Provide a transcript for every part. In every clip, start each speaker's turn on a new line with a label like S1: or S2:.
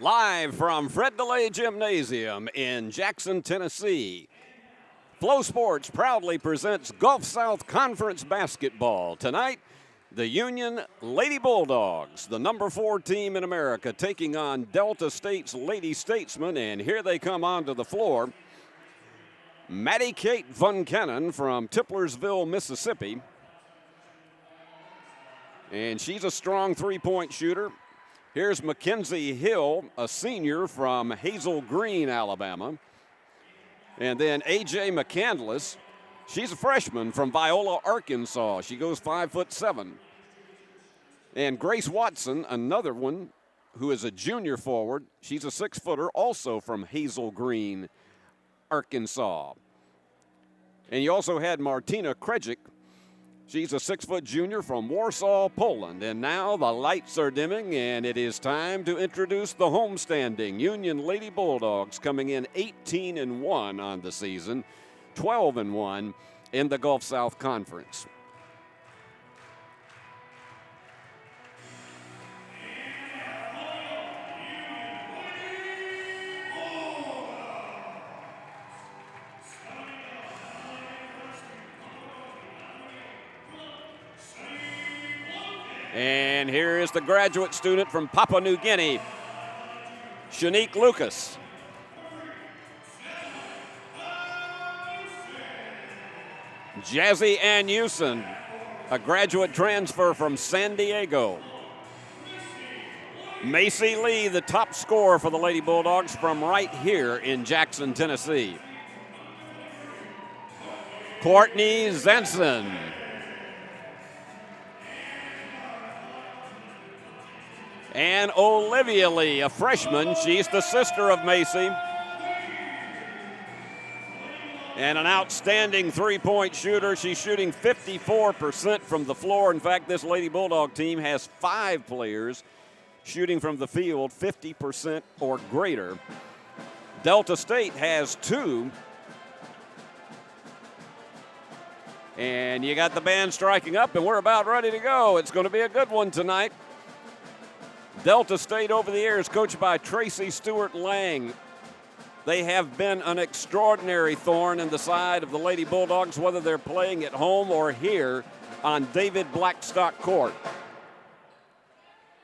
S1: Live from Fred DeLay Gymnasium in Jackson, Tennessee, Flow Sports proudly presents Gulf South Conference basketball. Tonight, the Union Lady Bulldogs, the number 4 team in America, taking on Delta State's Lady Statesmen, and here they come onto the floor. Maddie Kate Van Cannon from Tiplersville, Mississippi. And she's a strong three-point shooter. Here's Mackenzie Hill, a senior from Hazel Green, Alabama. And then A.J. McCandless, she's a freshman from Viola, Arkansas. She goes 5'7". And Grace Watson, another one who is a junior forward. She's a 6-footer, also from Hazel Green, Arkansas. And you also had Martina Krejcik. She's a 6-foot junior from Warsaw, Poland. And now the lights are dimming, and it is time to introduce the homestanding Union Lady Bulldogs, coming in 18-1 on the season, 12-1 in the Gulf South Conference. And here is the graduate student from Papua New Guinea, Shanique Lucas. Jazzy Ann Houston, a graduate transfer from San Diego. Macy Lee, the top scorer for the Lady Bulldogs from right here in Jackson, Tennessee. Courtney Zenson. And Olivia Lee, a freshman. She's the sister of Macy. And an outstanding three-point shooter. She's shooting 54% from the floor. In fact, this Lady Bulldog team has 5 players shooting from the field 50% or greater. Delta State has 2. And you got the band striking up, and we're about ready to go. It's going to be a good one tonight. Delta State over the years, coached by Tracy Stewart Lang. They have been an extraordinary thorn in the side of the Lady Bulldogs, whether they're playing at home or here on David Blackstock Court.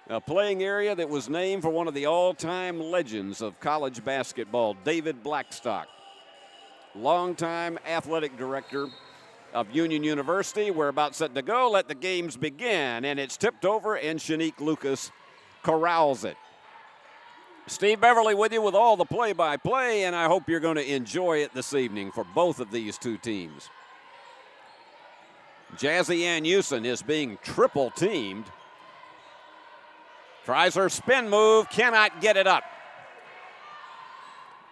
S1: A playing area that was named for one of the all-time legends of college basketball, David Blackstock. Longtime athletic director of Union University. We're about set to go. Let the games begin. And it's tipped over, and Shanique Lucas corrals it. Steve Beverly with you with all the play-by-play, and I hope you're going to enjoy it this evening for both of these two teams. Jazzy Ann Houston is being triple-teamed. Tries her spin move, cannot get it up.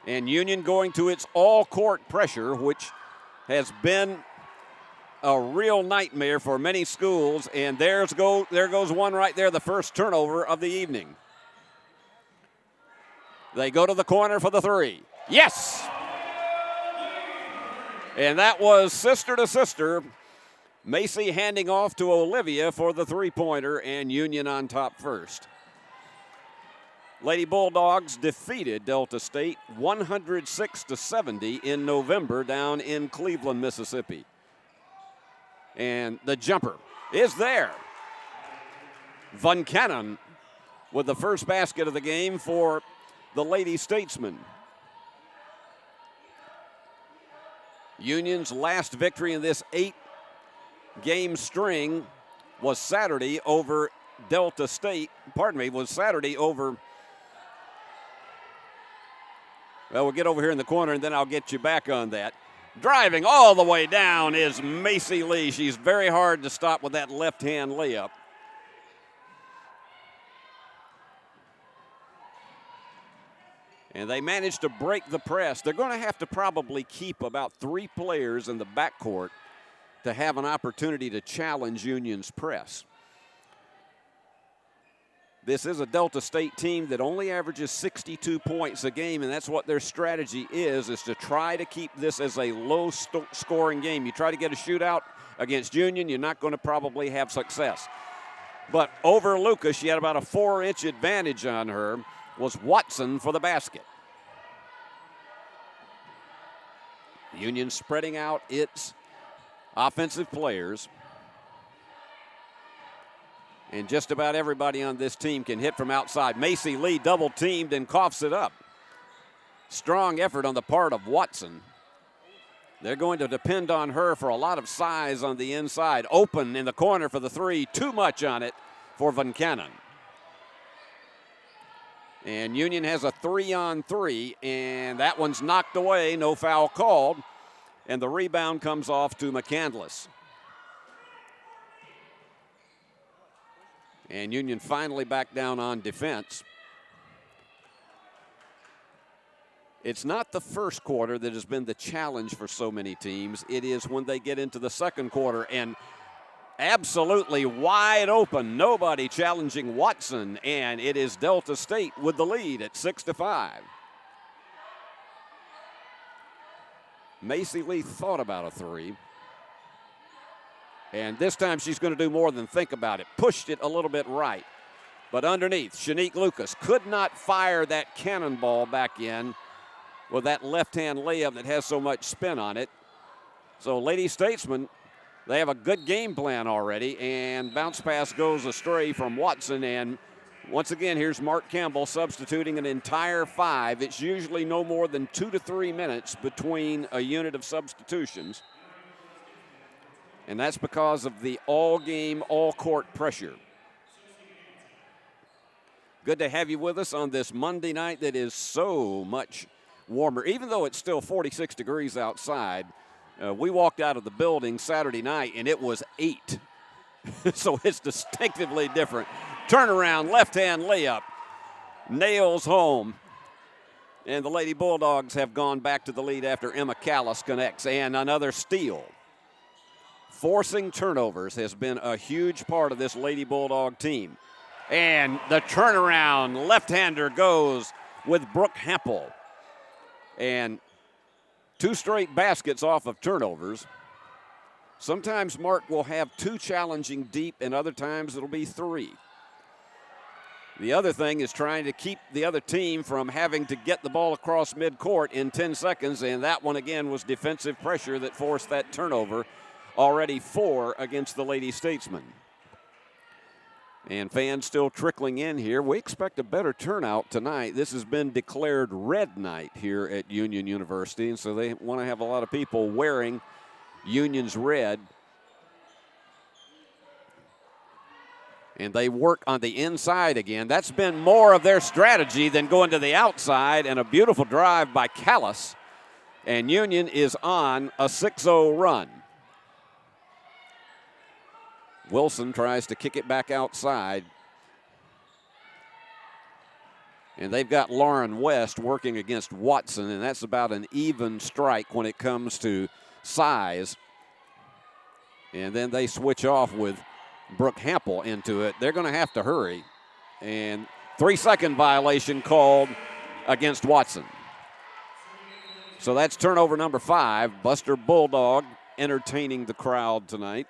S1: And Union going to its all-court pressure, which has been a real nightmare for many schools, and there goes one right there, the first turnover of the evening. They go to the corner for the 3. Yes! And that was sister to sister. Macy handing off to Olivia for the three-pointer, and Union on top first. Lady Bulldogs defeated Delta State 106-70 in November down in Cleveland, Mississippi. And the jumper is there. Van Cannon with the first basket of the game for the Lady Statesmen. Union's last victory in this 8-game string was Saturday over Delta State. Was Saturday over. Well, we'll get over here in the corner, and then I'll get you back on that. Driving all the way down is Macy Lee. She's very hard to stop with that left-hand layup. And they managed to break the press. They're going to have to probably keep about 3 players in the backcourt to have an opportunity to challenge Union's press. This is a Delta State team that only averages 62 points a game, and that's what their strategy is to try to keep this as a low-scoring game. You try to get a shootout against Union, you're not going to probably have success. But over Lucas, she had about a 4-inch advantage on her. was Watson for the basket. Union spreading out its offensive players. And just about everybody on this team can hit from outside. Macy Lee double teamed and coughs it up. Strong effort on the part of Watson. They're going to depend on her for a lot of size on the inside. Open in the corner for the three. Too much on it for Van Cannon. And Union has a 3-on-3, and that one's knocked away. No foul called. And the rebound comes off to McCandless. And Union finally back down on defense. It's not the first quarter that has been the challenge for so many teams. It is when they get into the second quarter and absolutely wide open. Nobody challenging Watson, and it is Delta State with the lead at 6-5. Macy Lee thought about a three. And this time she's going to do more than think about it. Pushed it a little bit right. But underneath, Shanique Lucas could not fire that cannonball back in with that left-hand layup that has so much spin on it. So Lady Statesmen, they have a good game plan already, and bounce pass goes astray from Watson. And once again, here's Mark Campbell substituting an entire 5. It's usually no more than 2 to 3 minutes between a unit of substitutions. And that's because of the all-game, all-court pressure. Good to have you with us on this Monday night that is so much warmer. Even though it's still 46 degrees outside, we walked out of the building Saturday night, and it was 8. So it's distinctively different. Turnaround, left-hand layup. Nails home. And the Lady Bulldogs have gone back to the lead after Emma Callis connects. And another steal. Forcing turnovers has been a huge part of this Lady Bulldog team. And the turnaround left-hander goes with Brooke Hempel. And 2 straight baskets off of turnovers. Sometimes Mark will have 2 challenging deep, and other times it'll be 3. The other thing is trying to keep the other team from having to get the ball across midcourt in 10 seconds, and that one again was defensive pressure that forced that turnover. Already 4 against the Lady Statesmen. And fans still trickling in here. We expect a better turnout tonight. This has been declared red night here at Union University, and so they want to have a lot of people wearing Union's red. And they work on the inside again. That's been more of their strategy than going to the outside, and a beautiful drive by Callis. And Union is on a 6-0 run. Wilson tries to kick it back outside. And they've got Lauren West working against Watson, and that's about an even strike when it comes to size. And then they switch off with Brooke Hempel into it. They're going to have to hurry. And 3-second violation called against Watson. So that's turnover number 5. Buster Bulldog entertaining the crowd tonight.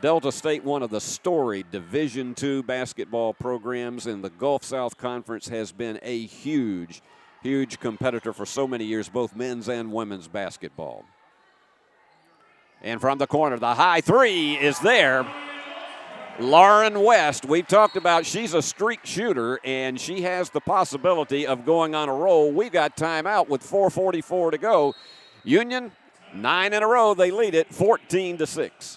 S1: Delta State, one of the storied Division II basketball programs in the Gulf South Conference, has been a huge, huge competitor for so many years, both men's and women's basketball. And from the corner, the high 3 is there. Lauren West, we've talked about she's a streak shooter, and she has the possibility of going on a roll. We've got timeout with 4:44 to go. Union, 9 in a row. They lead it 14-6.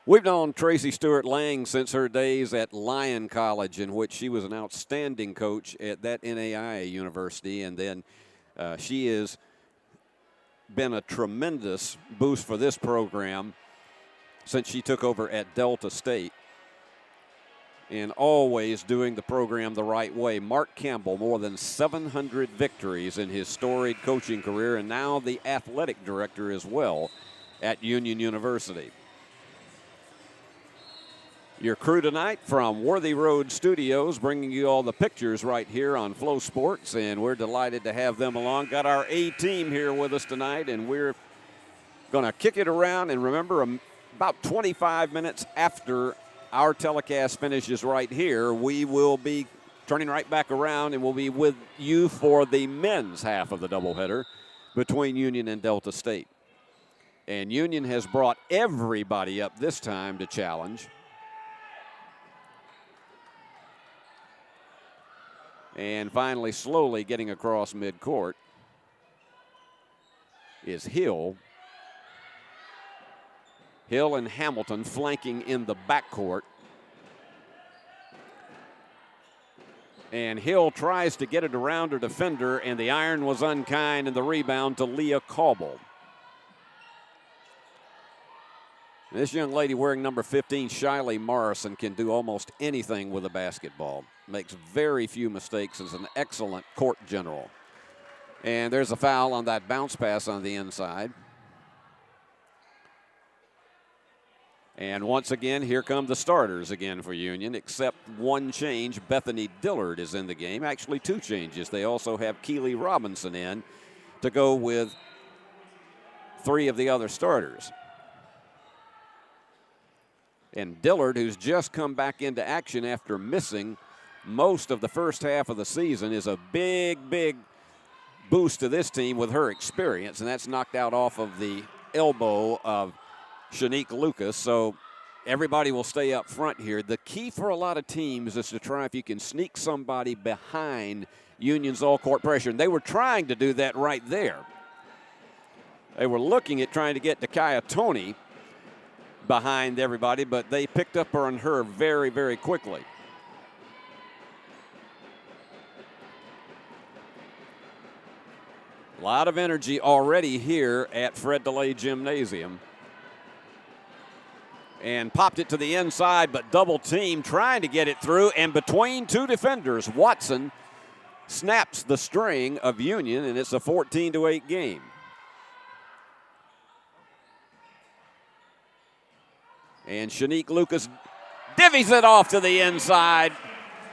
S1: We've known Tracy Stewart Lang since her days at Lyon College, in which she was an outstanding coach at that NAIA university. And then she has been a tremendous boost for this program since she took over at Delta State, and always doing the program the right way. Mark Campbell, more than 700 victories in his storied coaching career, and now the athletic director as well at Union University. Your crew tonight from Worthy Road Studios, bringing you all the pictures right here on Flow Sports, and we're delighted to have them along. Got our A-team here with us tonight, and we're going to kick it around. And remember, about 25 minutes after our telecast finishes right here, we will be turning right back around, and we'll be with you for the men's half of the doubleheader between Union and Delta State. And Union has brought everybody up this time to challenge. And finally, slowly getting across midcourt is Hill. Hill and Hamilton flanking in the backcourt. And Hill tries to get it around her defender, and the iron was unkind, and the rebound to Leah Cauble. This young lady wearing number 15, Shiley Morrison, can do almost anything with a basketball. Makes very few mistakes, is an excellent court general. And there's a foul on that bounce pass on the inside. And once again, here come the starters again for Union, except one change. Bethany Dillard is in the game. Actually, two changes. They also have Keely Robinson in to go with three of the other starters. And Dillard, who's just come back into action after missing most of the first half of the season, is a big, big boost to this team with her experience, and that's knocked out off of the elbow of Shanique Lucas. So everybody will stay up front here. The key for a lot of teams is to try if you can sneak somebody behind Union's all-court pressure, and they were trying to do that right there. They were looking at trying to get to Kaya Tony behind everybody, but they picked up on her very, very quickly. A lot of energy already here at Fred DeLay Gymnasium. And popped it to the inside, but double team trying to get it through, and between two defenders, Watson snaps the string of Union, and it's a 14-8 game. And Shanique Lucas divvies it off to the inside.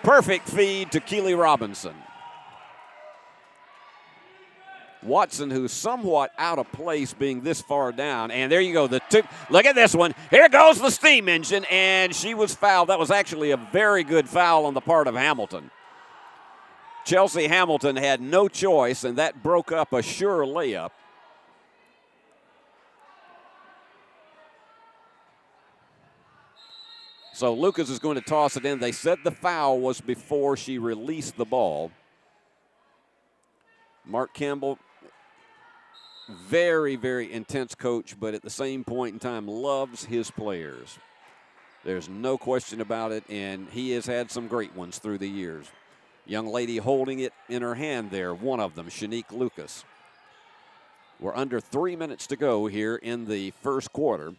S1: Perfect feed to Keely Robinson. Watson, who's somewhat out of place being this far down. And there you go. Look at this one. Here goes the steam engine, and she was fouled. That was actually a very good foul on the part of Hamilton. Chelsea Hamilton had no choice, and that broke up a sure layup. So Lucas is going to toss it in. They said the foul was before she released the ball. Mark Campbell, very, very intense coach, but at the same point in time loves his players. There's no question about it, and he has had some great ones through the years. Young lady holding it in her hand there, one of them, Shanique Lucas. We're under 3 minutes to go here in the first quarter.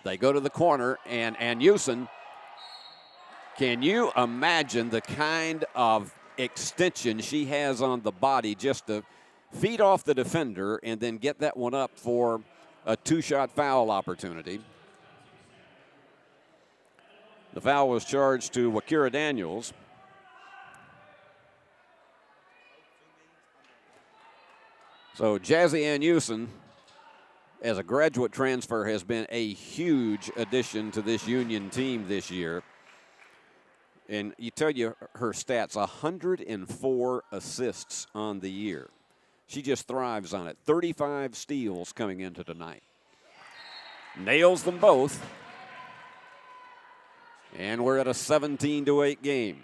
S1: They go to the corner, and Houston, can you imagine the kind of extension she has on the body just to feed off the defender and then get that one up for a two-shot foul opportunity? The foul was charged to Wakira Daniels. So Jazzy Ann Houston, as a graduate transfer, has been a huge addition to this Union team this year. And you tell you her stats, 104 assists on the year. She just thrives on it. 35 steals coming into tonight. Nails them both. And we're at a 17-8 game.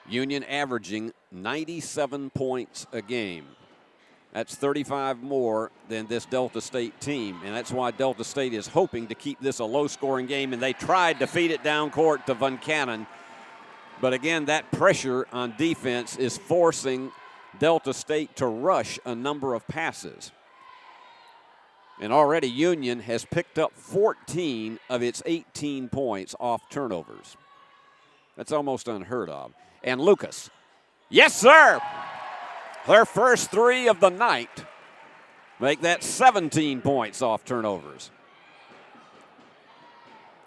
S1: Union averaging 97 points a game. That's 35 more than this Delta State team, and that's why Delta State is hoping to keep this a low-scoring game, and they tried to feed it down court to Van Cannon. But again, that pressure on defense is forcing Delta State to rush a number of passes. And already Union has picked up 14 of its 18 points off turnovers. That's almost unheard of. And Lucas, yes, sir. Their first 3 of the night make that 17 points off turnovers.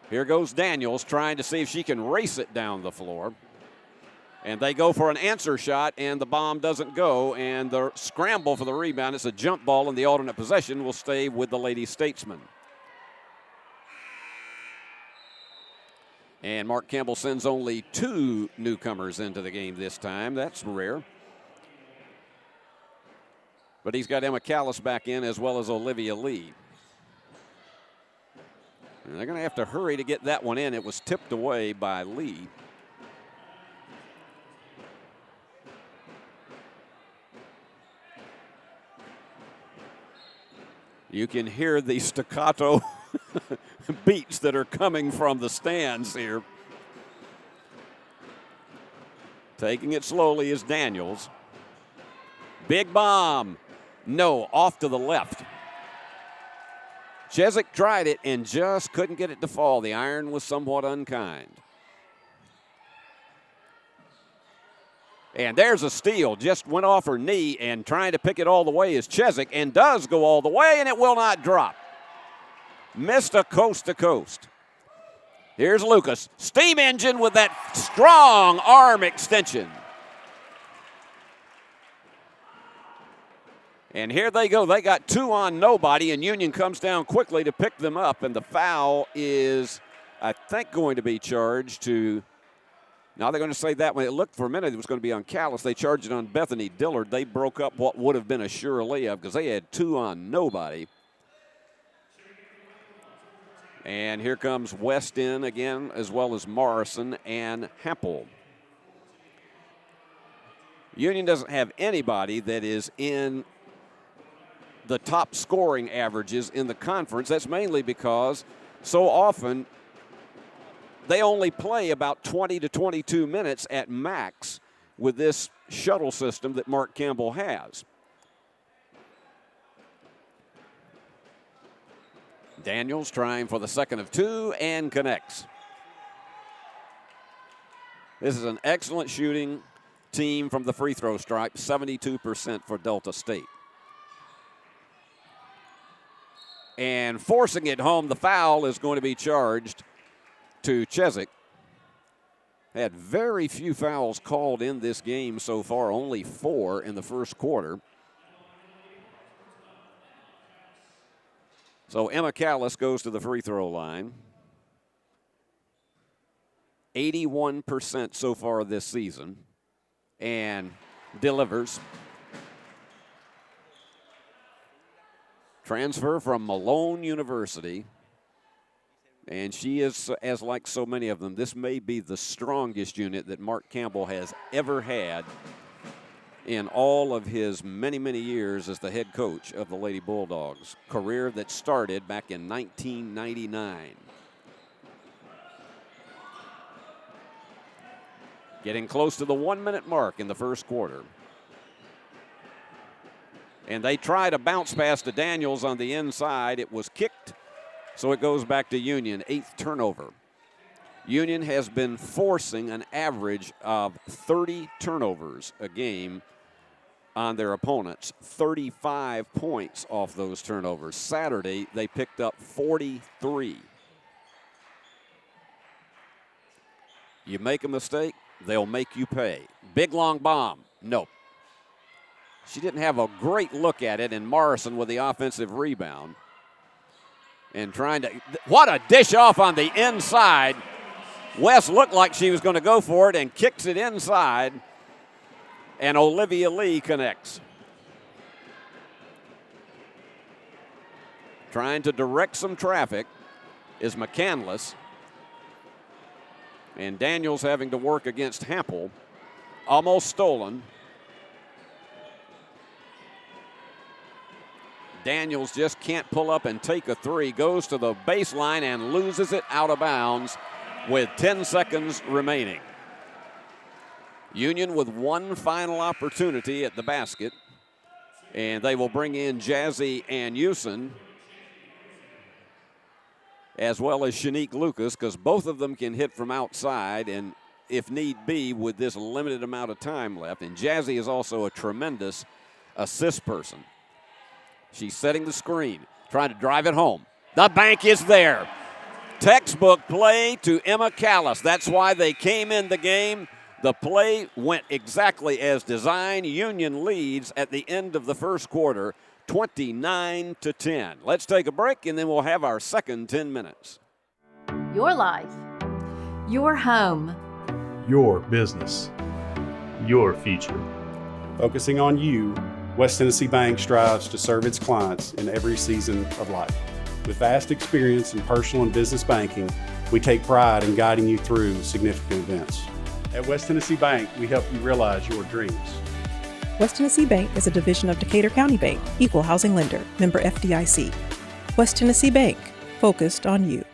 S1: Here goes Daniels trying to see if she can race it down the floor. And they go for an answer shot, and the bomb doesn't go. And the scramble for the rebound, it's a jump ball, and the alternate possession will stay with the Lady Statesmen. And Mark Campbell sends only 2 newcomers into the game this time. That's rare. But he's got Emma Callis back in as well as Olivia Lee. And they're going to have to hurry to get that one in. It was tipped away by Lee. You can hear the staccato beats that are coming from the stands here. Taking it slowly is Daniels. Big bomb. No, off to the left. Chezik tried it and just couldn't get it to fall. The iron was somewhat unkind. And there's a steal. Just went off her knee, and trying to pick it all the way is Chezik, and does go all the way, and it will not drop. Missed a coast-to-coast. Here's Lucas. Steam engine with that strong arm extension. And here they go. They got 2 on nobody, and Union comes down quickly to pick them up, and the foul is, I think, going to be charged to... Now they're going to say that when it looked for a minute it was going to be on Callis. They charged it on Bethany Dillard. They broke up what would have been a sure layup because they had 2 on nobody. And here comes West in again, as well as Morrison and Hampel. Union doesn't have anybody that is in the top scoring averages in the conference. That's mainly because so often they only play about 20 to 22 minutes at max with this shuttle system that Mark Campbell has. Daniels trying for the second of 2 and connects. This is an excellent shooting team from the free throw stripe, 72% for Delta State. And forcing it home, the foul is going to be charged to Chezik. Had very few fouls called in this game so far, only 4 in the first quarter. So Emma Callis goes to the free throw line. 81% so far this season, and delivers. Transfer from Malone University. And she is, as like so many of them, this may be the strongest unit that Mark Campbell has ever had in all of his many, many years as the head coach of the Lady Bulldogs, career that started back in 1999. Getting close to the 1-minute mark in the first quarter. And they tried a bounce pass to Daniels on the inside. It was kicked. So it goes back to Union, 8th turnover. Union has been forcing an average of 30 turnovers a game on their opponents, 35 points off those turnovers. Saturday, they picked up 43. You make a mistake, they'll make you pay. Big long bomb, nope. She didn't have a great look at it, and Morrison with the offensive rebound. And trying to, what a dish off on the inside. West looked like she was going to go for it and kicks it inside. And Olivia Lee connects. Trying to direct some traffic is McCandless. And Daniels having to work against Hampel. Almost stolen. Daniels just can't pull up and take a 3. Goes to the baseline and loses it out of bounds with 10 seconds remaining. Union with one final opportunity at the basket. And they will bring in Jazzy and Houston, as well as Shanique Lucas, because both of them can hit from outside, and if need be, with this limited amount of time left. And Jazzy is also a tremendous assist person. She's setting the screen, trying to drive it home. The bank is there. Textbook play to Emma Callis. That's why they came in the game. The play went exactly as designed. Union leads at the end of the first quarter, 29-10. Let's take a break, and then we'll have our second 10 minutes.
S2: Your life.
S3: Your home.
S4: Your business. Your future.
S5: Focusing on you, West Tennessee Bank strives to serve its clients in every season of life. With vast experience in personal and business banking, we take pride in guiding you through significant events. At West Tennessee Bank, we help you realize your dreams.
S6: West Tennessee Bank is a division of Decatur County Bank, equal housing lender, member FDIC. West Tennessee Bank, focused on you.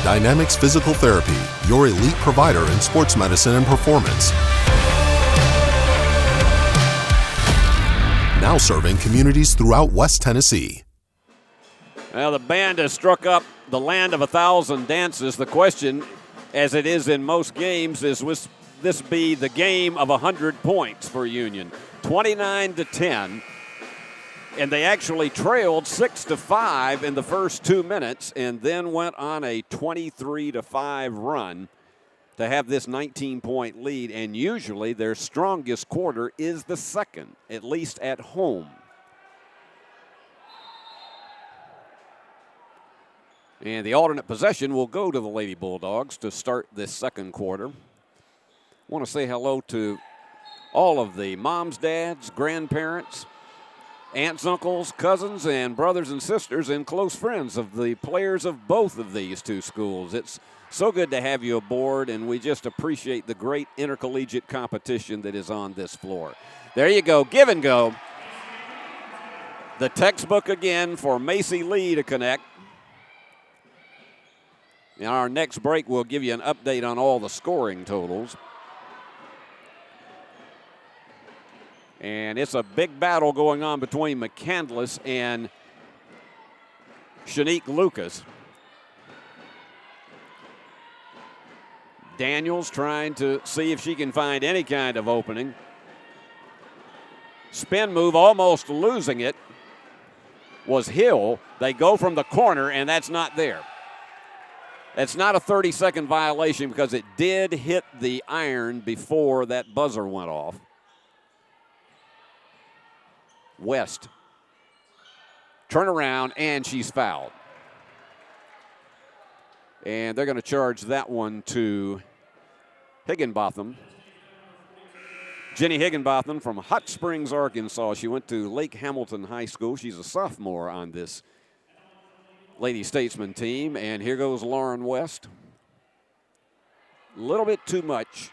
S7: Dynamics Physical Therapy, your elite provider in sports medicine and performance. Now serving communities throughout West Tennessee.
S1: Well, the band has struck up the land of 1,000 dances. The question, as it is in most games, is will this be the game of 100 points for Union? 29-10. And they actually trailed 6-5 in the first 2 minutes and then went on a 23-5 run to have this 19-point lead. And usually their strongest quarter is the second, at least at home. And the alternate possession will go to the Lady Bulldogs to start this second quarter. I want to say hello to all of the moms, dads, grandparents, aunts, uncles, cousins, and brothers and sisters and close friends of the players of both of these two schools. It's so good to have you aboard, and we just appreciate the great intercollegiate competition that is on this floor. There you go, give and go. The textbook again for Macy Lee to connect. In our next break, we'll give you an update on all the scoring totals. And it's a big battle going on between McCandless and Shanique Lucas. Daniels trying to see if she can find any kind of opening. Spin move, almost losing it, was Hill. They go from the corner, and that's not there. That's not a 30-second violation because it did hit the iron before that buzzer went off. West, turn around, and she's fouled. And they're going to charge that one to Higginbotham. Jenny Higginbotham from Hot Springs, Arkansas. She went to Lake Hamilton High School. She's a sophomore on this Lady Statesman team. And here goes Lauren West. A little bit too much.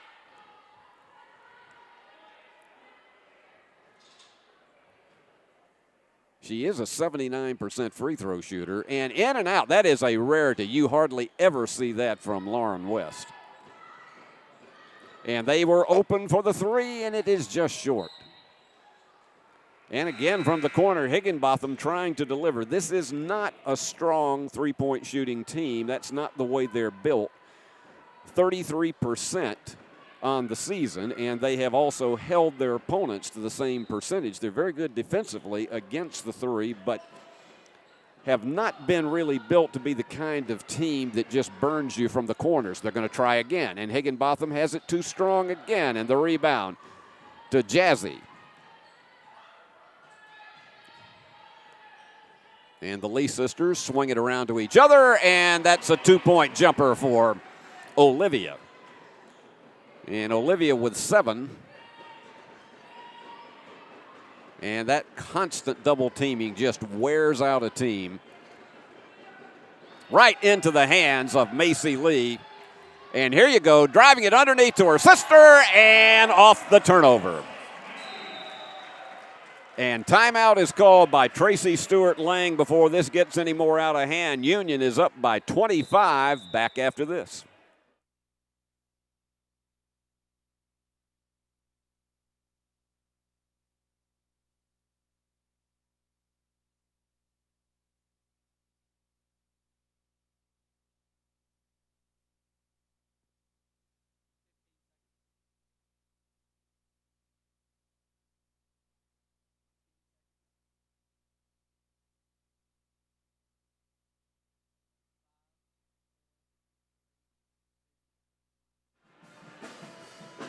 S1: She is a 79% free throw shooter, and in and out. That is a rarity. You hardly ever see that from Lauren West. And they were open for the three, and it is just short. And again from the corner, Higginbotham trying to deliver. This is not a strong three-point shooting team. That's not the way they're built. 33% on the season, and they have also held their opponents to the same percentage. They're very good defensively against the three, but have not been really built to be the kind of team that just burns you from the corners. They're going to try again, and Higginbotham has it too strong again, and the rebound to Jazzy. And the Lee sisters swing it around to each other, and that's a two-point jumper for Olivia. And Olivia with 7. And that constant double teaming just wears out a team. Right into the hands of Macy Lee. And here you go, driving it underneath to her sister and off the turnover. And timeout is called by Tracy Stewart Lang before this gets any more out of hand. Union is up by 25. Back after this.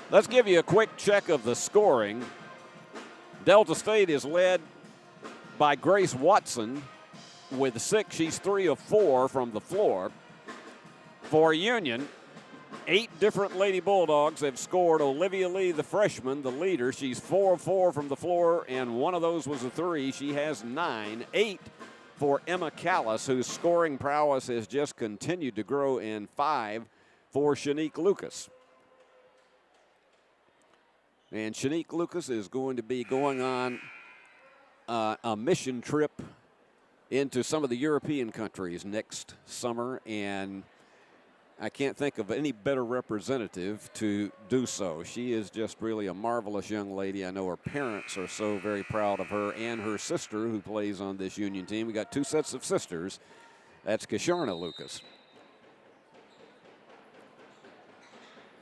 S1: Let's give you a quick check of the scoring. Delta State is led by Grace Watson with 6. She's 3 of 4 from the floor. For Union, 8 different Lady Bulldogs have scored. Olivia Lee, the freshman, the leader. She's 4 of 4 from the floor, and one of those was a 3. She has 9. 8 for Emma Callis, whose scoring prowess has just continued to grow, and 5 for Shanique Lucas. And Shanique Lucas is going to be going on a mission trip into some of the European countries next summer, and I can't think of any better representative to do so. She is just really a marvelous young lady. I know her parents are so very proud of her and her sister who plays on this Union team. We got 2 sets of sisters. That's Kasharna Lucas.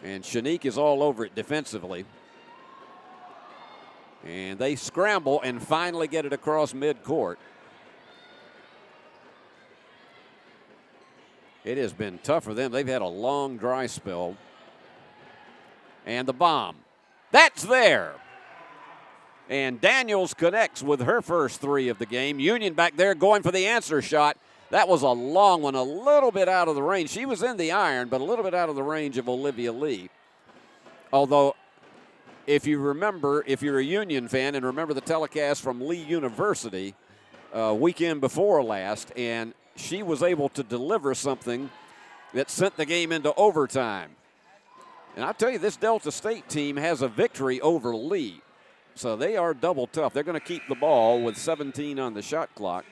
S1: And Shanique is all over it defensively. And they scramble and finally get it across midcourt. It has been tough for them. They've had a long dry spell. And the bomb. That's there. And Daniels connects with her first 3 of the game. Union back there going for the answer shot. That was a long one, a little bit out of the range. She was in the iron, but a little bit out of the range of Olivia Lee. Although, if you remember, if you're a Union fan and remember the telecast from Lee University weekend before last, and she was able to deliver something that sent the game into overtime. And I'll tell you, this Delta State team has a victory over Lee. So they are double tough. They're going to keep the ball with 17 on the shot clock.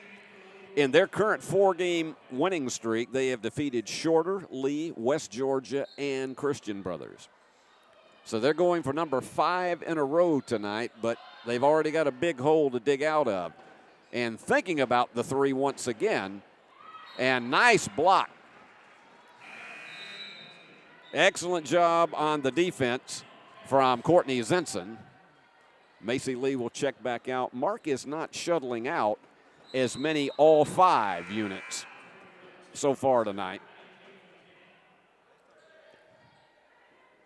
S1: In their current 4-game winning streak, they have defeated Shorter, Lee, West Georgia, and Christian Brothers. So they're going for number 5 in a row tonight, but they've already got a big hole to dig out of. And thinking about the 3 once again, and nice block. Excellent job on the defense from Courtney Zinson. Macy Lee will check back out. Mark is not shuttling out as many all 5 units so far tonight.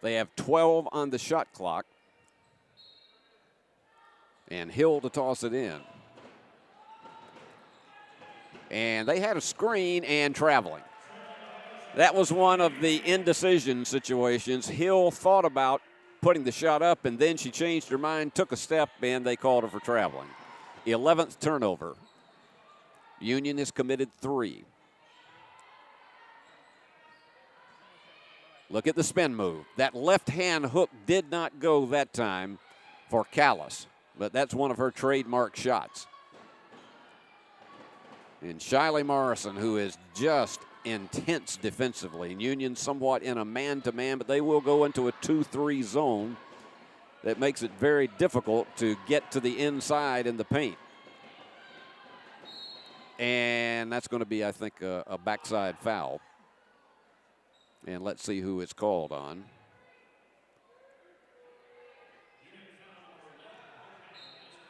S1: They have 12 on the shot clock. And Hill to toss it in. And they had a screen and traveling. That was one of the indecision situations. Hill thought about putting the shot up, and then she changed her mind, took a step, and they called her for traveling. 11th turnover. Union has committed 3. Look at the spin move. That left-hand hook did not go that time for Callis, but that's one of her trademark shots. And Shiley Morrison, who is just intense defensively. And Union somewhat in a man-to-man, but they will go into a 2-3 zone that makes it very difficult to get to the inside in the paint. And that's going to be, I think, a backside foul. And let's see who it's called on.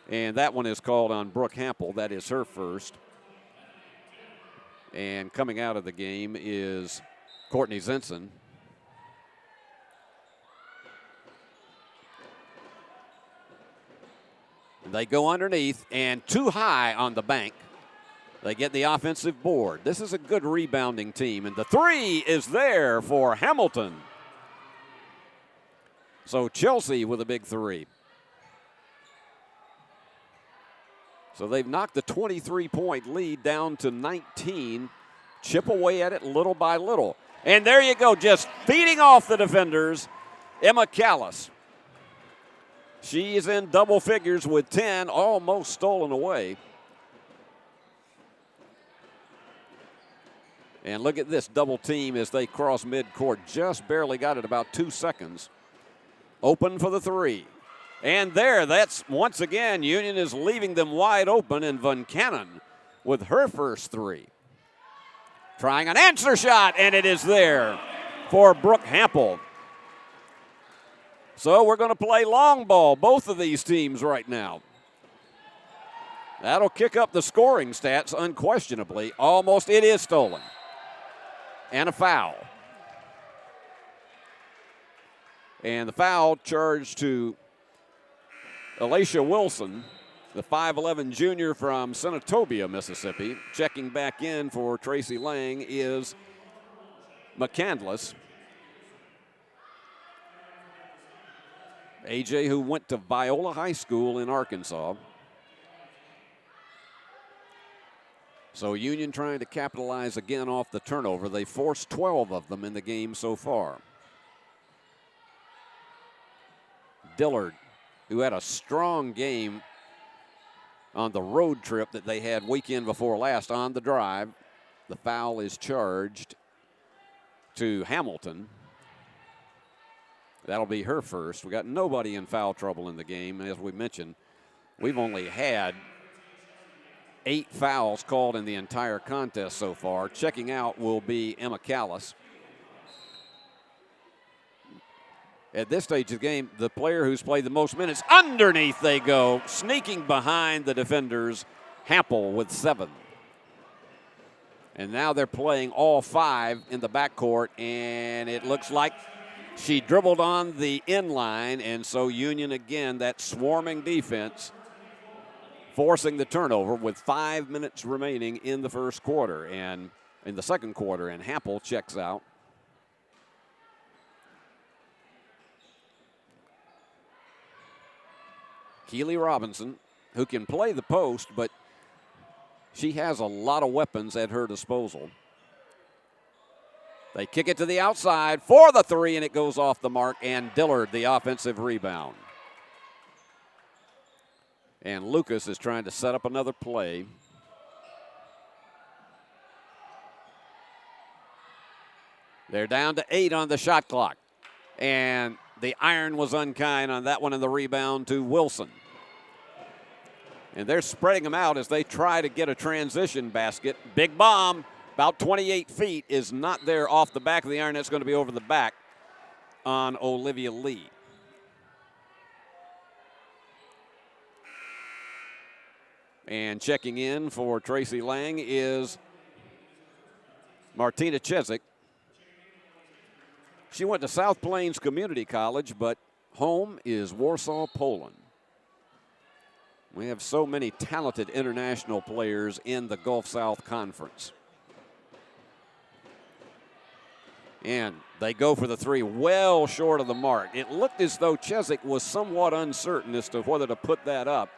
S1: And that one is called on Brooke Hampel. That is her first. And coming out of the game is Courtney Zinson. They go underneath and too high on the bank. They get the offensive board. This is a good rebounding team, and the 3 is there for Hamilton. So Chelsea with a big 3. So they've knocked the 23-point lead down to 19. Chip away at it little by little. And there you go, just feeding off the defenders, Emma Callis. She's in double figures with 10, almost stolen away. And look at this double team as they cross midcourt. Just barely got it, about 2 seconds. Open for the three. And there, that's once again, Union is leaving them wide open, and Van Cannon with her first three. Trying an answer shot, and it is there for Brooke Hampel. So we're going to play long ball, both of these teams right now. That'll kick up the scoring stats unquestionably. Almost, it is stolen. And a foul. And the foul charged to Alicia Wilson, the 5'11 junior from Senatobia, Mississippi. Checking back in for Tracy Lang is McCandless. AJ, who went to Viola High School in Arkansas. So Union trying to capitalize again off the turnover. They forced 12 of them in the game so far. Dillard, who had a strong game on the road trip that they had weekend before last on the drive. The foul is charged to Hamilton. That'll be her first. We got nobody in foul trouble in the game. As we mentioned, we've only had 8 fouls called in the entire contest so far. Checking out will be Emma Callis. At this stage of the game, the player who's played the most minutes, underneath they go, sneaking behind the defenders, Hampel with 7. And now they're playing all 5 in the backcourt, and it looks like she dribbled on the inline, and so Union again, that swarming defense, forcing the turnover with 5 minutes remaining in the first quarter and in the second quarter, and Hampel checks out. Keely Robinson, who can play the post, but she has a lot of weapons at her disposal. They kick it to the outside for the three, and it goes off the mark, and Dillard, the offensive rebound. And Lucas is trying to set up another play. They're down to 8 on the shot clock. And the iron was unkind on that one, and the rebound to Wilson. And they're spreading them out as they try to get a transition basket. Big bomb, about 28 feet, is not there off the back of the iron. That's going to be over the back on Olivia Lee. And checking in for Tracy Lang is Martina Chezik. She went to South Plains Community College, but home is Warsaw, Poland. We have so many talented international players in the Gulf South Conference. And they go for the three, well short of the mark. It looked as though Chezik was somewhat uncertain as to whether to put that up.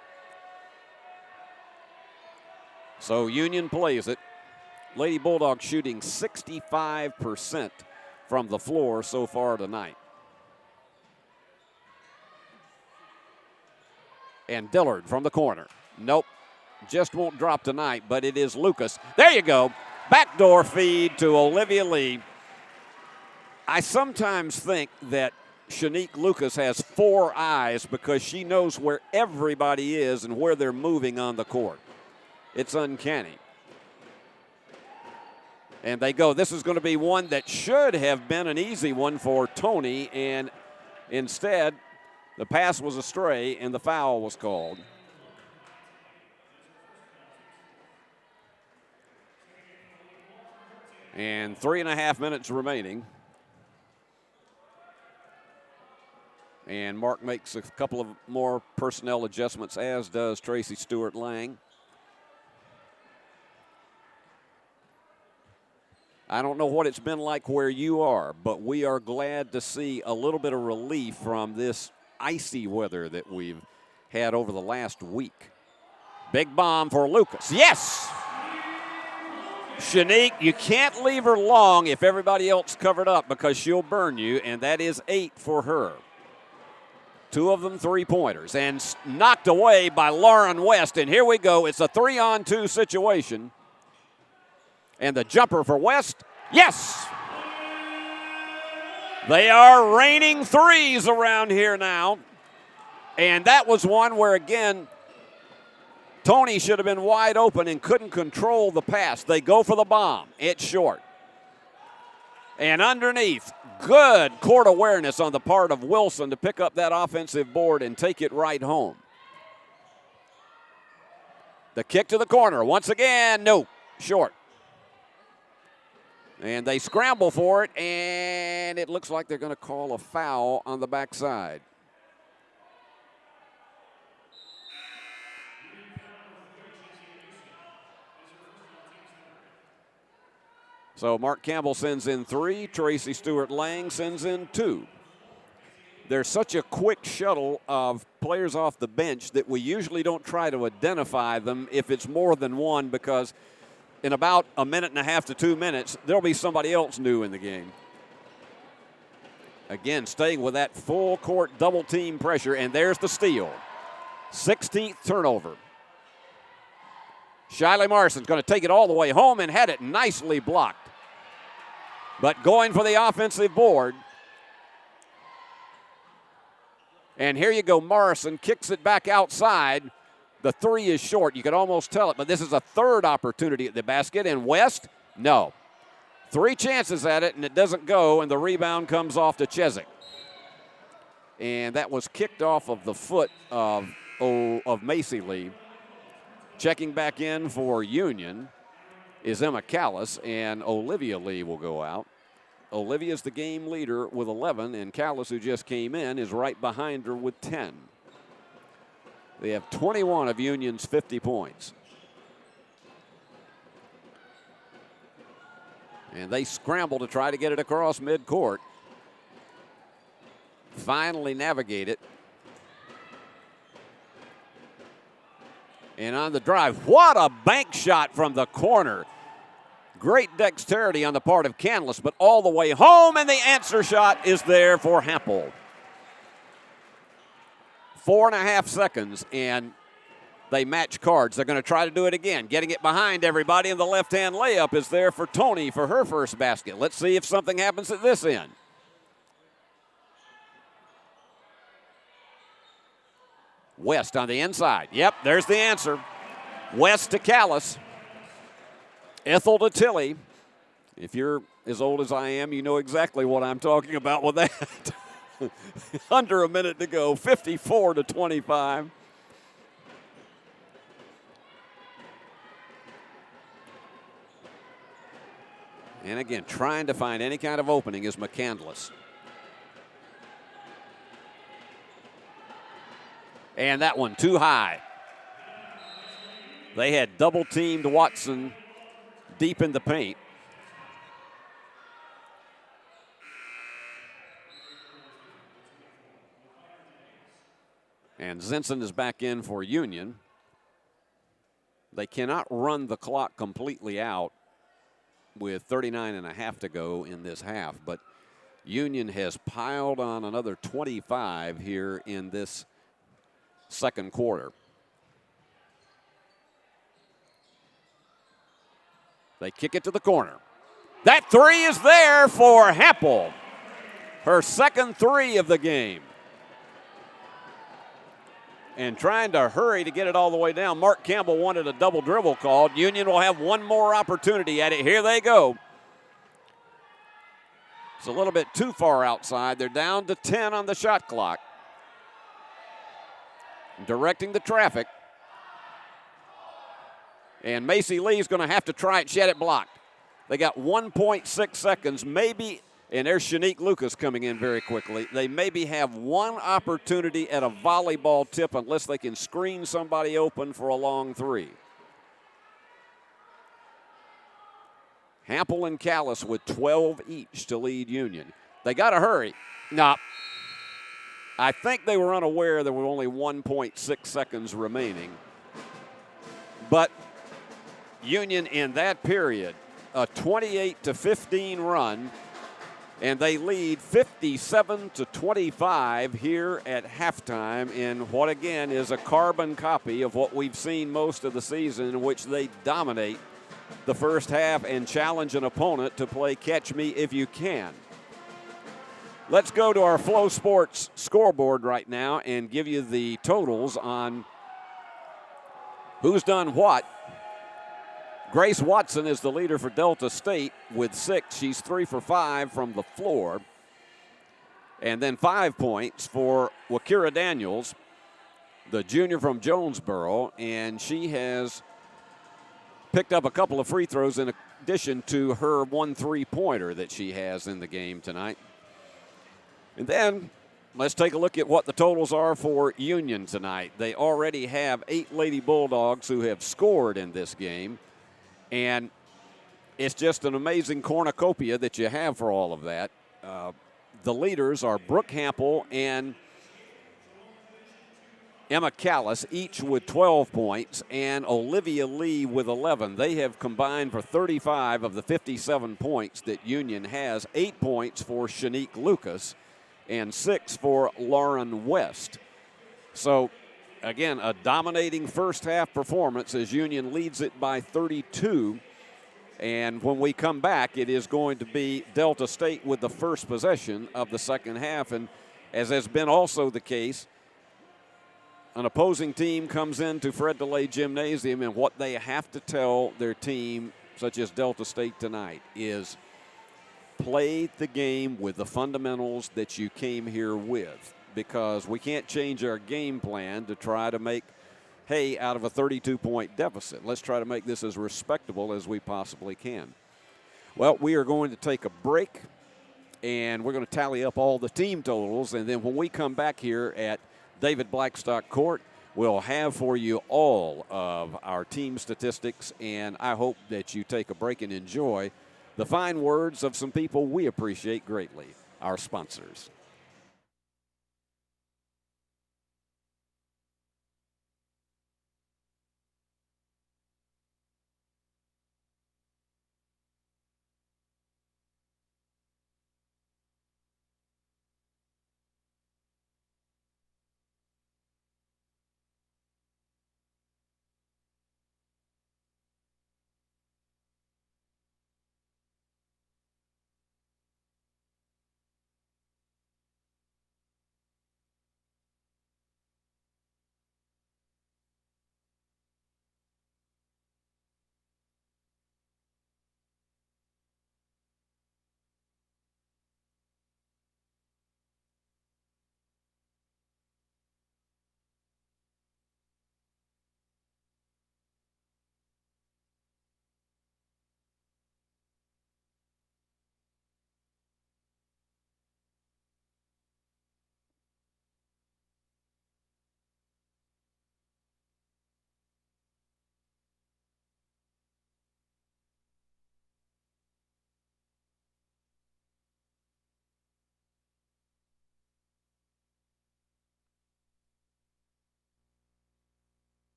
S1: So Union plays it. Lady Bulldogs shooting 65% from the floor so far tonight. And Dillard from the corner. Nope, just won't drop tonight, but it is Lucas. There you go. Backdoor feed to Olivia Lee. I sometimes think that Shanique Lucas has 4 eyes because she knows where everybody is and where they're moving on the court. It's uncanny. And they go, this is going to be one that should have been an easy one for Tony, and instead the pass was astray and the foul was called. And 3.5 minutes remaining. And Mark makes a couple of more personnel adjustments, as does Tracy Stewart Lang. I don't know what it's been like where you are, but we are glad to see a little bit of relief from this icy weather that we've had over the last week. Big bomb for Lucas. Yes! Shanique, you can't leave her long if everybody else covered up because she'll burn you, and that is 8 for her. 2 of them three-pointers, and knocked away by Lauren West. And here we go. It's a 3-on-2 situation. And the jumper for West, yes! They are raining threes around here now. And that was one where, again, Tony should have been wide open and couldn't control the pass. They go for the bomb. It's short. And underneath, good court awareness on the part of Wilson to pick up that offensive board and take it right home. The kick to the corner. Once again, no, short. And they scramble for it, and it looks like they're going to call a foul on the backside. So Mark Campbell sends in 3. Tracy Stewart-Lang sends in 2. There's such a quick shuttle of players off the bench that we usually don't try to identify them if it's more than one, because in about a minute and a half to 2 minutes, there'll be somebody else new in the game. Again, staying with that full court double team pressure, and there's the steal. 16th turnover. Shiley Morrison's going to take it all the way home and had it nicely blocked. But going for the offensive board. And here you go, Morrison kicks it back outside. The 3 is short. You could almost tell it, but this is a 3rd opportunity at the basket. And West, no. 3 chances at it, and it doesn't go, and the rebound comes off to Chezik. And that was kicked off of the foot of Macy Lee. Checking back in for Union is Emma Callis, and Olivia Lee will go out. Olivia's the game leader with 11, and Callis, who just came in, is right behind her with 10. They have 21 of Union's 50 points. And they scramble to try to get it across midcourt. Finally navigate it. And on the drive, what a bank shot from the corner. Great dexterity on the part of Canlis, but all the way home, and the answer shot is there for Hampel. 4.5 seconds, and they match cards. They're going to try to do it again, getting it behind everybody, and the left-hand layup is there for Tony for her first basket. Let's see if something happens at this end. West on the inside. Yep, there's the answer. West to Callis. Ethel to Tilly. If you're as old as I am, you know exactly what I'm talking about with that. Under a minute to go, 54-25. And again, trying to find any kind of opening is McCandless. And that one too high. They had double-teamed Watson deep in the paint. And Zinson is back in for Union. They cannot run the clock completely out with 39.5 to go in this half, but Union has piled on another 25 here in this second quarter. They kick it to the corner. That 3 is there for Hampel. Her second 3 of the game. And trying to hurry to get it all the way down. Mark Campbell wanted a double dribble called. Union will have one more opportunity at it. Here they go. It's a little bit too far outside. They're down to 10 on the shot clock. Directing the traffic. And Macy Lee's going to have to try it. She had it blocked. They got 1.6 seconds, maybe, and there's Shanique Lucas coming in very quickly. They maybe have one opportunity at a volleyball tip unless they can screen somebody open for a long 3. Hampel and Callis with 12 each to lead Union. They got to hurry. No. I think they were unaware there were only 1.6 seconds remaining. But Union in that period a 28-15 run, and they lead 57-25 here at halftime in what, again, is a carbon copy of what we've seen most of the season, in which they dominate the first half and challenge an opponent to play catch me if you can. Let's go to our Flow Sports scoreboard right now and give you the totals on who's done what. Grace Watson is the leader for Delta State with 6. She's 3 for 5 from the floor. And then 5 points for Wakira Daniels, the junior from Jonesboro, and she has picked up a couple of free throws in addition to her 1 3-pointer that she has in the game tonight. And then let's take a look at what the totals are for Union tonight. They already have 8 Lady Bulldogs who have scored in this game. And it's just an amazing cornucopia that you have for all of that. The leaders are Brooke Hampel and Emma Callis, each with 12 points, and Olivia Lee with 11. They have combined for 35 of the 57 points that Union has. 8 points for Shanique Lucas and 6 for Lauren West. So, again, a dominating first half performance as Union leads it by 32. And when we come back, it is going to be Delta State with the first possession of the second half. And as has been also the case, an opposing team comes into Fred DeLay Gymnasium, and what they have to tell their team, such as Delta State tonight, is play the game with the fundamentals that you came here with, because we can't change our game plan to try to make hay out of a 32-point deficit. Let's try to make this as respectable as we possibly can. Well, we are going to take a break, and we're going to tally up all the team totals, and then when we come back here at David Blackstock Court, we'll have for you all of our team statistics, and I hope that you take a break and enjoy the fine words of some people we appreciate greatly, our sponsors.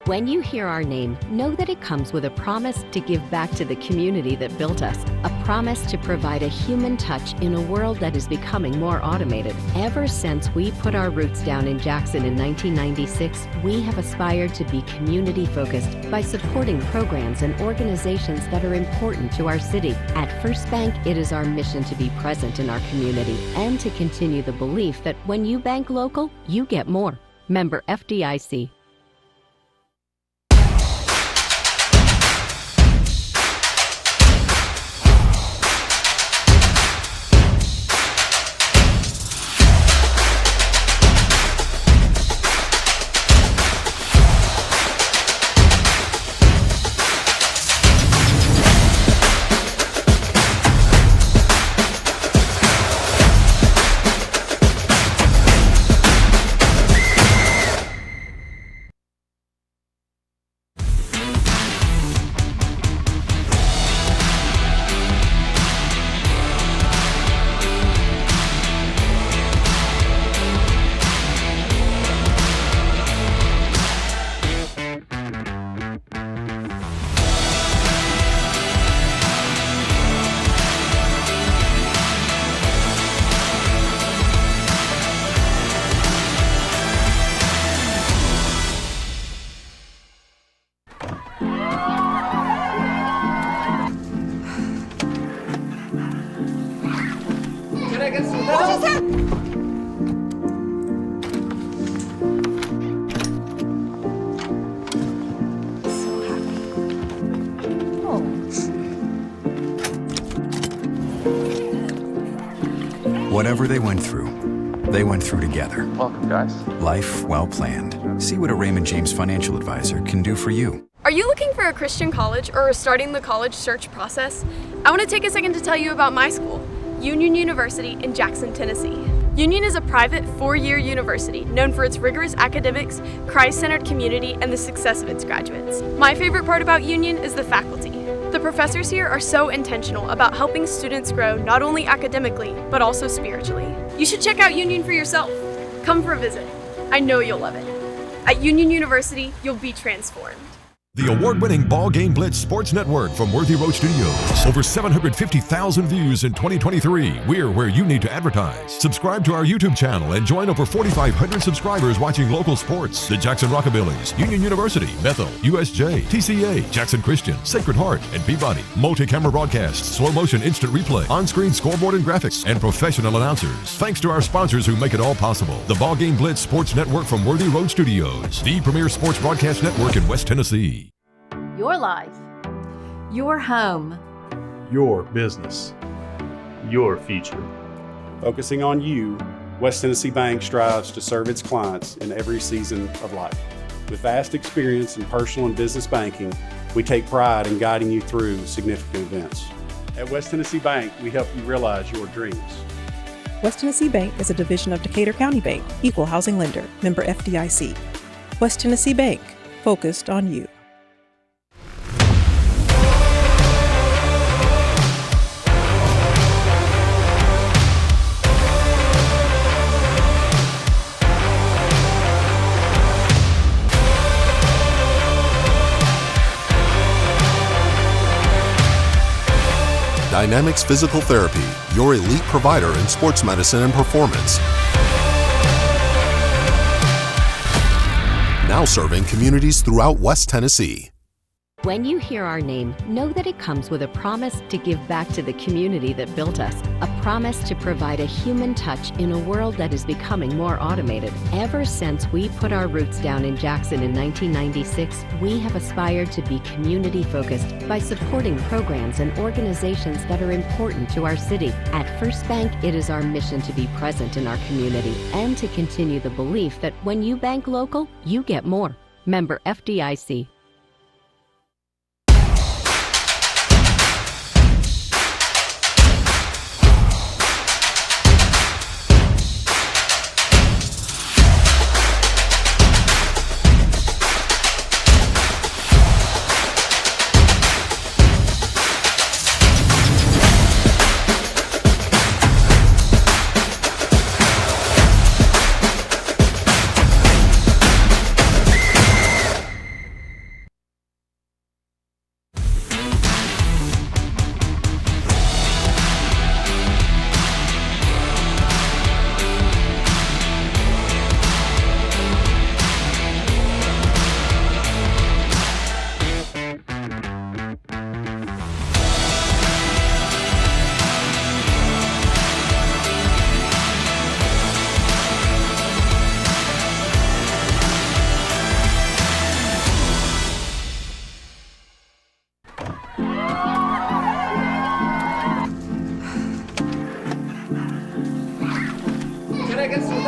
S8: When you hear our name, know that it comes with a promise to give back to the community that built us, a promise to provide a human touch in a world that is becoming more automated. Ever since we put our roots down in Jackson in 1996, we have aspired to be community-focused by supporting programs and organizations that are important to our city. At First Bank, it is our mission to be present in our community and to continue the belief that when you bank local, you get more. Member FDIC.
S9: Whatever they went through together.
S10: Welcome, guys.
S9: Life well planned. See what a Raymond James financial advisor can do for you.
S11: Are you looking for a Christian college or are starting the college search process? I want to take a second to tell you about my school, Union University in Jackson, Tennessee. Union is a private 4-year university known for its rigorous academics, Christ-centered community, and the success of its graduates. My favorite part about Union is the faculty. The professors here are so intentional about helping students grow not only academically, but also spiritually. You should check out Union for yourself. Come for a visit. I know you'll love it. At Union University, you'll be transformed.
S12: The award-winning BallGame Blitz Sports Network from Worthy Road Studios. Over 750,000 views in 2023. We're where you need to advertise. Subscribe to our YouTube channel and join over 4,500 subscribers watching local sports. The Jackson Rockabillies, Union University, Bethel, USJ, TCA, Jackson Christian, Sacred Heart, and Peabody. Multi-camera broadcasts, slow-motion instant replay, on-screen scoreboard and graphics, and professional announcers. Thanks to our sponsors who make it all possible. The BallGame Blitz Sports Network from Worthy Road Studios. The premier sports broadcast network in West Tennessee.
S2: Your life.
S3: Your home.
S4: Your business. Your future.
S5: Focusing on you, West Tennessee Bank strives to serve its clients in every season of life. With vast experience in personal and business banking, we take pride in guiding you through significant events. At West Tennessee Bank, we help you realize your dreams.
S6: West Tennessee Bank is a division of Decatur County Bank, equal housing lender, member FDIC. West Tennessee Bank, focused on you.
S7: Dynamics Physical Therapy, your elite provider in sports medicine and performance. Now serving communities throughout West Tennessee.
S8: When you hear our name, know that it comes with a promise to give back to the community that built us, a promise to provide a human touch in a world that is becoming more automated. Ever since we put our roots down in Jackson in 1996, we have aspired to be community-focused by supporting programs and organizations that are important to our city. At First Bank, it is our mission to be present in our community and to continue the belief that when you bank local, you get more. Member FDIC.
S10: seconds to go.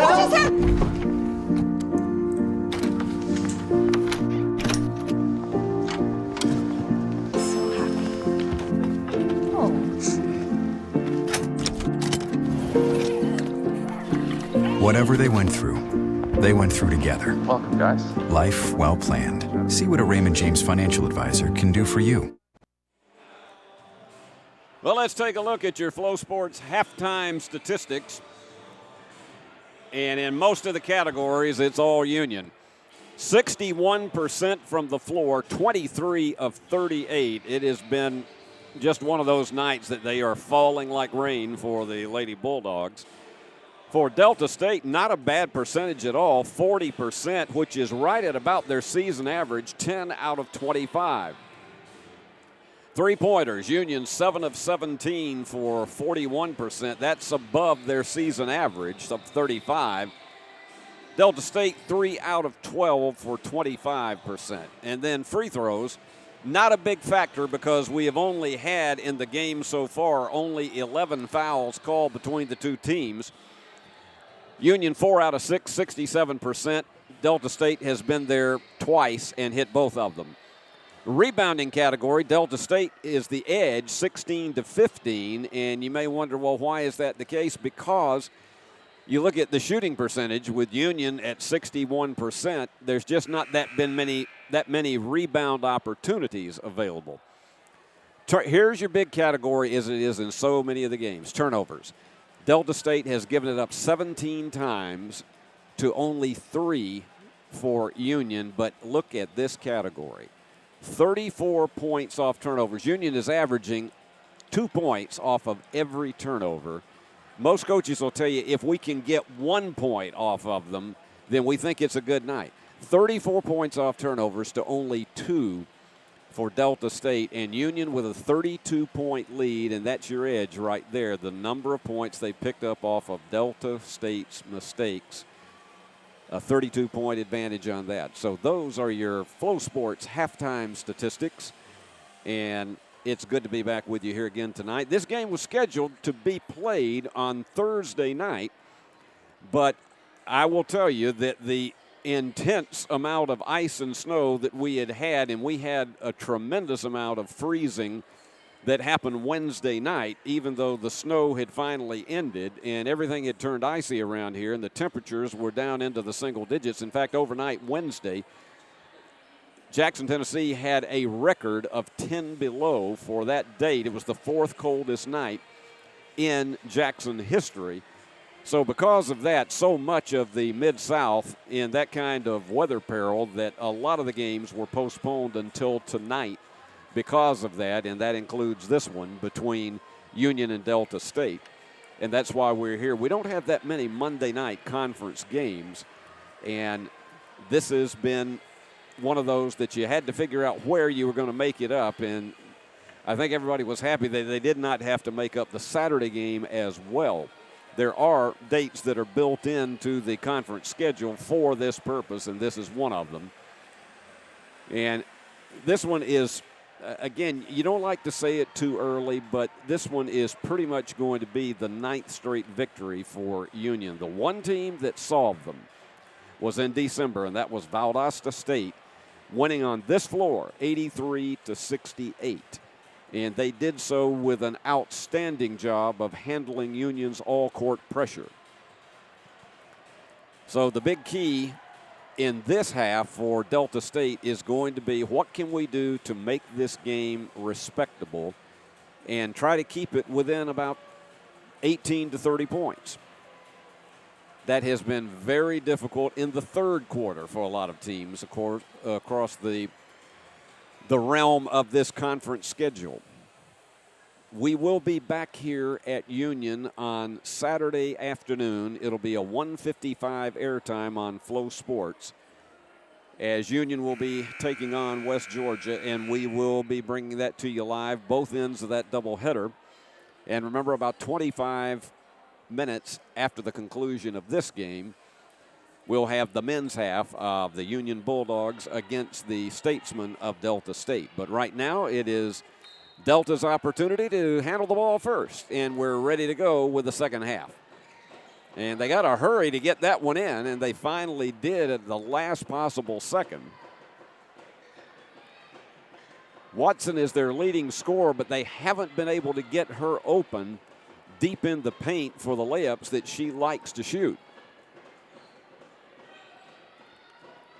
S9: Whatever they went through together.
S10: Welcome, guys.
S9: Life well planned. See what a Raymond James financial advisor can do for you.
S1: Well, let's take a look at your Flow Sports halftime statistics. And in most of the categories, it's all Union. 61% from the floor, 23 of 38. It has been just one of those nights that they are falling like rain for the Lady Bulldogs. For Delta State, not a bad percentage at all, 40%, which is right at about their season average, 10 out of 25. Three-pointers, Union 7 of 17 for 41%. That's above their season average of 35. Delta State 3 out of 12 for 25%. And then free throws, not a big factor because we have only had in the game so far only 11 fouls called between the two teams. Union 4 out of 6, 67%. Delta State has been there twice and hit both of them. Rebounding category, Delta State is the edge, 16 to 15, and you may wonder, well, why is that the case? Because you look at the shooting percentage with Union at 61%, there's just not that many rebound opportunities available. Here's your big category as it is in so many of the games, turnovers. Delta State has given it up 17 times to only 3 for Union, but look at this category. 34 points off turnovers. Union is averaging 2 points off of every turnover. Most coaches will tell you if we can get 1 point off of them, then we think it's a good night. 34 points off turnovers to only 2 for Delta State, and Union with a 32-point lead, and that's your edge right there, the number of points they picked up off of Delta State's mistakes. A 32-point advantage on that. So those are your Flow Sports halftime statistics, and it's good to be back with you here again tonight. This game was scheduled to be played on Thursday night, but I will tell you that the intense amount of ice and snow that we had, and we had a tremendous amount of freezing that happened Wednesday night, even though the snow had finally ended and everything had turned icy around here and the temperatures were down into the single digits. In fact, overnight Wednesday, Jackson, Tennessee had a record of 10 below for that date. It was the 4th coldest night in Jackson history. So because of that, so much of the Mid-South in that kind of weather peril that a lot of the games were postponed until tonight because of that, and that includes this one between Union and Delta State. And that's why we're here. We don't have that many Monday night conference games, and this has been one of those that you had to figure out where you were going to make it up, and I think everybody was happy that they did not have to make up the Saturday game as well. There are dates that are built into the conference schedule for this purpose, and this is one of them. And this one is, again, you don't like to say it too early, but this one is pretty much going to be the 9th straight victory for Union. The one team that solved them was in December, and that was Valdosta State, winning on this floor 83 to 68. And they did so with an outstanding job of handling Union's all-court pressure. So the big key in this half for Delta State is going to be what can we do to make this game respectable and try to keep it within about 18 to 30 points. That has been very difficult in the third quarter for a lot of teams, of course, across the realm of this conference schedule. We will be back here at Union on Saturday afternoon. It'll be a 1:55 airtime on Flow Sports as Union will be taking on West Georgia, and we will be bringing that to you live, both ends of that doubleheader. And remember, about 25 minutes after the conclusion of this game, we'll have the men's half of the Union Bulldogs against the Statesmen of Delta State. But right now it is Delta's opportunity to handle the ball first, and we're ready to go with the second half. And they got to hurry to get that one in, and they finally did at the last possible second. Watson is their leading scorer, but they haven't been able to get her open deep in the paint for the layups that she likes to shoot.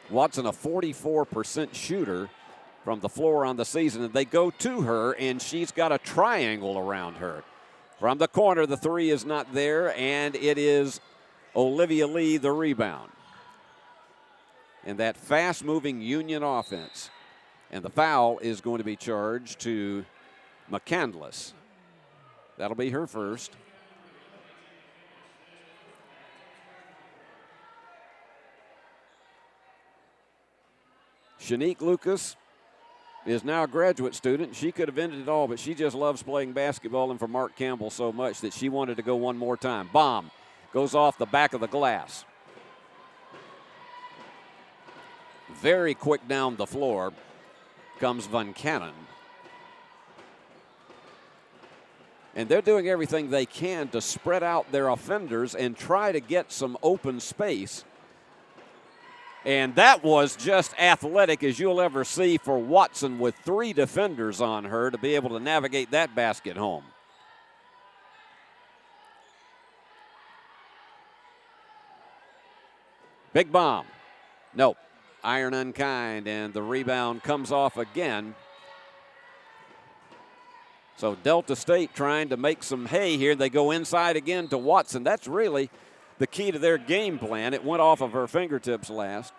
S1: Watson, a 44% shooter from the floor on the season, and they go to her, and she's got a triangle around her. From the corner, the three is not there, and it is Olivia Lee the rebound. And that fast-moving Union offense. And the foul is going to be charged to McCandless. That'll be her first. Shanique Lucas is now a graduate student. She could have ended it all, but she just loves playing basketball and for Mark Campbell so much that she wanted to go one more time. Bomb goes off the back of the glass. Very quick down the floor comes Van Cannon. And they're doing everything they can to spread out their offenders and try to get some open space. And that was just athletic as you'll ever see for Watson with three defenders on her to be able to navigate that basket home. Big bomb. Nope. Iron unkind, and the rebound comes off again. So Delta State trying to make some hay here. They go inside again to Watson. That's really the key to their game plan. It went off of her fingertips last.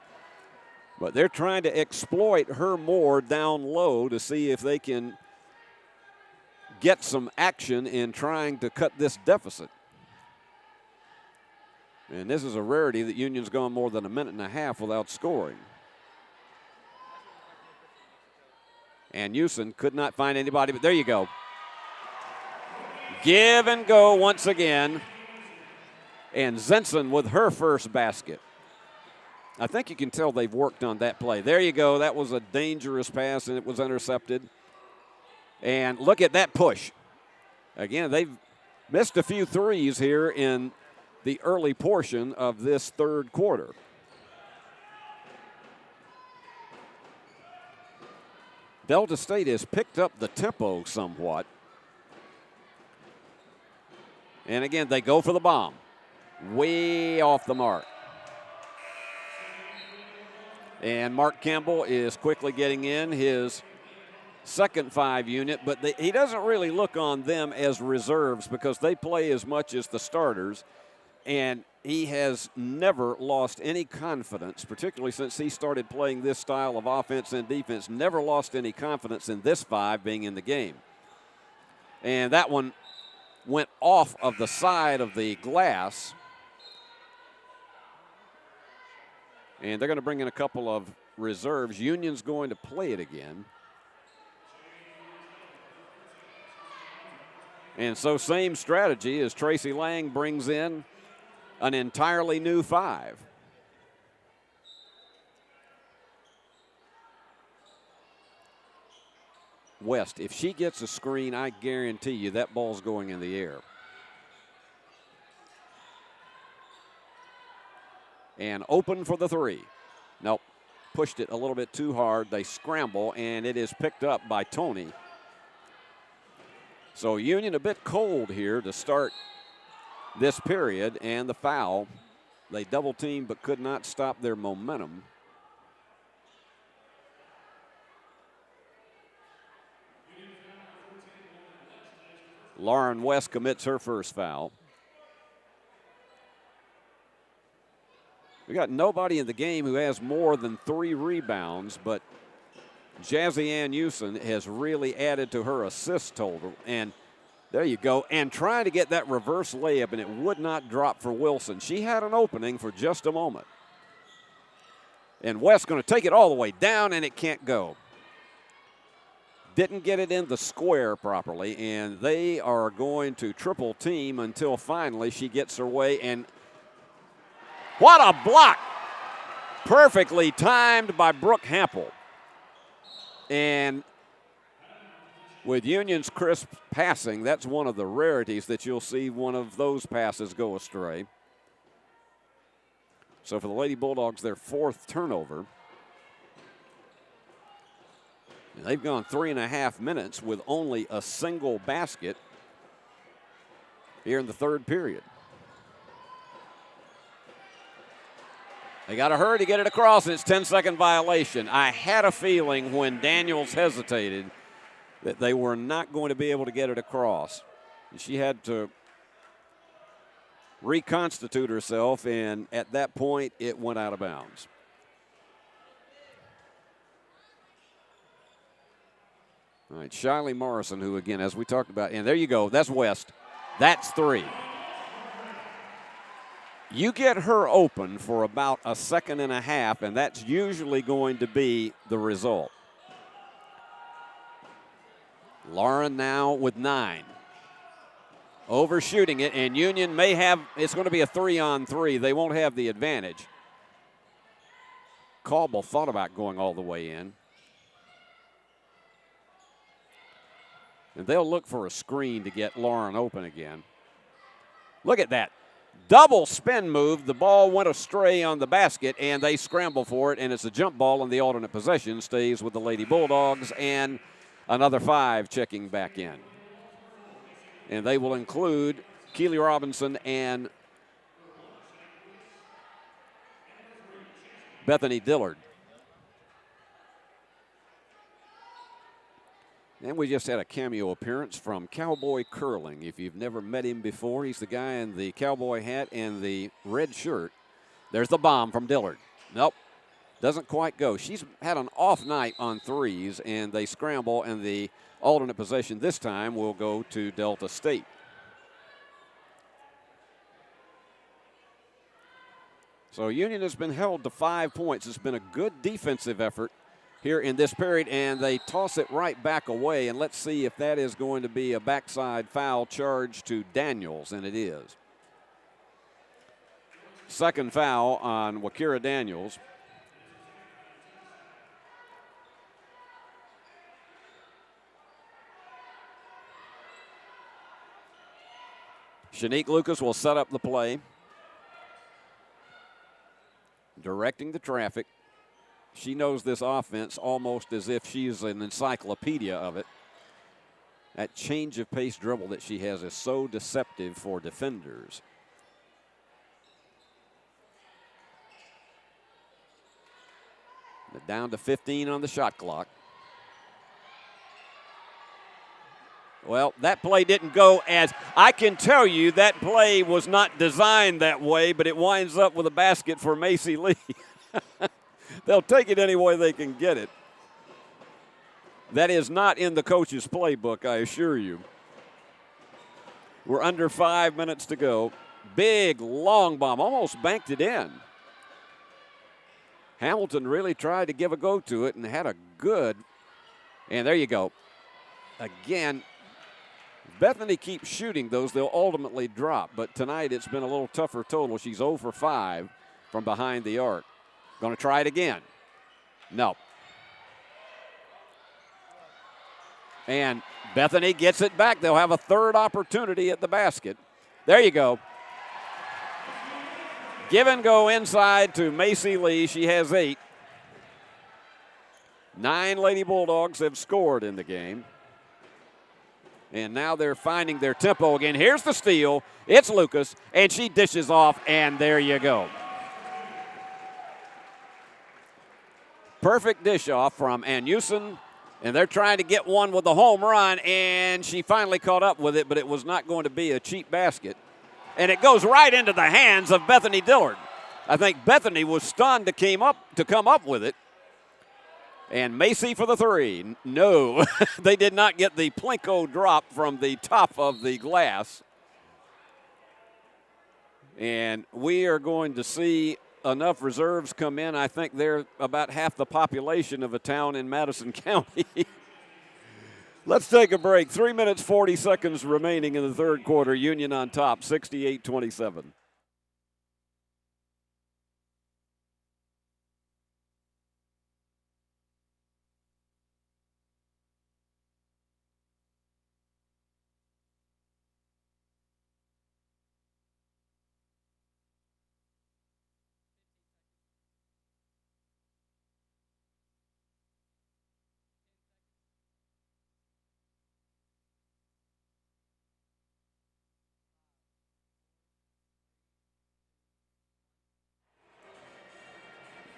S1: But they're trying to exploit her more down low to see if they can get some action in trying to cut this deficit. And this is a rarity that Union's gone more than a minute and a half without scoring. And Houston could not find anybody, but there you go. Give and go once again. And Zenson with her first basket. I think you can tell they've worked on that play. There you go. That was a dangerous pass, and it was intercepted. And look at that push. Again, they've missed a few threes here in the early portion of this third quarter. Delta State has picked up the tempo somewhat. And again, they go for the bomb. Way off the mark. And Mark Campbell is quickly getting in his second 5 unit, but he doesn't really look on them as reserves because they play as much as the starters. And he has never lost any confidence, particularly since he started playing this style of offense and defense, never lost any confidence in this 5 being in the game. And that one went off of the side of the glass. And they're going to bring in a couple of reserves. Union's going to play it again. And so same strategy as Tracy Lang brings in an entirely new 5. West, if she gets a screen, I guarantee you that ball's going in the air. And open for the 3. Nope, pushed it a little bit too hard. They scramble, and it is picked up by Tony. So Union a bit cold here to start this period, and the foul. They double teamed but could not stop their momentum. Lauren West commits her first foul. We got nobody in the game who has more than 3 rebounds, but Jazzy Ann Houston has really added to her assist total. And there you go. And trying to get that reverse layup, and it would not drop for Wilson. She had an opening for just a moment. And West going to take it all the way down, and it can't go. Didn't get it in the square properly, and they are going to triple team until finally she gets her way. And what a block! Perfectly timed by Brooke Hampel. And with Union's crisp passing, that's one of the rarities that you'll see one of those passes go astray. So for the Lady Bulldogs, their 4th turnover. And they've gone 3.5 minutes with only a single basket here in the 3rd period. They got to hurry to get it across, and it's 10-second violation. I had a feeling when Daniels hesitated that they were not going to be able to get it across. She had to reconstitute herself, and at that point, it went out of bounds. All right, Shiley Morrison, who, again, as we talked about, and there you go, that's West. That's 3. You get her open for about a second and a half, and that's usually going to be the result. Lauren now with 9. Overshooting it, and Union may have, it's going to be a 3-on-3. They won't have the advantage. Caldwell thought about going all the way in. And they'll look for a screen to get Lauren open again. Look at that. Double spin move. The ball went astray on the basket, and they scramble for it, and it's a jump ball, and the alternate possession stays with the Lady Bulldogs, and another 5 checking back in. And they will include Keely Robinson and Bethany Dillard. And we just had a cameo appearance from Cowboy Curling. If you've never met him before, he's the guy in the cowboy hat and the red shirt. There's the bomb from Dillard. Nope, doesn't quite go. She's had an off night on threes, and they scramble, and the alternate possession this time will go to Delta State. So Union has been held to 5 points. It's been a good defensive effort here in this period, and they toss it right back away, and let's see if that is going to be a backside foul charge to Daniels, and it is. Second foul on Wakira Daniels. Shanique Lucas will set up the play, directing the traffic. She knows this offense almost as if she's an encyclopedia of it. That change of pace dribble that she has is so deceptive for defenders. They're down to 15 on the shot clock. Well, that play didn't go as, I can tell you that play was not designed that way, but it winds up with a basket for Macy Lee. They'll take it any way they can get it. That is not in the coach's playbook, I assure you. We're under 5 minutes to go. Big, long bomb, almost banked it in. Hamilton really tried to give a go to it and had a good, and there you go. Again, Bethany keeps shooting those, they'll ultimately drop, but tonight it's been a little tougher total. She's 0 for 5 from behind the arc. Going to try it again. No. And Bethany gets it back. They'll have a third opportunity at the basket. There you go. Give and go inside to Macy Lee. She has 8. 9 Lady Bulldogs have scored in the game. And now they're finding their tempo again. Here's the steal. It's Lucas, and she dishes off, and there you go. Perfect dish off from Anusin, and they're trying to get one with the home run, and she finally caught up with it, but it was not going to be a cheap basket. And it goes right into the hands of Bethany Dillard. I think Bethany was stunned to come up with it. And Macy for the 3. No, they did not get the Plinko drop from the top of the glass. And we are going to see enough reserves come in. I think they're about half the population of a town in Madison County. Let's take a break. 3 minutes, 40 seconds remaining in the third quarter. Union on top, 68-27.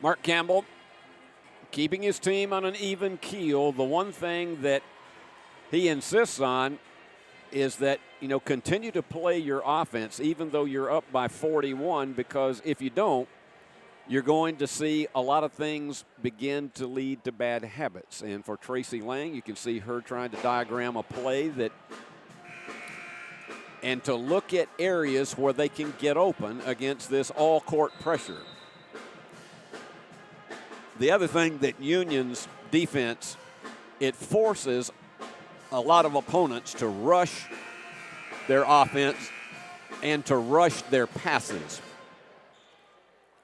S1: Mark Campbell keeping his team on an even keel. The one thing that he insists on is that, continue to play your offense even though you're up by 41, because if you don't, you're going to see a lot of things begin to lead to bad habits. And for Tracy Lang, you can see her trying to diagram a play and to look at areas where they can get open against this all-court pressure. The other thing that Union's defense, it forces a lot of opponents to rush their offense and to rush their passes,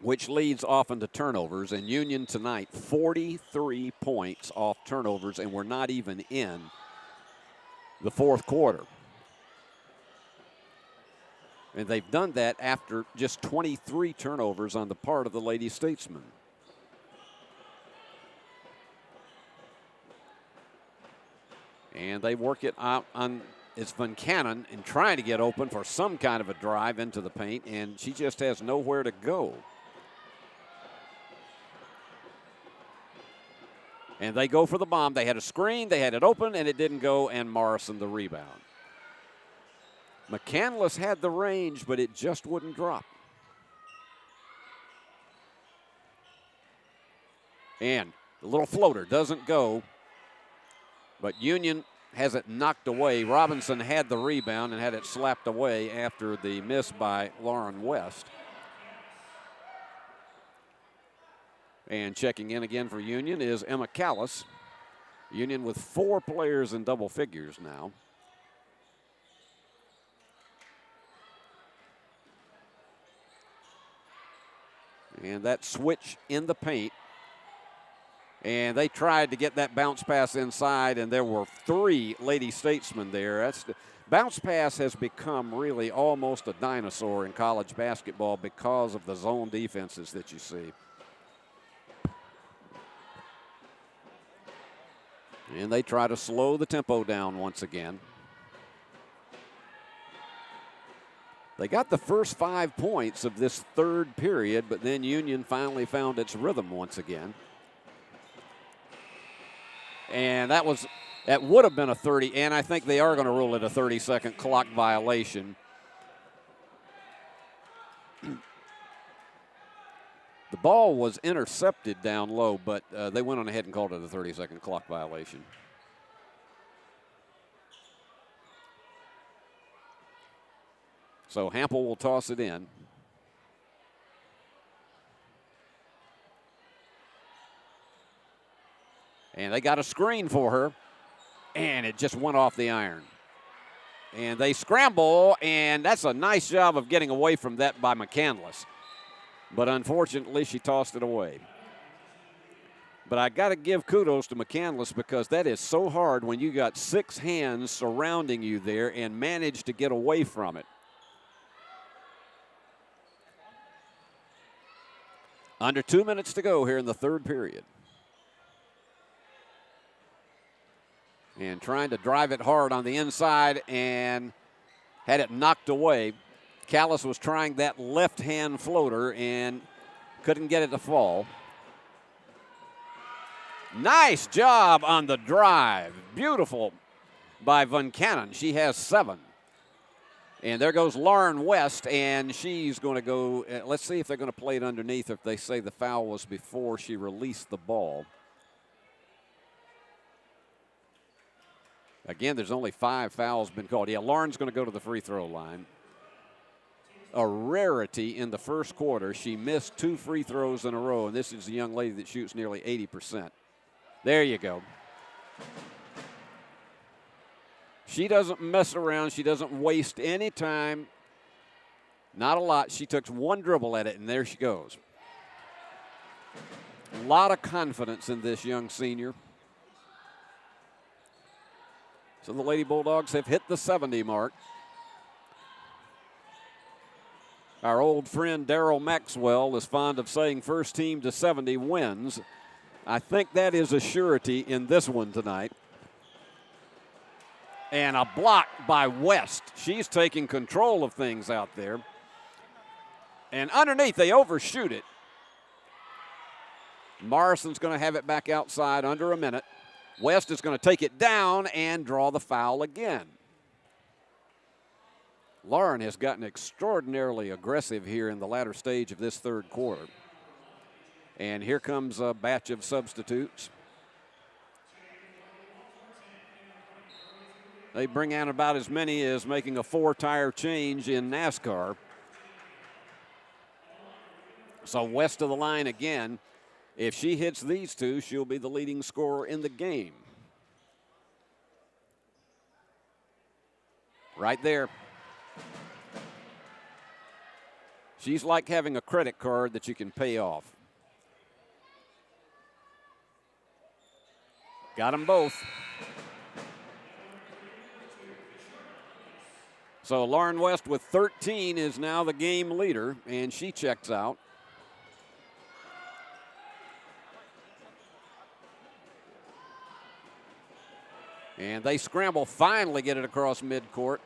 S1: which leads often to turnovers. And Union tonight, 43 points off turnovers, and we're not even in the fourth quarter. And they've done that after just 23 turnovers on the part of the Lady Statesmen. And they work it out on, it's Van Cannon and trying to get open for some kind of a drive into the paint, and she just has nowhere to go. And they go for the bomb. They had a screen, they had it open, and it didn't go, and Morrison the rebound. McCandless had the range, but it just wouldn't drop. And the little floater doesn't go, but Union has it knocked away. Robinson had the rebound and had it slapped away after the miss by Lauren West. And checking in again for Union is Emma Callis. Union with 4 players in double figures now. And that switch in the paint. And they tried to get that bounce pass inside, and there were 3 Lady Statesmen there. Bounce pass has become really almost a dinosaur in college basketball because of the zone defenses that you see. And they try to slow the tempo down once again. They got the first 5 points of this third period, but then Union finally found its rhythm once again. And that would have been a 30, and I think they are going to rule it a 30-second clock violation. The ball was intercepted down low, but they went on ahead and called it a 30-second clock violation. So Hampel will toss it in. And they got a screen for her, and it just went off the iron. And they scramble, and that's a nice job of getting away from that by McCandless. But unfortunately, she tossed it away. But I got to give kudos to McCandless, because that is so hard when you got 6 hands surrounding you there and manage to get away from it. Under 2 minutes to go here in the third period. And trying to drive it hard on the inside and had it knocked away. Callis was trying that left-hand floater and couldn't get it to fall. Nice job on the drive. Beautiful by Van Cannon. She has 7. And there goes Lauren West, and she's going to go. Let's see if they're going to play it underneath, if they say the foul was before she released the ball. Again, there's only 5 fouls been called. Yeah, Lauren's going to go to the free throw line. A rarity in the first quarter. She missed 2 free throws in a row, and this is a young lady that shoots nearly 80%. There you go. She doesn't mess around. She doesn't waste any time. Not a lot. She took 1 dribble at it, and there she goes. A lot of confidence in this young senior. So the Lady Bulldogs have hit the 70 mark. Our old friend Darryl Maxwell is fond of saying first team to 70 wins. I think that is a surety in this one tonight. And a block by West. She's taking control of things out there. And underneath, they overshoot it. Morrison's going to have it back outside under a minute. West is going to take it down and draw the foul again. Lauren has gotten extraordinarily aggressive here in the latter stage of this third quarter. And here comes a batch of substitutes. They bring out about as many as making a 4-tire change in NASCAR. So West of the line again. If she hits these two, she'll be the leading scorer in the game. Right there. She's like having a credit card that you can pay off. Got them both. So Lauren West with 13 is now the game leader, and she checks out. And they scramble, finally get it across midcourt.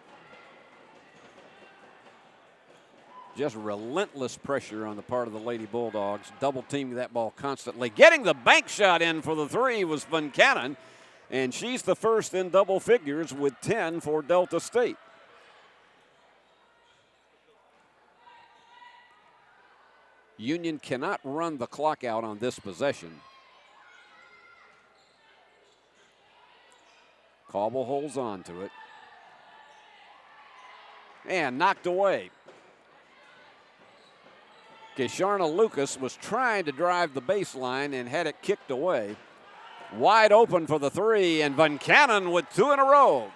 S1: Just relentless pressure on the part of the Lady Bulldogs, double teaming that ball constantly. Getting the bank shot in for the three was Van Cannon, and she's the first in double figures with 10 for Delta State. Union cannot run the clock out on this possession. Cauble holds on to it. And knocked away. Kisharna Lucas was trying to drive the baseline and had it kicked away. Wide open for the three, and Van Cannon with two in a row.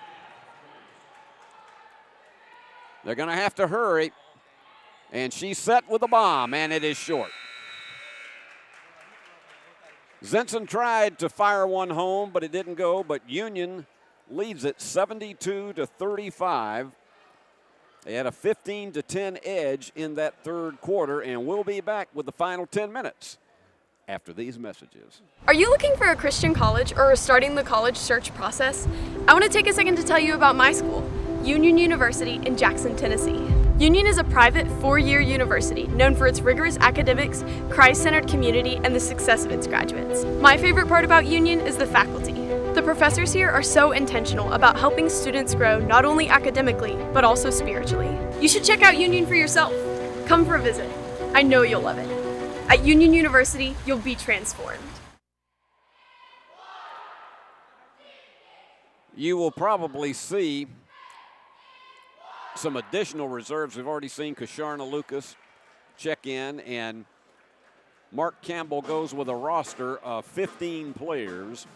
S1: They're going to have to hurry. And she's set with a bomb, and it is short. Zinson tried to fire one home, but it didn't go. But Union leads it 72-35. They had a 15-10 edge in that third quarter, and we'll be back with the final 10 minutes after these messages.
S11: Are you looking for a Christian college or are starting the college search process? I want to take a second to tell you about my school, Union University in Jackson, Tennessee. Union is a private 4-year university known for its rigorous academics, Christ-centered community, and the success of its graduates. My favorite part about Union is the faculty. The professors here are so intentional about helping students grow not only academically, but also spiritually. You should check out Union for yourself. Come for a visit. I know you'll love it. At Union University, you'll be transformed.
S1: You will probably see some additional reserves. We've already seen Kisharna Lucas check in, and Mark Campbell goes with a roster of 15 players.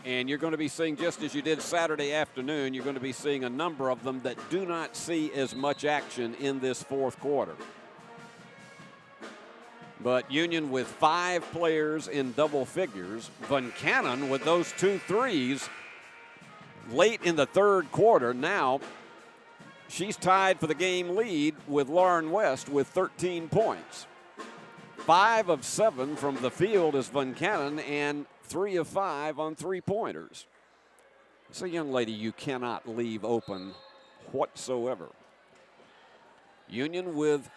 S1: And you're going to be seeing, just as you did Saturday afternoon, you're going to be seeing a number of them that do not see as much action in this fourth quarter. But Union with 5 players in double figures. Van Cannon with those 2 threes late in the third quarter. Now she's tied for the game lead with Lauren West with 13 points. 5 of 7 from the field is Van Cannon, and 3 of 5 on 3-pointers. It's a young lady you cannot leave open whatsoever. Union with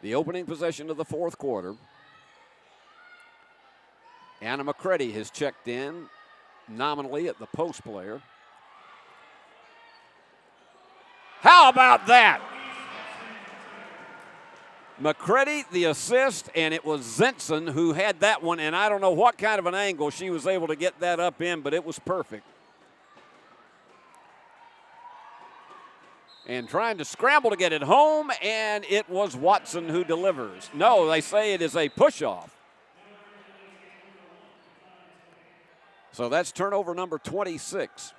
S1: the opening possession of the fourth quarter. Anna McCready has checked in nominally at the post player. How about that? McCready, the assist, and it was Zinson who had that one, and I don't know what kind of an angle she was able to get that up in, but it was perfect. And trying to scramble to get it home, and it was Watson who delivers. No, they say it is a push-off. So that's turnover number 26.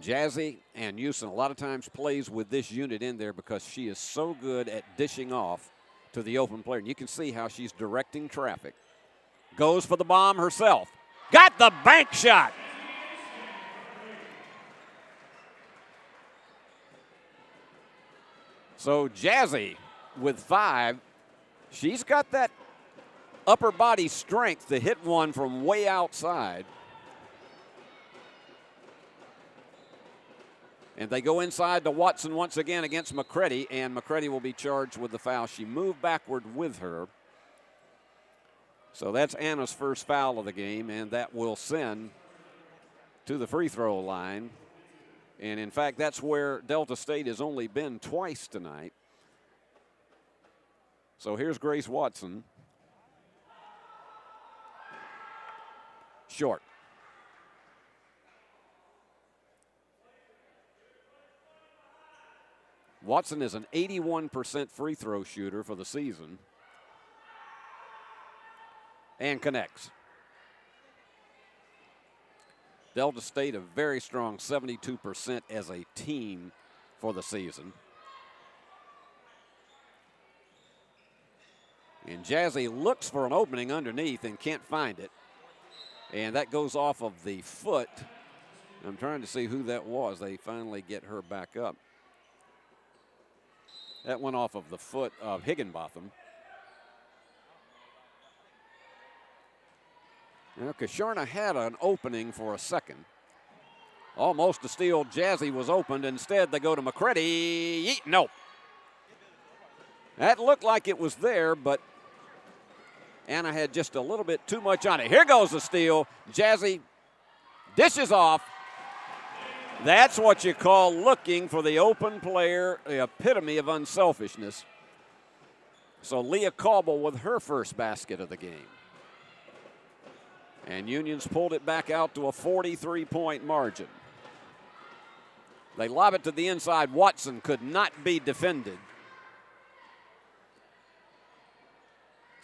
S1: Jazzy and Houston a lot of times plays with this unit in there because she is so good at dishing off to the open player. And you can see how she's directing traffic. Goes for the bomb herself. Got the bank shot. So Jazzy with 5. She's got that upper body strength to hit one from way outside. And they go inside to Watson once again against McCready, and McCready will be charged with the foul. She moved backward with her. So that's Anna's first foul of the game, and that will send to the free throw line. And in fact, that's where Delta State has only been twice tonight. So here's Grace Watson. Short. Watson is an 81% free throw shooter for the season and connects. Delta State a very strong 72% as a team for the season. And Jazzy looks for an opening underneath and can't find it. And that goes off of the foot. I'm trying to see who that was. They finally get her back up. That went off of the foot of Higginbotham. Now, Kasharna had an opening for a second. Almost a steal. Jazzy was opened. Instead, they go to McCready. No. That looked like it was there, but Anna had just a little bit too much on it. Here goes the steal. Jazzy dishes off. That's what you call looking for the open player, the epitome of unselfishness. So Leah Cauble with her first basket of the game. And Union's pulled it back out to a 43-point margin. They lob it to the inside. Watson could not be defended.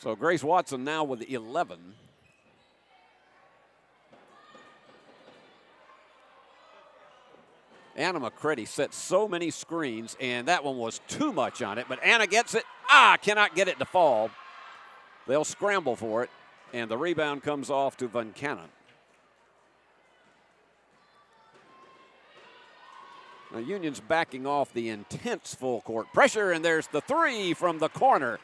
S1: So Grace Watson now with 11. Anna McCready set so many screens, and that one was too much on it, but Anna gets it. Cannot get it to fall. They'll scramble for it, and the rebound comes off to Van Cannon. Now Union's backing off the intense full court pressure, and there's the three from the corner.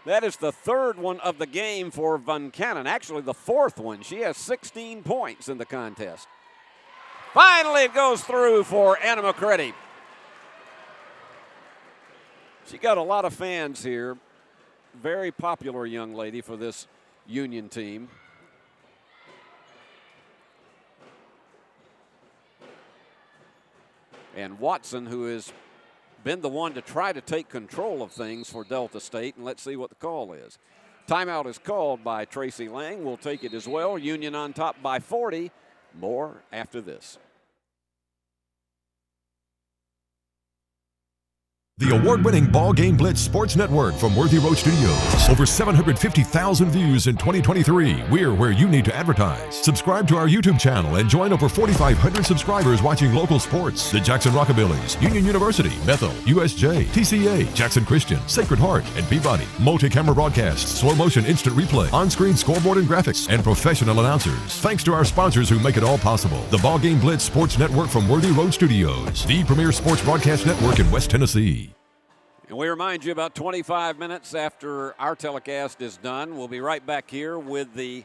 S1: That is the third one of the game for Van Cannon, actually the fourth one. She has 16 points in the contest. Finally, it goes through for Anna McCready. She got a lot of fans here. Very popular young lady for this Union team. And Watson, who has been the one to try to take control of things for Delta State, and let's see what the call is. Timeout is called by Tracy Lang. We'll take it as well. Union on top by 40. More after this.
S12: The award-winning BallGame Blitz Sports Network from Worthy Road Studios. Over 750,000 views in 2023. We're where you need to advertise. Subscribe to our YouTube channel and join over 4,500 subscribers watching local sports. The Jackson Rockabillys, Union University, Bethel, USJ, TCA, Jackson Christian, Sacred Heart, and Peabody. Multi-camera broadcasts, slow motion instant replay, on-screen scoreboard and graphics, and professional announcers. Thanks to our sponsors who make it all possible. The BallGame Blitz Sports Network from Worthy Road Studios. The premier sports broadcast network in West Tennessee.
S1: And we remind you about 25 minutes after our telecast is done, we'll be right back here with the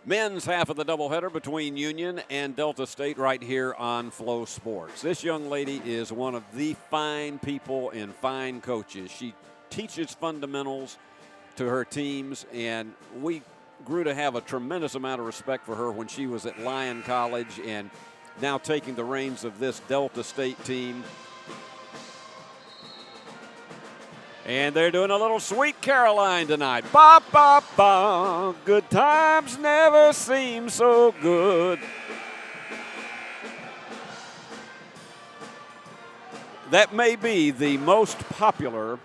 S1: men's half of the doubleheader between Union and Delta State right here on Flow Sports. This young lady is one of the fine people and fine coaches. She teaches fundamentals to her teams, and we grew to have a tremendous amount of respect for her when she was at Lyon College and now taking the reins of this Delta State team. And they're doing a little Sweet Caroline tonight. Ba, ba, ba. Good times never seem so good. That may be the most popular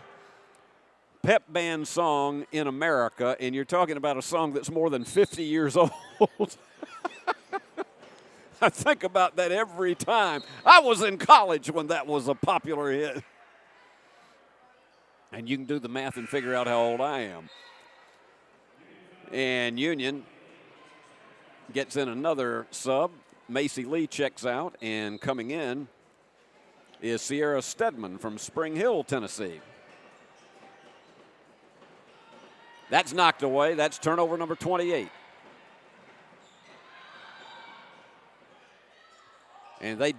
S1: pep band song in America, and you're talking about a song that's more than 50 years old. I think about that every time. I was in college when that was a popular hit. And you can do the math and figure out how old I am. And Union gets in another sub. Macy Lee checks out, and coming in is Sierra Stedman from Spring Hill, Tennessee. That's knocked away. That's turnover number 28. And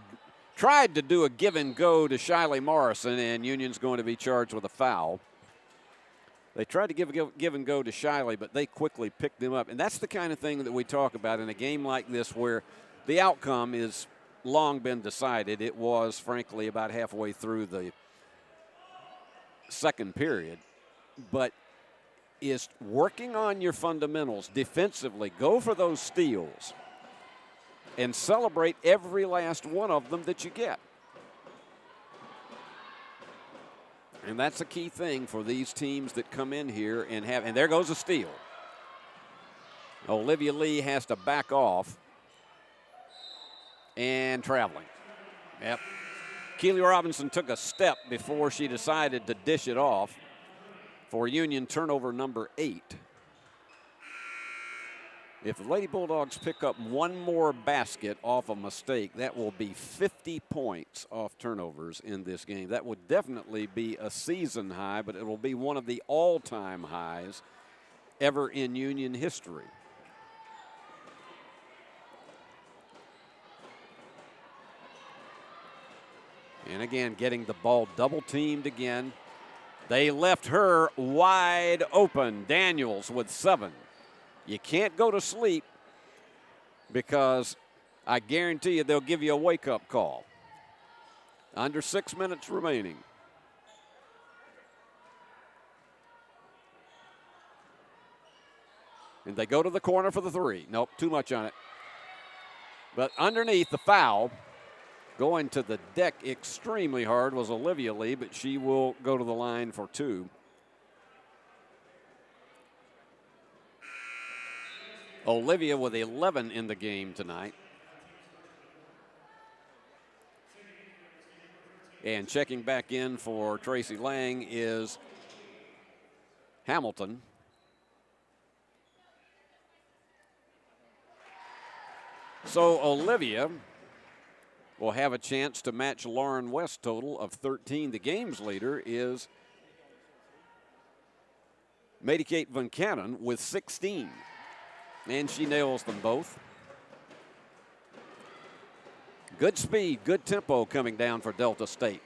S1: tried to do a give and go to Shiley Morrison, and Union's going to be charged with a foul. They tried to give and go to Shiley, but they quickly picked them up. And that's the kind of thing that we talk about in a game like this where the outcome is long been decided. It was, frankly, about halfway through the second period. But is working on your fundamentals defensively. Go for those steals and celebrate every last one of them that you get. And that's a key thing for these teams that come in here and have, and there goes a steal. Olivia Lee has to back off and traveling. Yep. Keely Robinson took a step before she decided to dish it off for Union turnover number 8. If the Lady Bulldogs pick up one more basket off a mistake, that will be 50 points off turnovers in this game. That would definitely be a season high, but it will be one of the all-time highs ever in Union history. And again, getting the ball double-teamed again. They left her wide open. Daniels with 7. You can't go to sleep because I guarantee you they'll give you a wake-up call. Under 6 minutes remaining. And they go to the corner for the 3. Nope, too much on it. But underneath the foul, going to the deck extremely hard was Olivia Lee, but she will go to the line for 2. Olivia with 11 in the game tonight. And checking back in for Tracy Lang is Hamilton. So Olivia will have a chance to match Lauren West's total of 13. The game's leader is Mady-Kate Van Cannon with 16. And she nails them both. Good speed, good tempo coming down for Delta State.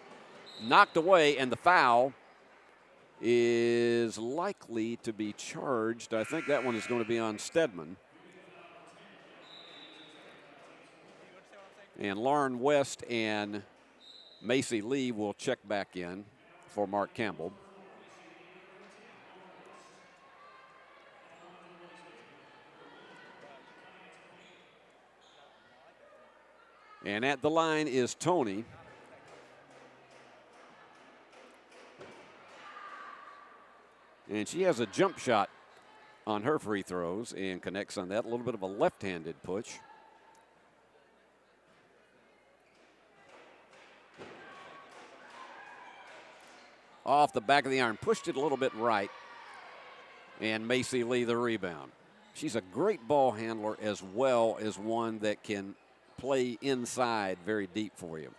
S1: Knocked away, and the foul is likely to be charged. I think that one is going to be on Stedman. And Lauren West and Macy Lee will check back in for Mark Campbell. And at the line is Tony. And she has a jump shot on her free throws and connects on that. A little bit of a left-handed push. Off the back of the iron, pushed it a little bit right. And Macy Lee the rebound. She's a great ball handler as well as one that can play inside very deep for you.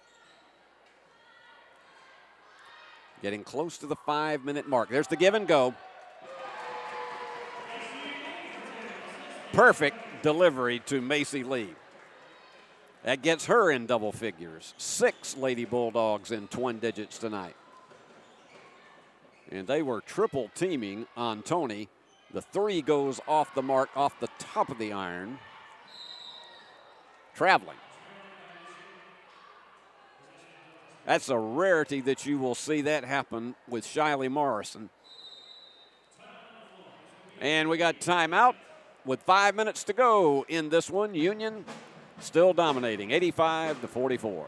S1: Getting close to the 5-minute mark. There's the give and go. Perfect delivery to Macy Lee. That gets her in double figures. 6 Lady Bulldogs in twin digits tonight. And they were triple teaming on Tony. The 3 goes off the mark, off the top of the iron. Traveling. That's a rarity that you will see that happen with Shiley Morrison. And we got timeout with 5 minutes to go in this one. Union still dominating, 85-44.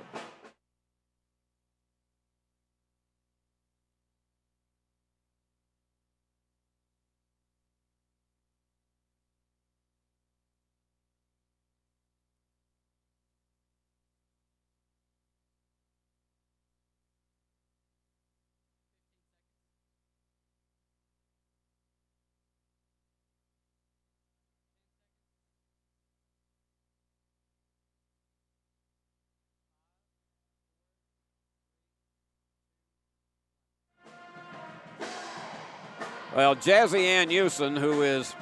S1: Well, Jazzy Ann Houston, who is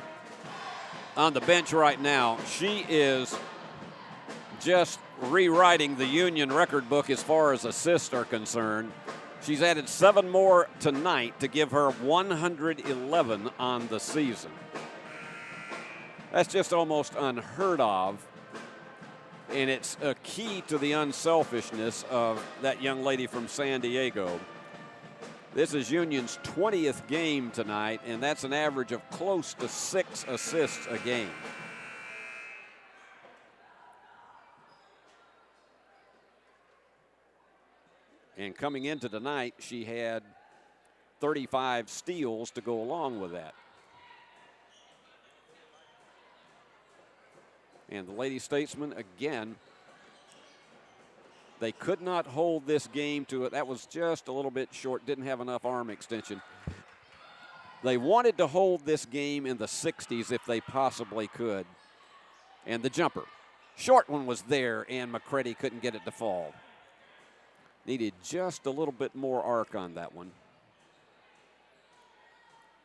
S1: on the bench right now, she is just rewriting the Union record book as far as assists are concerned. She's added 7 more tonight to give her 111 on the season. That's just almost unheard of, and it's a key to the unselfishness of that young lady from San Diego. This is Union's 20th game tonight, and that's an average of close to 6 assists a game. And coming into tonight, she had 35 steals to go along with that. And the Lady Statesmen, again, they could not hold this game to it. That was just a little bit short, didn't have enough arm extension. They wanted to hold this game in the 60s if they possibly could. And the jumper, short one was there, and McCready couldn't get it to fall. Needed just a little bit more arc on that one.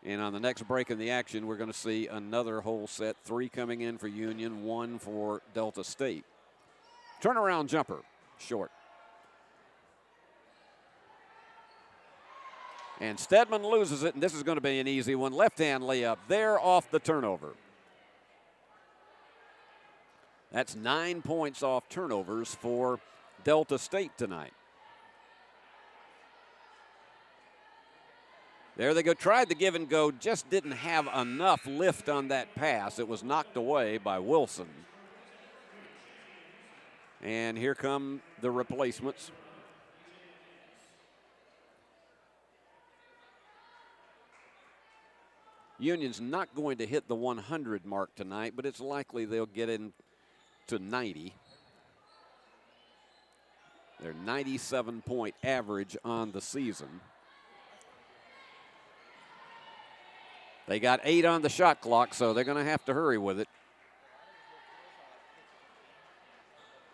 S1: And on the next break in the action, we're going to see another whole set. 3 coming in for Union, 1 for Delta State. Turnaround jumper, short. And Stedman loses it, and this is going to be an easy one. Left-hand layup there off the turnover. That's 9 points off turnovers for Delta State tonight. There they go, tried the give and go, just didn't have enough lift on that pass. It was knocked away by Wilson. And here come the replacements. Union's not going to hit the 100 mark tonight, but it's likely they'll get into 90. Their 97-point average on the season. They got 8 on the shot clock, so they're going to have to hurry with it.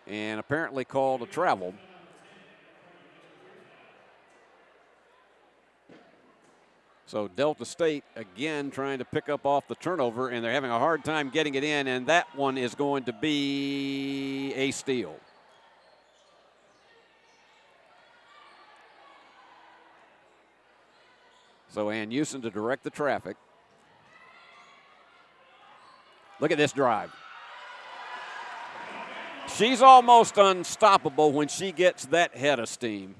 S1: And apparently called a travel. So Delta State, again, trying to pick up off the turnover, and they're having a hard time getting it in, and that one is going to be a steal. So Ann Houston to direct the traffic. Look at this drive. She's almost unstoppable when she gets that head of steam.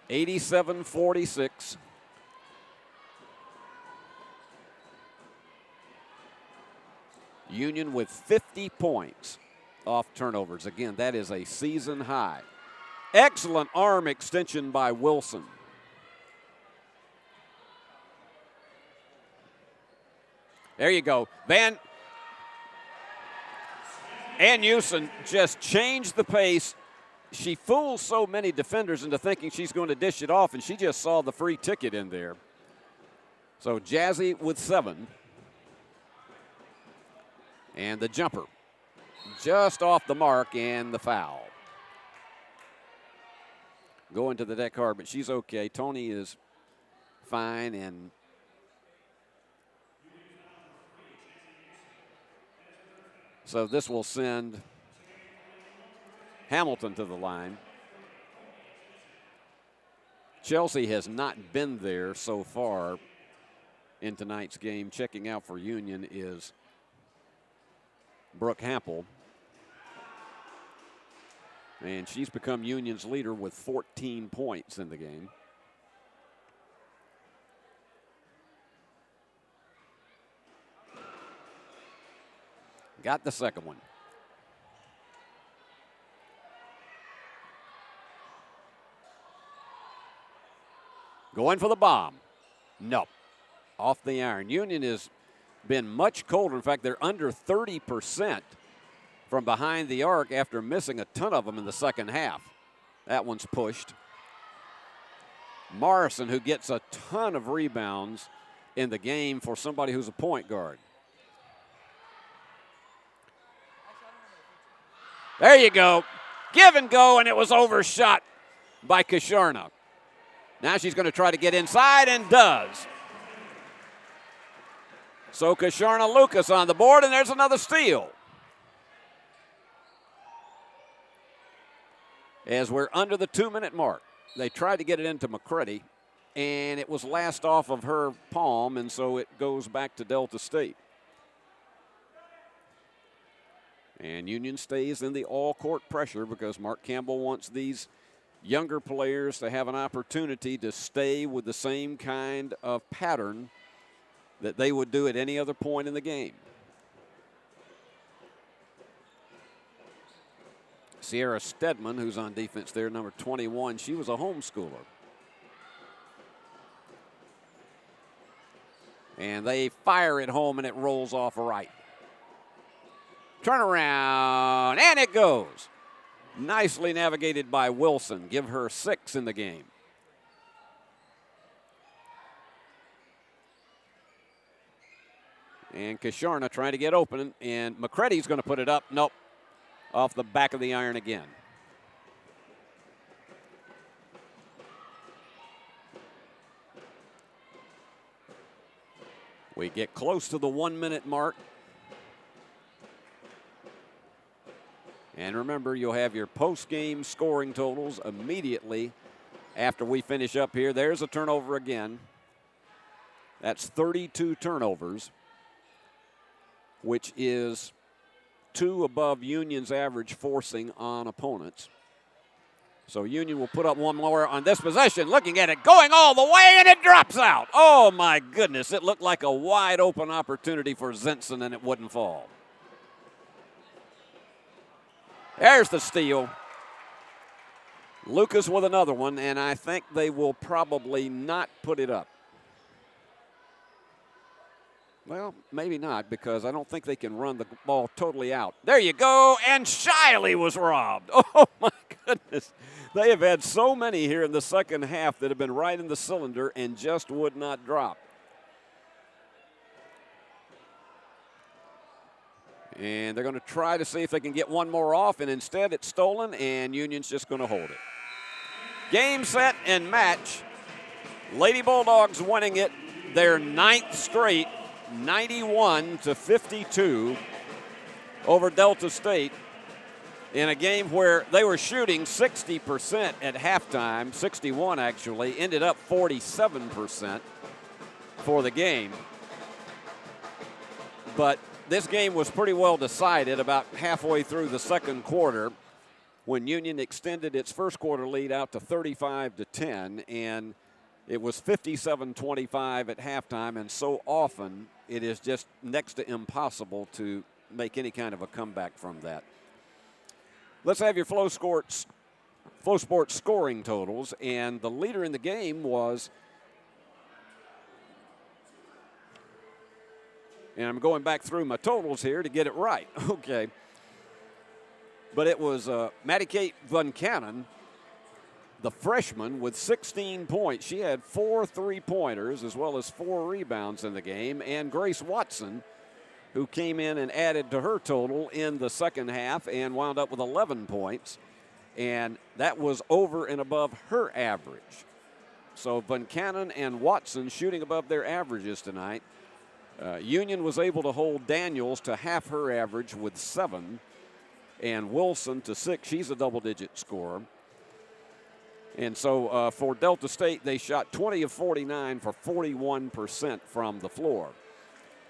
S1: 87-46. Union with 50 points off turnovers. Again, that is a season high. Excellent arm extension by Wilson. There you go. Ann Houston just changed the pace. She fools so many defenders into thinking she's going to dish it off, and she just saw the free ticket in there. So Jazzy with 7. And the jumper just off the mark, and the foul. Going to the deck hard, but she's okay. Tony is fine, and so this will send Hamilton to the line. Chelsea has not been there so far in tonight's game. Checking out for Union is Brooke Hampel. And she's become Union's leader with 14 points in the game. Got the second one. Going for the bomb. No. Off the iron. Union has been much colder. In fact, they're under 30% from behind the arc after missing a ton of them in the second half. That one's pushed. Morrison, who gets a ton of rebounds in the game for somebody who's a point guard. There you go. Give and go, and it was overshot by Kasharna. Now she's going to try to get inside and does. So Kasharna Lucas on the board, and there's another steal. As we're under the 2-minute mark, they tried to get it into McCready, and it was last off of her palm, and so it goes back to Delta State. And Union stays in the all-court pressure because Mark Campbell wants these younger players to have an opportunity to stay with the same kind of pattern that they would do at any other point in the game. Sierra Stedman, who's on defense there, number 21, she was a homeschooler. And they fire it home, and it rolls off right. Turn around, and it goes. Nicely navigated by Wilson. Give her 6 in the game. And Kasharna trying to get open, and McCready's going to put it up. Nope, off the back of the iron again. We get close to the 1-minute mark. And remember, you'll have your post-game scoring totals immediately after we finish up here. There's a turnover again. That's 32 turnovers, which is 2 above Union's average forcing on opponents. So Union will put up one more on this possession. Looking at it, going all the way, and it drops out. Oh, my goodness. It looked like a wide-open opportunity for Zinson, and it wouldn't fall. There's the steal. Lucas with another one, and I think they will probably not put it up. Well, maybe not, because I don't think they can run the ball totally out. There you go, and Shiley was robbed. Oh, my goodness. They have had so many here in the second half that have been right in the cylinder and just would not drop. And they're going to try to see if they can get one more off, and instead it's stolen, and Union's just going to hold it. Game, set, and match. Lady Bulldogs winning it their 9th straight, 91-52 over Delta State in a game where they were shooting 60% at halftime, 61 actually, ended up 47% for the game. But this game was pretty well decided about halfway through the second quarter when Union extended its first quarter lead out to 35-10, and it was 57-25 at halftime, and so often it is just next to impossible to make any kind of a comeback from that. Let's have your Flow Sports scoring totals, and the leader in the game was, and I'm going back through my totals here to get it right. Okay. But it was Maddie Kate Van Cannon, the freshman, with 16 points. She had 4 3-pointers as well as 4 rebounds in the game. And Grace Watson, who came in and added to her total in the second half and wound up with 11 points. And that was over and above her average. So Van Cannon and Watson shooting above their averages tonight. Union was able to hold Daniels to half her average with 7, and Wilson to 6. She's a double-digit scorer. And so for Delta State, they shot 20 of 49 for 41% from the floor.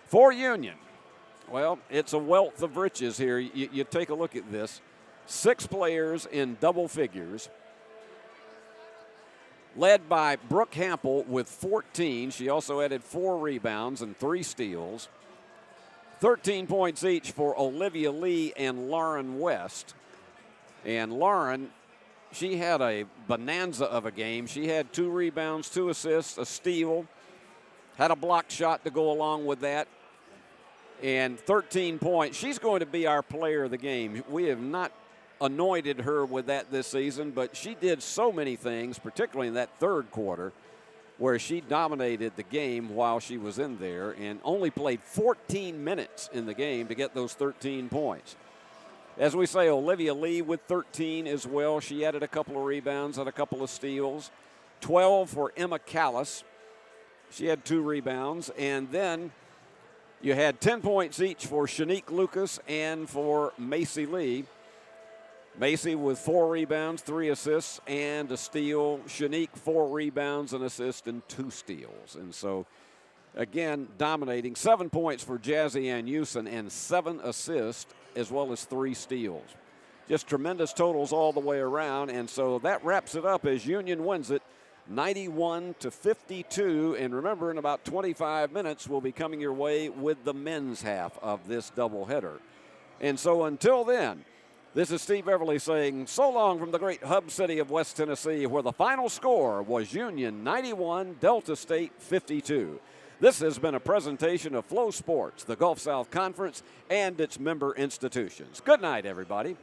S1: For Union, well, it's a wealth of riches here. You take a look at this. 6 players in double figures, led by Brooke Hampel with 14. She also added 4 rebounds and 3 steals. 13 points each for Olivia Lee and Lauren West. And Lauren, she had a bonanza of a game. She had 2 rebounds, 2 assists, a steal, had a block shot to go along with that, and 13 points. She's going to be our player of the game. We have not anointed her with that this season, but she did so many things, particularly in that third quarter, where she dominated the game while she was in there and only played 14 minutes in the game to get those 13 points. As we say, Olivia Lee with 13 as well. She added a couple of rebounds and a couple of steals. 12 for Emma Callis. She had 2 rebounds. And then You had 10 points each for Shanique Lucas and for Macy Lee. Macy with 4 rebounds, 3 assists, and a steal. Shanique, 4 rebounds, an assist, and 2 steals. And so, again, dominating. 7 points for Jazzy Ann Houston and 7 assists, as well as 3 steals. Just tremendous totals all the way around. And so that wraps it up as Union wins it 91-52. And remember, in about 25 minutes, we'll be coming your way with the men's half of this doubleheader. And so until then, this is Steve Everly saying so long from the great hub city of West Tennessee, where the final score was Union 91, Delta State 52. This has been a presentation of Flow Sports, the Gulf South Conference, and its member institutions. Good night, everybody.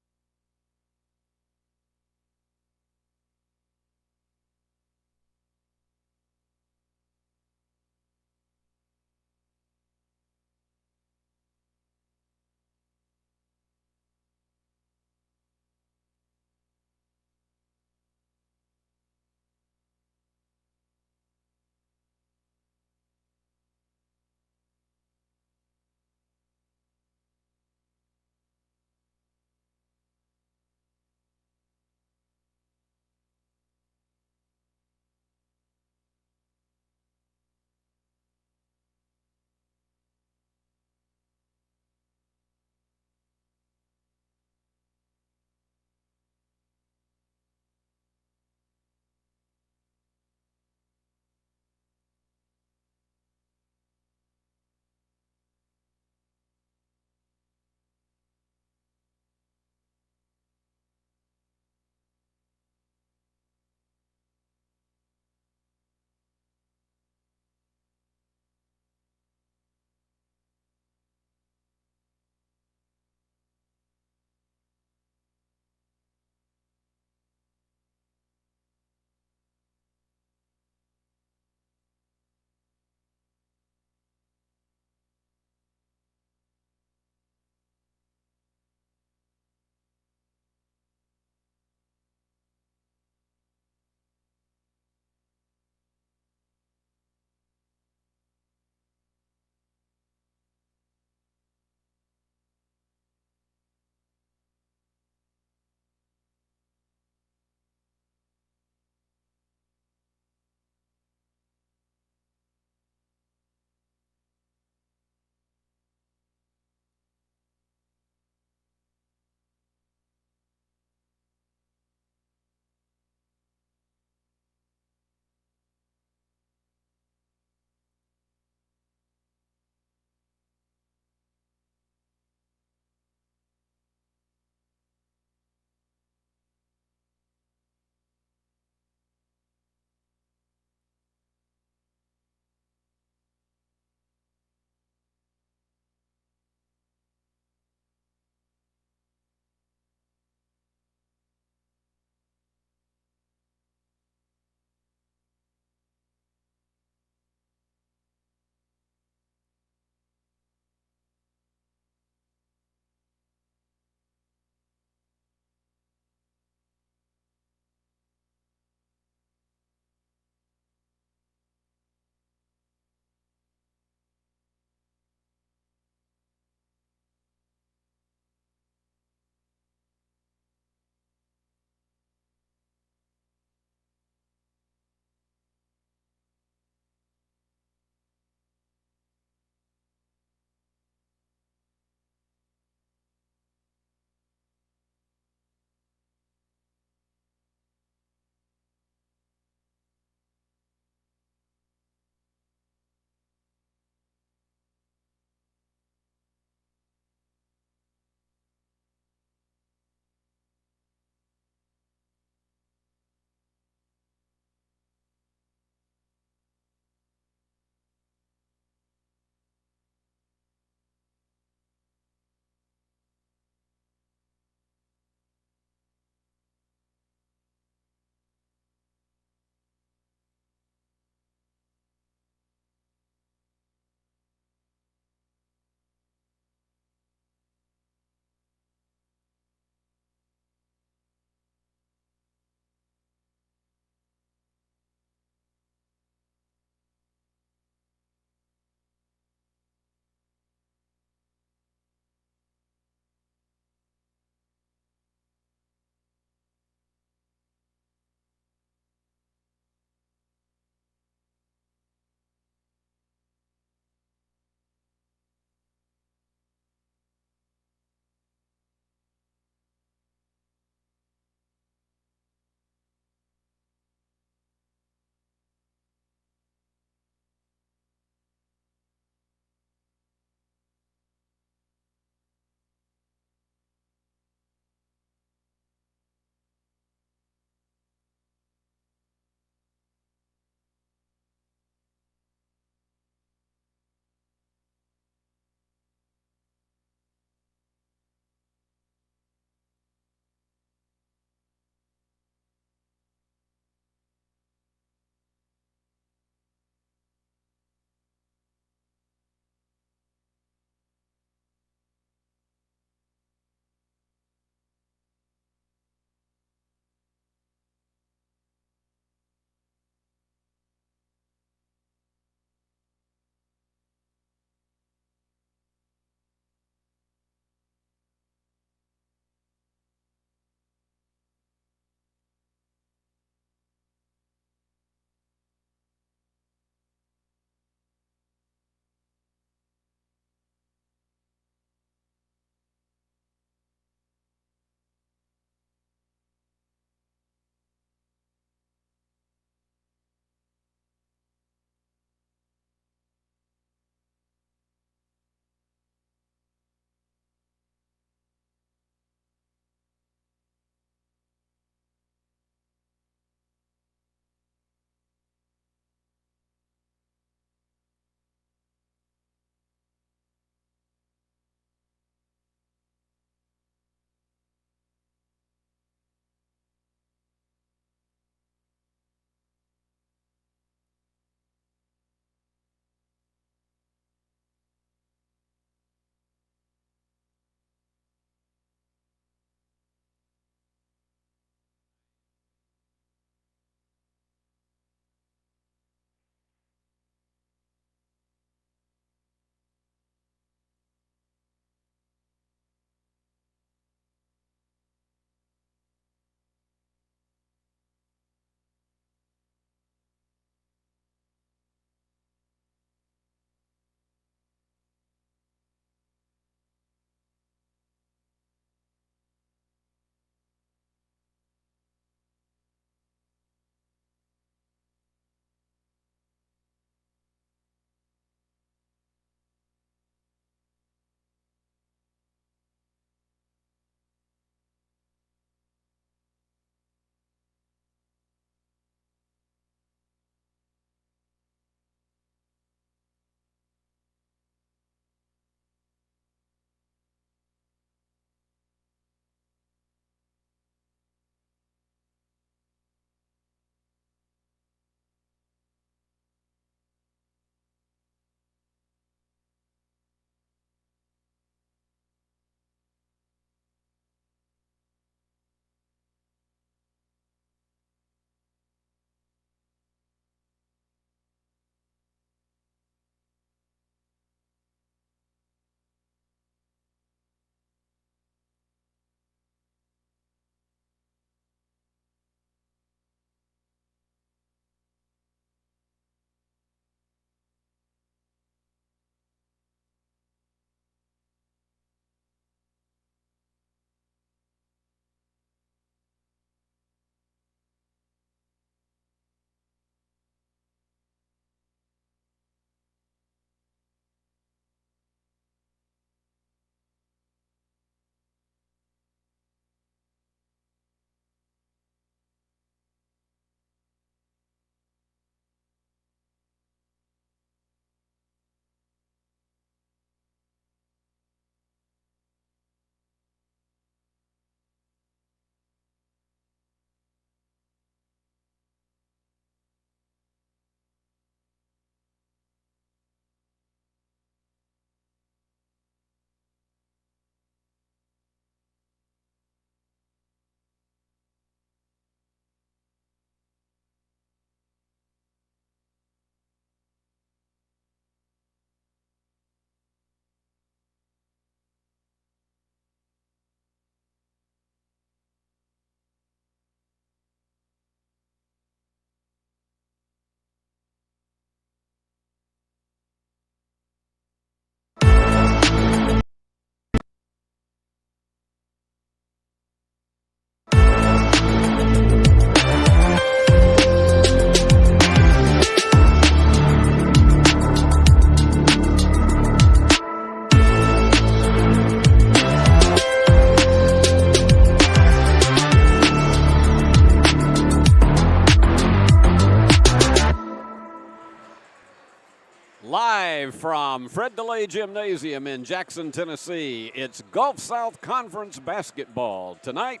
S1: Live from Fred DeLay Gymnasium in Jackson, Tennessee, it's Gulf South Conference basketball. Tonight,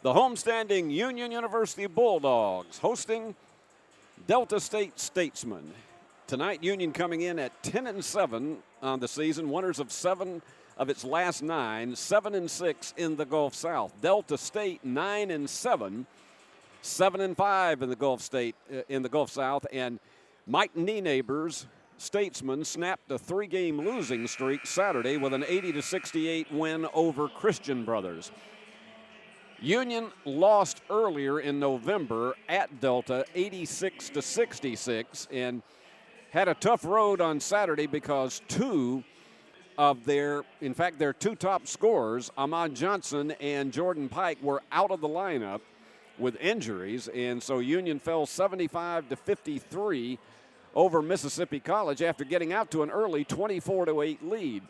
S1: the homestanding Union University Bulldogs hosting Delta State Statesmen. Tonight, Union coming in at 10-7 on the season, winners of 7 of its last 9, 7-6 in the Gulf South. Delta State 9-7, 7-5 in the Gulf South, and Mike Nienaber's Statesmen snapped a 3-game losing streak Saturday with an 80-68 win over Christian Brothers. Union lost earlier in November at Delta 86-66 and had a tough road on Saturday because two of their two top scorers, Ahmad Johnson and Jordan Pike, were out of the lineup with injuries, and so Union fell 75-53 over Mississippi College after getting out to an early 24-8 lead.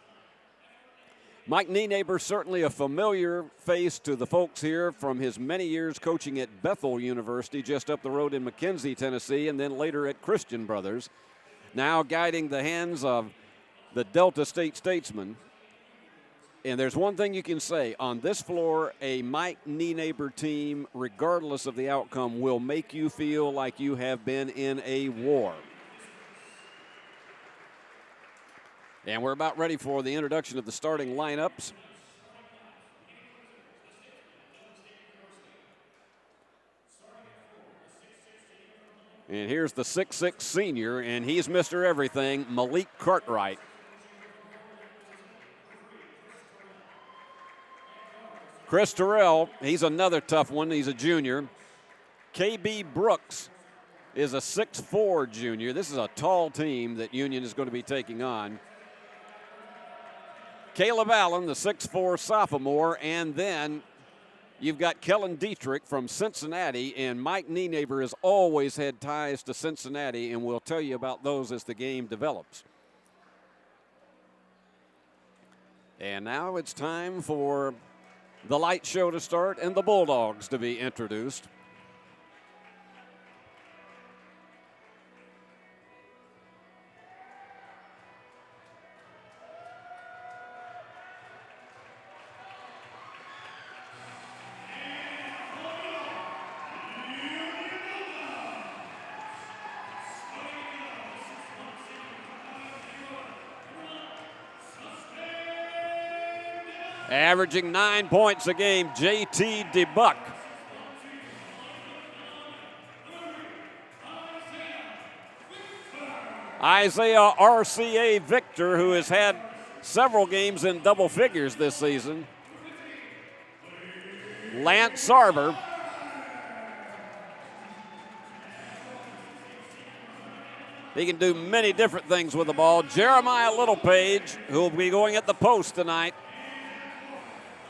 S1: Mike Nienaber, certainly a familiar face to the folks here from his many years coaching at Bethel University just up the road in McKenzie, Tennessee, and then later at Christian Brothers. Now guiding the hands of the Delta State Statesmen. And there's one thing you can say, on this floor, a Mike Nienaber team, regardless of the outcome, will make you feel like you have been in a war. And we're about ready for the introduction of the starting lineups. And here's the 6'6 senior, and he's Mr. Everything, Malik Cartwright. Chris Terrell, he's another tough one. He's a junior. KB Brooks is a 6'4 junior. This is a tall team that Union is going to be taking on. Caleb Allen, the 6'4 sophomore, and then you've got Kellen Dietrich from Cincinnati, and Mike Nienaber has always had ties to Cincinnati, and we'll tell you about those as the game develops. And now it's time for the light show to start and the Bulldogs to be introduced. Averaging 9 points a game, J.T. DeBuck. Isaiah RCA Victor, who has had several games in double figures this season. Lance Sarver. He can do many different things with the ball. Jeremiah Littlepage, who will be going at the post tonight.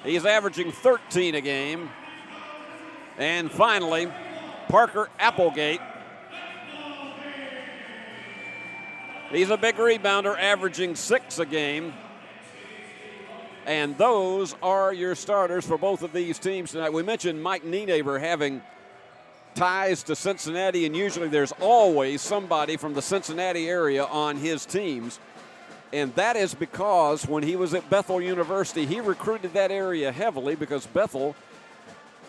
S1: He's averaging 13 a game. And finally, Parker Applegate. He's a big rebounder, averaging 6 a game. And those are your starters for both of these teams tonight. We mentioned Mike Nienaber having ties to Cincinnati, and usually there's always somebody from the Cincinnati area on his teams. And that is because when he was at Bethel University, he recruited that area heavily because Bethel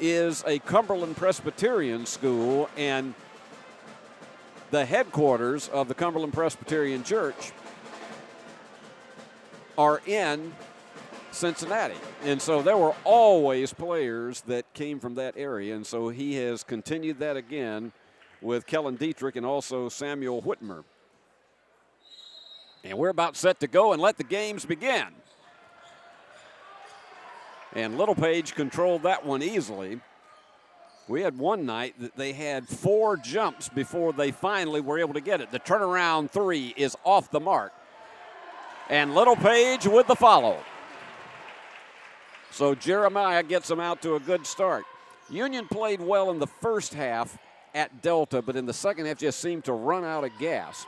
S1: is a Cumberland Presbyterian school, and the headquarters of the Cumberland Presbyterian Church are in Cincinnati. And so there were always players that came from that area, and so he has continued that again with Kellen Dietrich and also Samuel Whitmer. And we're about set to go and let the games begin. And Littlepage controlled that one easily. We had one night that they had 4 jumps before they finally were able to get it. The turnaround 3 is off the mark. And Littlepage with the follow. So Jeremiah gets them out to a good start. Union played well in the first half at Delta, but in the second half just seemed to run out of gas.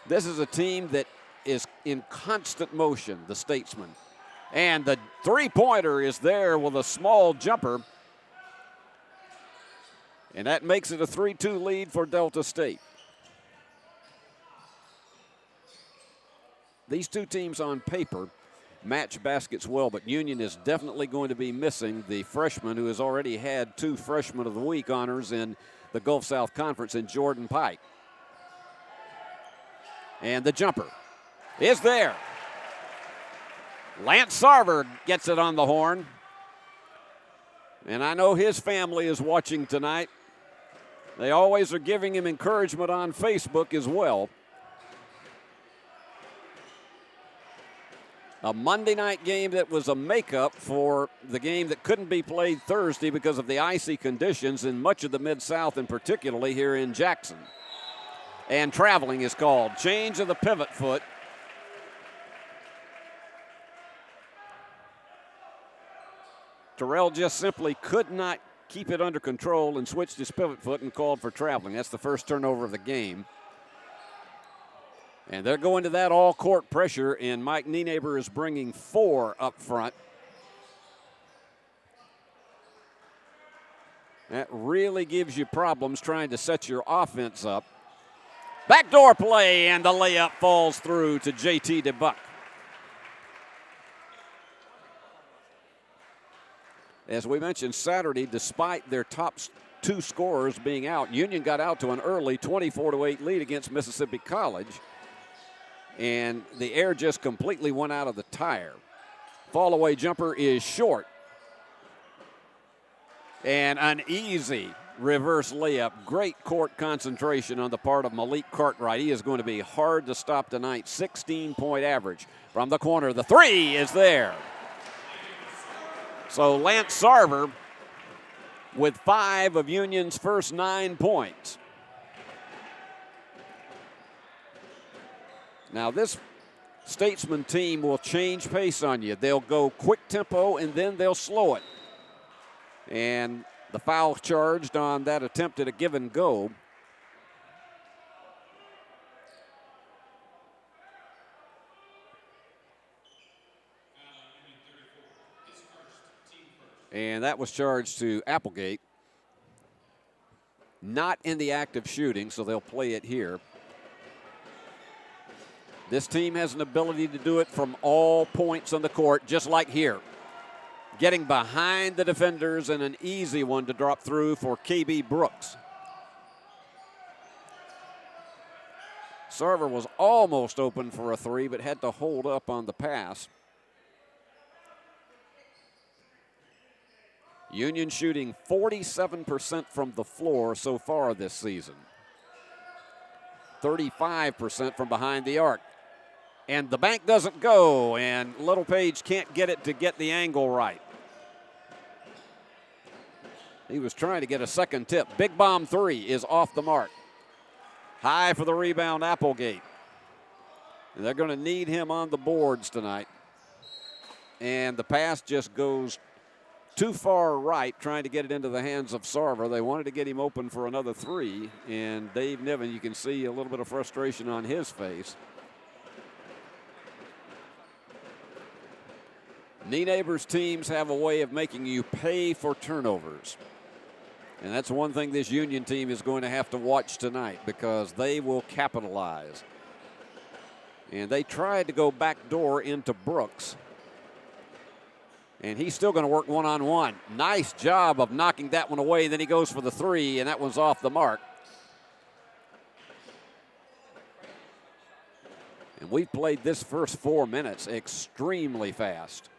S1: This is a team that is in constant motion, the Statesmen. And the three-pointer is there with a small jumper. And that makes it a 3-2 lead for Delta State. these two teams on paper match baskets well, but Union is definitely going to be missing the freshman who has already had 2 Freshman of the Week honors in the Gulf South Conference in Jordan Pike. And the jumper is there. Lance Sarver gets it on the horn. And I know his family is watching tonight. They always are giving him encouragement on Facebook as well. A Monday night game that was a makeup for the game that couldn't be played Thursday because of the icy conditions in much of the Mid-South, and particularly here in Jackson. And traveling is called. Change of the pivot foot. Terrell just simply could not keep it under control and switched his pivot foot and called for traveling. That's the first turnover of the game. And they're going to that all-court pressure, and Mike Nienaber is bringing 4 up front. That really gives you problems trying to set your offense up. Backdoor play, and the layup falls through to J.T. DeBuck. As we mentioned Saturday, despite their top 2 scorers being out, Union got out to an early 24-8 lead against Mississippi College. And the air just completely went out of the tire. Fall-away jumper is short. And an easy reverse layup. Great court concentration on the part of Malik Cartwright. He is going to be hard to stop tonight. 16-point average. From the corner, the 3 is there. So Lance Sarver with 5 of Union's first 9 points. Now this Statesman team will change pace on you. They'll go quick tempo and then they'll slow it. And the foul charged on that attempt at a give and go. And that was charged to Applegate. Not in the act of shooting, so they'll play it here. This team has an ability to do it from all points on the court, just like here. Getting behind the defenders, and an easy one to drop through for KB Brooks. Sarver was almost open for a 3, but had to hold up on the pass. Union shooting 47% from the floor so far this season. 35% from behind the arc. And the bank doesn't go, and Littlepage can't get it to get the angle right. He was trying to get a second tip. Big bomb 3 is off the mark. High for the rebound, Applegate. And they're going to need him on the boards tonight. And the pass just goes too far right, trying to get it into the hands of Sarver. They wanted to get him open for another 3, and Dave Niven, you can see a little bit of frustration on his face. Nienaber's teams have a way of making you pay for turnovers. And that's one thing this Union team is going to have to watch tonight, because they will capitalize. And they tried to go backdoor into Brooks. And he's still going to work one-on-one. Nice job of knocking that one away. Then he goes for the 3, and that one's off the mark. And we've played this first 4 minutes extremely fast.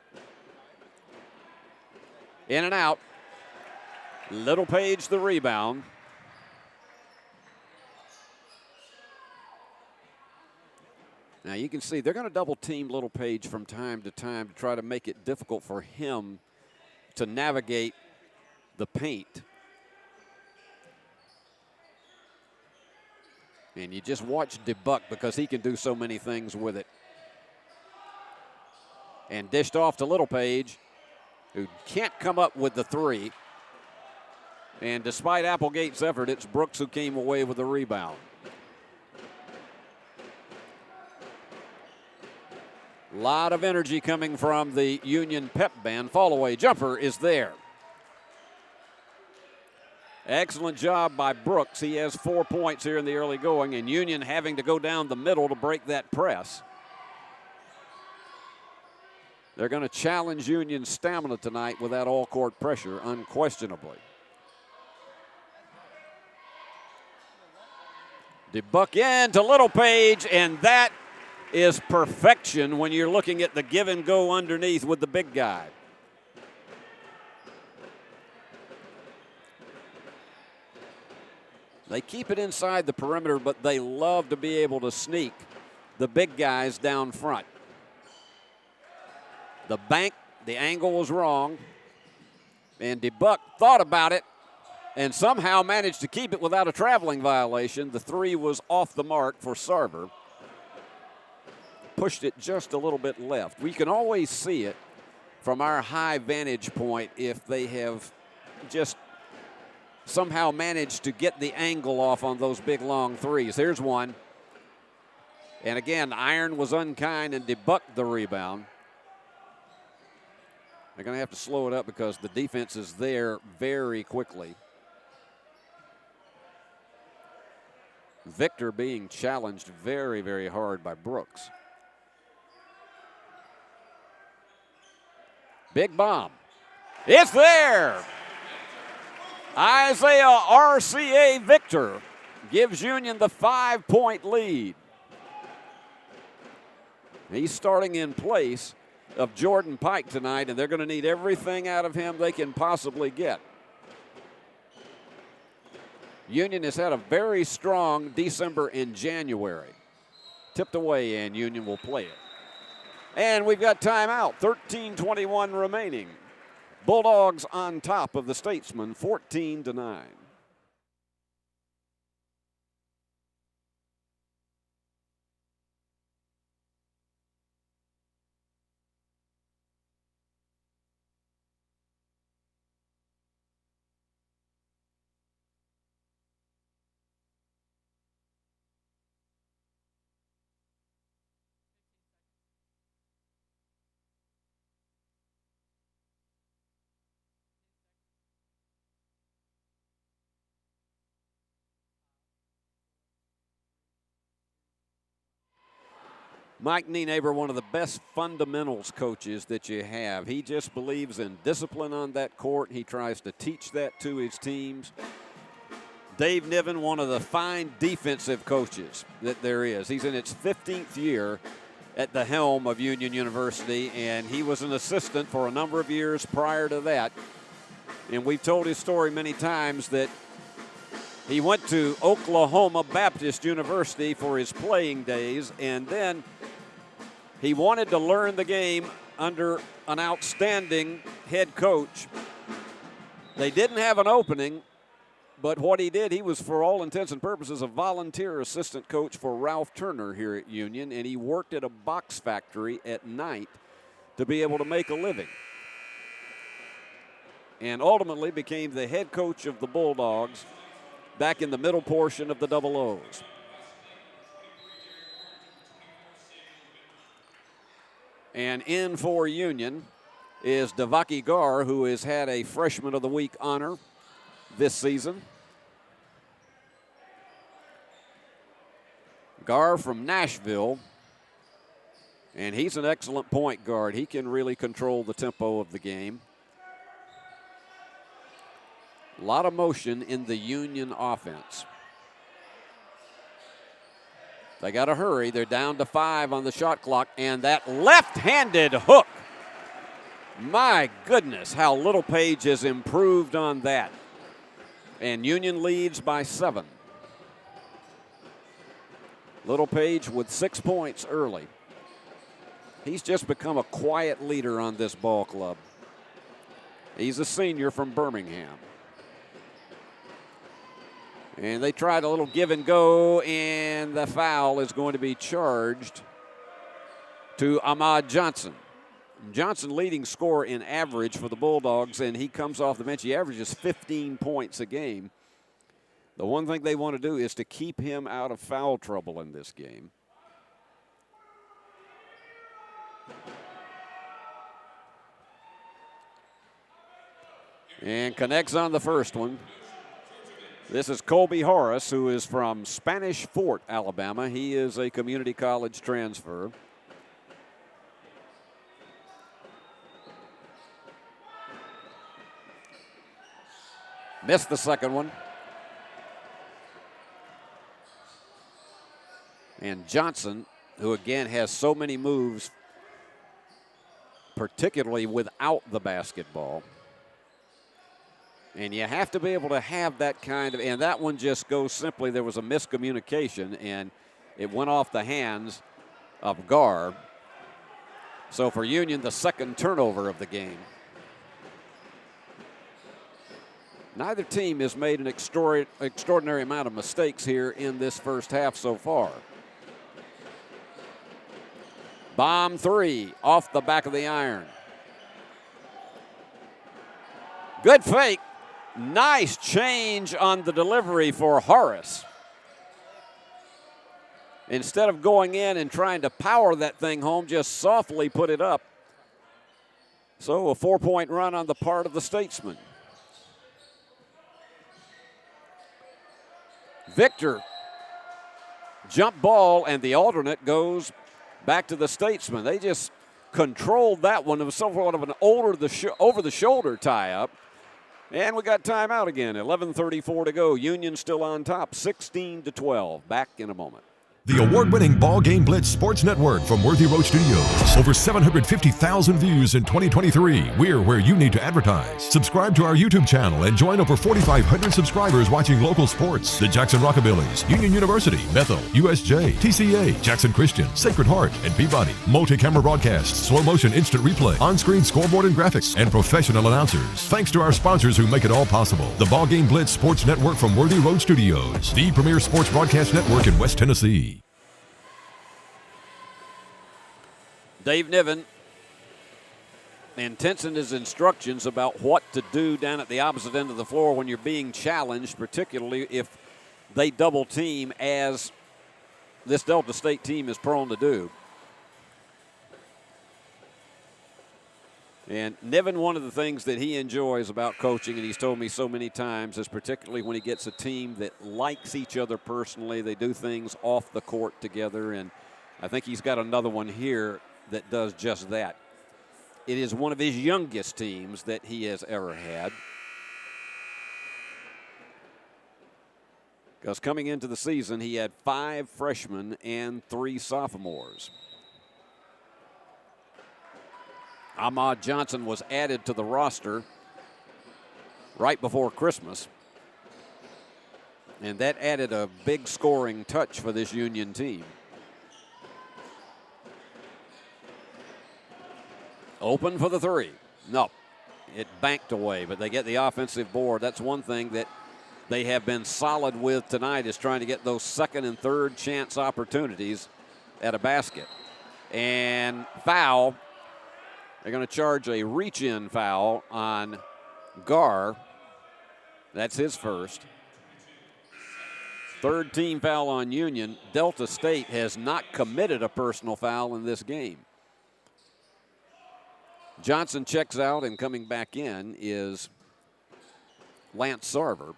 S1: In and out. Littlepage the rebound. Now you can see they're going to double team Littlepage from time to time to try to make it difficult for him to navigate the paint. And you just watch DeBuck, because he can do so many things with it. And dished off to Littlepage, who can't come up with the 3. And despite Applegate's effort, it's Brooks who came away with the rebound. A lot of energy coming from the Union pep band. Fall-away jumper is there. Excellent job by Brooks. He has 4 points here in the early going, and Union having to go down the middle to break that press. They're going to challenge Union's stamina tonight with that all-court pressure, unquestionably. DeBuck in to Littlepage, and that is perfection when you're looking at the give and go underneath with the big guy. They keep it inside the perimeter, but they love to be able to sneak the big guys down front. The bank, the angle was wrong, and DeBuck thought about it and somehow managed to keep it without a traveling violation. The three was off the mark for Sarver. Pushed it just a little bit left. We can always see it from our high vantage point if they have just somehow managed to get the angle off on those big long threes. Here's one. And again, Iron was unkind and debucked the rebound. They're going to have to slow it up because the defense is there very quickly. Victor being challenged very, very hard by Brooks. Big bomb. It's there. Isaiah RCA Victor gives Union the 5-point lead. He's starting in place of Jordan Pike tonight, and they're going to need everything out of him they can possibly get. Union has had a very strong December and January. Tipped away, and Union will play it. And we've got timeout, 13:21 remaining. Bulldogs on top of the Statesmen, 14-9. Mike Nienaber, one of the best fundamentals coaches that you have. He just believes in discipline on that court. He tries to teach that to his teams. Dave Niven, one of the fine defensive coaches that there is. He's in its 15th year at the helm of Union University, and he was an assistant for a number of years prior to that. And we've told his story many times that he went to Oklahoma Baptist University for his playing days, and then he wanted to learn the game under an outstanding head coach. They didn't have an opening, but what he did, he was for all intents and purposes a volunteer assistant coach for Ralph Turner here at Union, and he worked at a box factory at night to be able to make a living. And ultimately became the head coach of the Bulldogs back in the middle portion of the Double O's. And in for Union is Devaki Gar, who has had a Freshman of the Week honor this season. Gar from Nashville, and he's an excellent point guard. He can really control the tempo of the game. A lot of motion in the Union offense. They got to hurry. They're down to 5 on the shot clock, and that left-handed hook. My goodness, how Littlepage has improved on that. And Union leads by 7. Littlepage with 6 points early. He's just become a quiet leader on this ball club. He's a senior from Birmingham. And they tried a little give and go, and the foul is going to be charged to Ahmad Johnson. Johnson leading scorer in average for the Bulldogs, and he comes off the bench. He averages 15 points a game. The one thing they want to do is to keep him out of foul trouble in this game. And connects on the first one. This is Colby Horace, who is from Spanish Fort, Alabama. He is a community college transfer. Missed the second one. And Johnson, who again has so many moves, particularly without the basketball. And you have to be able to have that kind of, and that one just goes simply, there was a miscommunication, and it went off the hands of Gar. So for Union, the second turnover of the game. Neither team has made an extraordinary amount of mistakes here in this first half so far. Bomb three off the back of the iron. Good fake. Nice change on the delivery for Horace. Instead of going in and trying to power that thing home, just softly put it up. So a 4-point run on the part of the Statesman. Victor, jump ball, and the alternate goes back to the Statesman. They just controlled that one. It was somewhat of an over-the-shoulder tie-up. And we got timeout again. 11:34 to go. Union still on top, 16-12. Back in a moment.
S12: The award-winning BallGame Blitz Sports Network from Worthy Road Studios. Over 750,000 views in 2023. We're where you need to advertise. Subscribe to our YouTube channel and join over 4,500 subscribers watching local sports. The Jackson Rockabillys, Union University, Bethel, USJ, TCA, Jackson Christian, Sacred Heart, and Peabody. Multi-camera broadcasts, slow-motion instant replay, on-screen scoreboard and graphics, and professional announcers. Thanks to our sponsors who make it all possible. The BallGame Blitz Sports Network from Worthy Road Studios. The premier sports broadcast network in West Tennessee.
S1: Dave Niven intensing his instructions about what to do down at the opposite end of the floor when you're being challenged, particularly if they double team, as this Delta State team is prone to do. And Niven, one of the things that he enjoys about coaching, and he's told me so many times, is particularly when he gets a team that likes each other personally. They do things off the court together, and I think he's got another one here that does just that. It is one of his youngest teams that he has ever had. Because coming into the season, he had 5 freshmen and 3 sophomores. Ahmad Johnson was added to the roster right before Christmas. And that added a big scoring touch for this Union team. Open for the three. No, it banked away, but they get the offensive board. That's one thing that they have been solid with tonight, is trying to get those second and third chance opportunities at a basket. And foul. They're going to charge a reach-in foul on Gar. That's his first. Third team foul on Union. Delta State has not committed a personal foul in this game. Johnson checks out, and coming back in is Lance Sarver.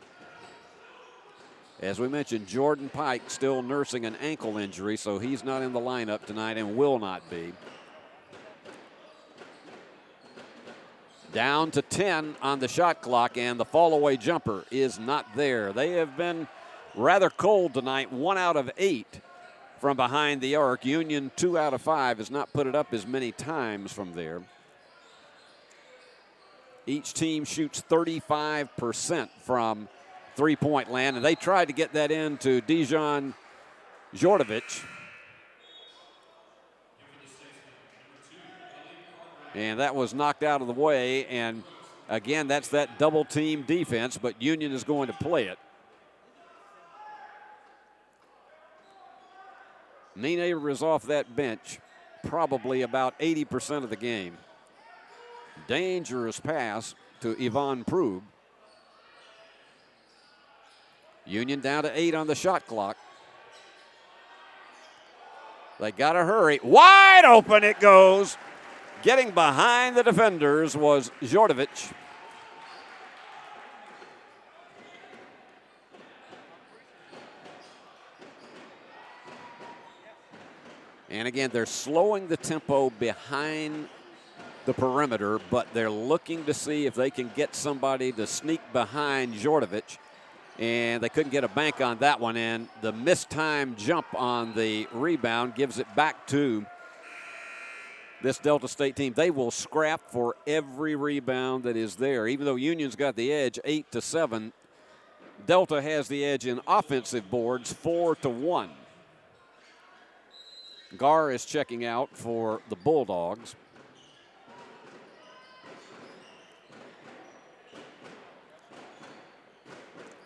S1: As we mentioned, Jordan Pike still nursing an ankle injury, so he's not in the lineup tonight and will not be. Down to 10 on the shot clock, and the fall-away jumper is not there. They have been rather cold tonight, 1 out of 8 from behind the arc. Union, 2 out of 5, has not put it up as many times from there. Each team shoots 35% from three-point land, and they tried to get that into Dijon Jordovic. And that was knocked out of the way, and again, that's that double-team defense, but Union is going to play it. Nienaber is off that bench probably about 80% of the game. Dangerous pass to Yvonne Prube. Union down to 8 on the shot clock. They got to hurry. Wide open it goes. Getting behind the defenders was Jordovic. And again, they're slowing the tempo behind the perimeter, but they're looking to see if they can get somebody to sneak behind Djordjevic. And they couldn't get a bank on that one, and the missed time jump on the rebound gives it back to this Delta State team. They will scrap for every rebound that is there. Even though Union's got the edge 8-7, Delta has the edge in offensive boards 4-1. Gar is checking out for the Bulldogs.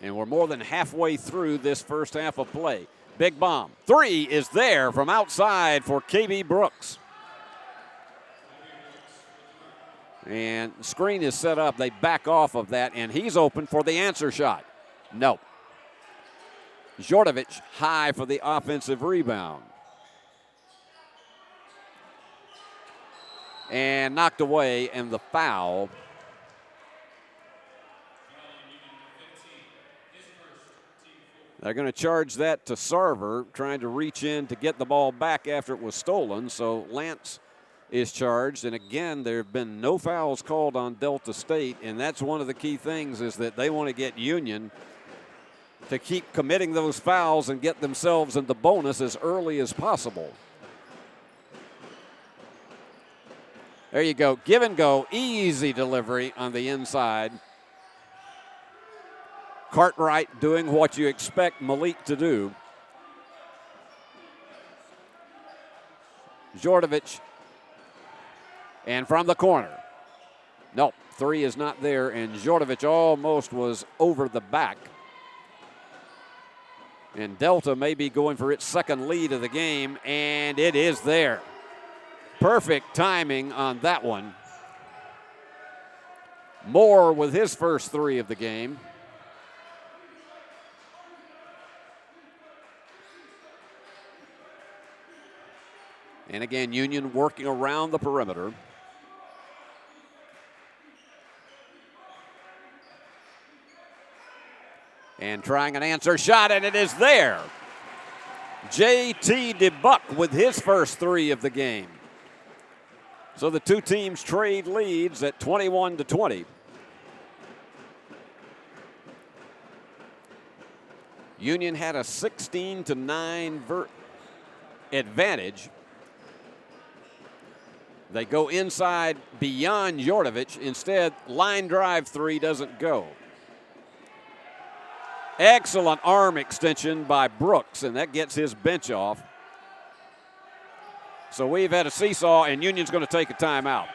S1: And we're more than halfway through this first half of play. Big bomb. Three is there from outside for KB Brooks. And screen is set up. They back off of that, and he's open for the answer shot. No. Djordjevic high for the offensive rebound. And knocked away, and the foul. They're going to charge that to Sarver, trying to reach in to get the ball back after it was stolen. So Lance is charged. And again, there have been no fouls called on Delta State. And that's one of the key things, is that they want to get Union to keep committing those fouls and get themselves in the bonus as early as possible. There you go. Give and go. Easy delivery on the inside. Cartwright doing what you expect Malik to do. Djordjevic. And from the corner. Nope, three is not there, and Djordjevic almost was over the back. And Delta may be going for its second lead of the game, and it is there. Perfect timing on that one. Moore with his first three of the game. And again, Union working around the perimeter. And trying an answer shot, and it is there. J.T. DeBuck with his first three of the game. So the two teams trade leads at 21-20. Union had a 16-9 advantage. They go inside beyond Djordjevic. Instead, line drive three doesn't go. Excellent arm extension by Brooks, and that gets his bench off. So we've had a seesaw, and Union's going to take a timeout.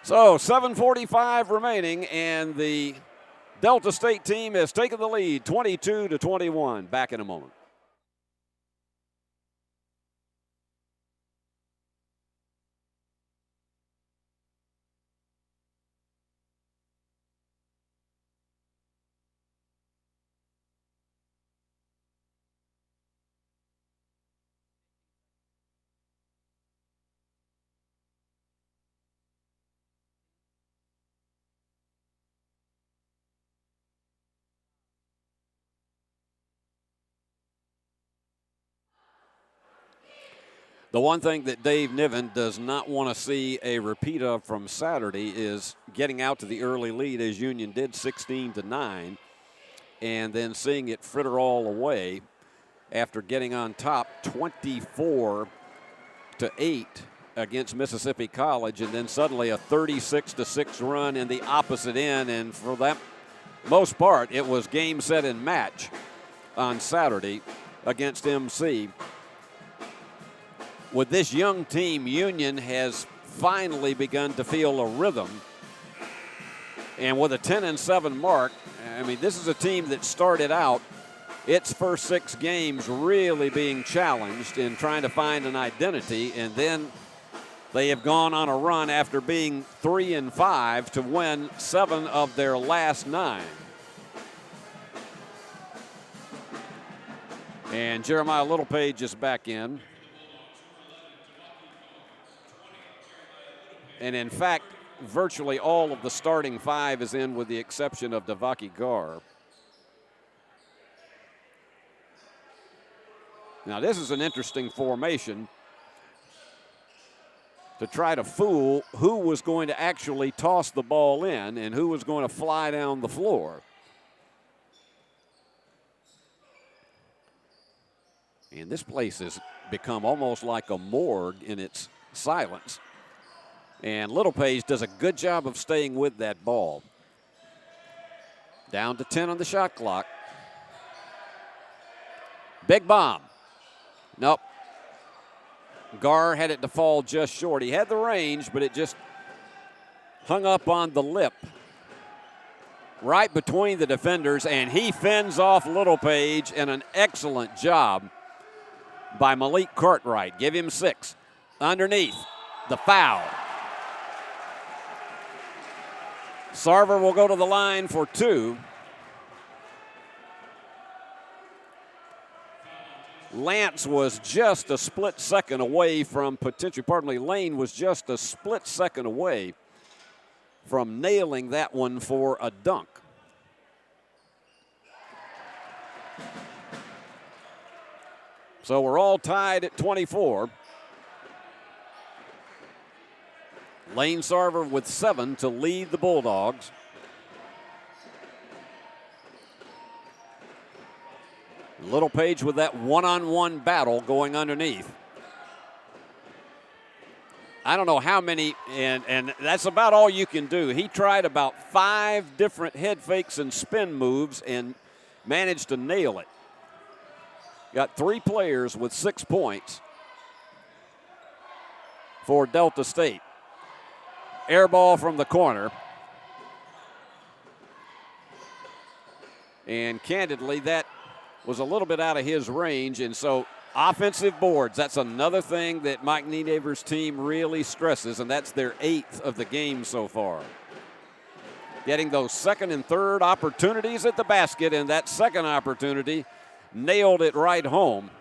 S1: So 7:45 remaining, and the Delta State team has taken the lead 22-21. Back in a moment. The one thing that Dave Niven does not want to see a repeat of from Saturday is getting out to the early lead, as Union did 16-9, and then seeing it fritter all away after getting on top 24-8 against Mississippi College, and then suddenly a 36-6 run in the opposite end. And for that most part, it was game, set, and match on Saturday against MC. With this young team, Union has finally begun to feel a rhythm. And with a 10-7 mark, I mean, this is a team that started out its first 6 games really being challenged in trying to find an identity, and then they have gone on a run after being 3-5 to win 7 of their last 9. And Jeremiah Littlepage is back in. And in fact, virtually all of the starting 5 is in, with the exception of Devaki Gar. Now, this is an interesting formation. to try to fool who was going to actually toss the ball in and who was going to fly down the floor. And this place has become almost like a morgue in its silence. And Littlepage does a good job of staying with that ball. Down to 10 on the shot clock. Big bomb. Nope. Gar had it to fall just short. He had the range, but it just hung up on the lip right between the defenders, and he fends off Littlepage, and an excellent job by Malik Cartwright. Give him 6. Underneath, the foul. Sarver will go to the line for 2. Lance was just a split second away from Lane was just a split second away from nailing that one for a dunk. So we're all tied at 24. Lane Sarver with 7 to lead the Bulldogs. Littlepage with that one-on-one battle going underneath. I don't know how many, and that's about all you can do. He tried about 5 different head fakes and spin moves and managed to nail it. Got 3 players with 6 points for Delta State. Air ball from the corner. And candidly, that was a little bit out of his range, and so offensive boards, that's another thing that Mike Nienaber's team really stresses, and that's their 8th of the game so far. Getting those second and third opportunities at the basket, and that second opportunity nailed it right home.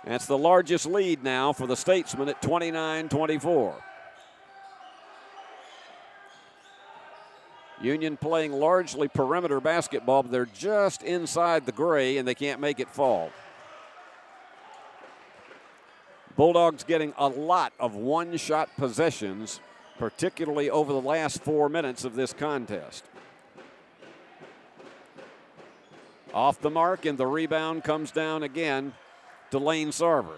S1: That's the largest lead now for the Statesmen at 29-24. Union playing largely perimeter basketball, but they're just inside the gray and they can't make it fall. Bulldogs getting a lot of one-shot possessions, particularly over the last 4 minutes of this contest. Off the mark, and the rebound comes down again to Lane Sarver.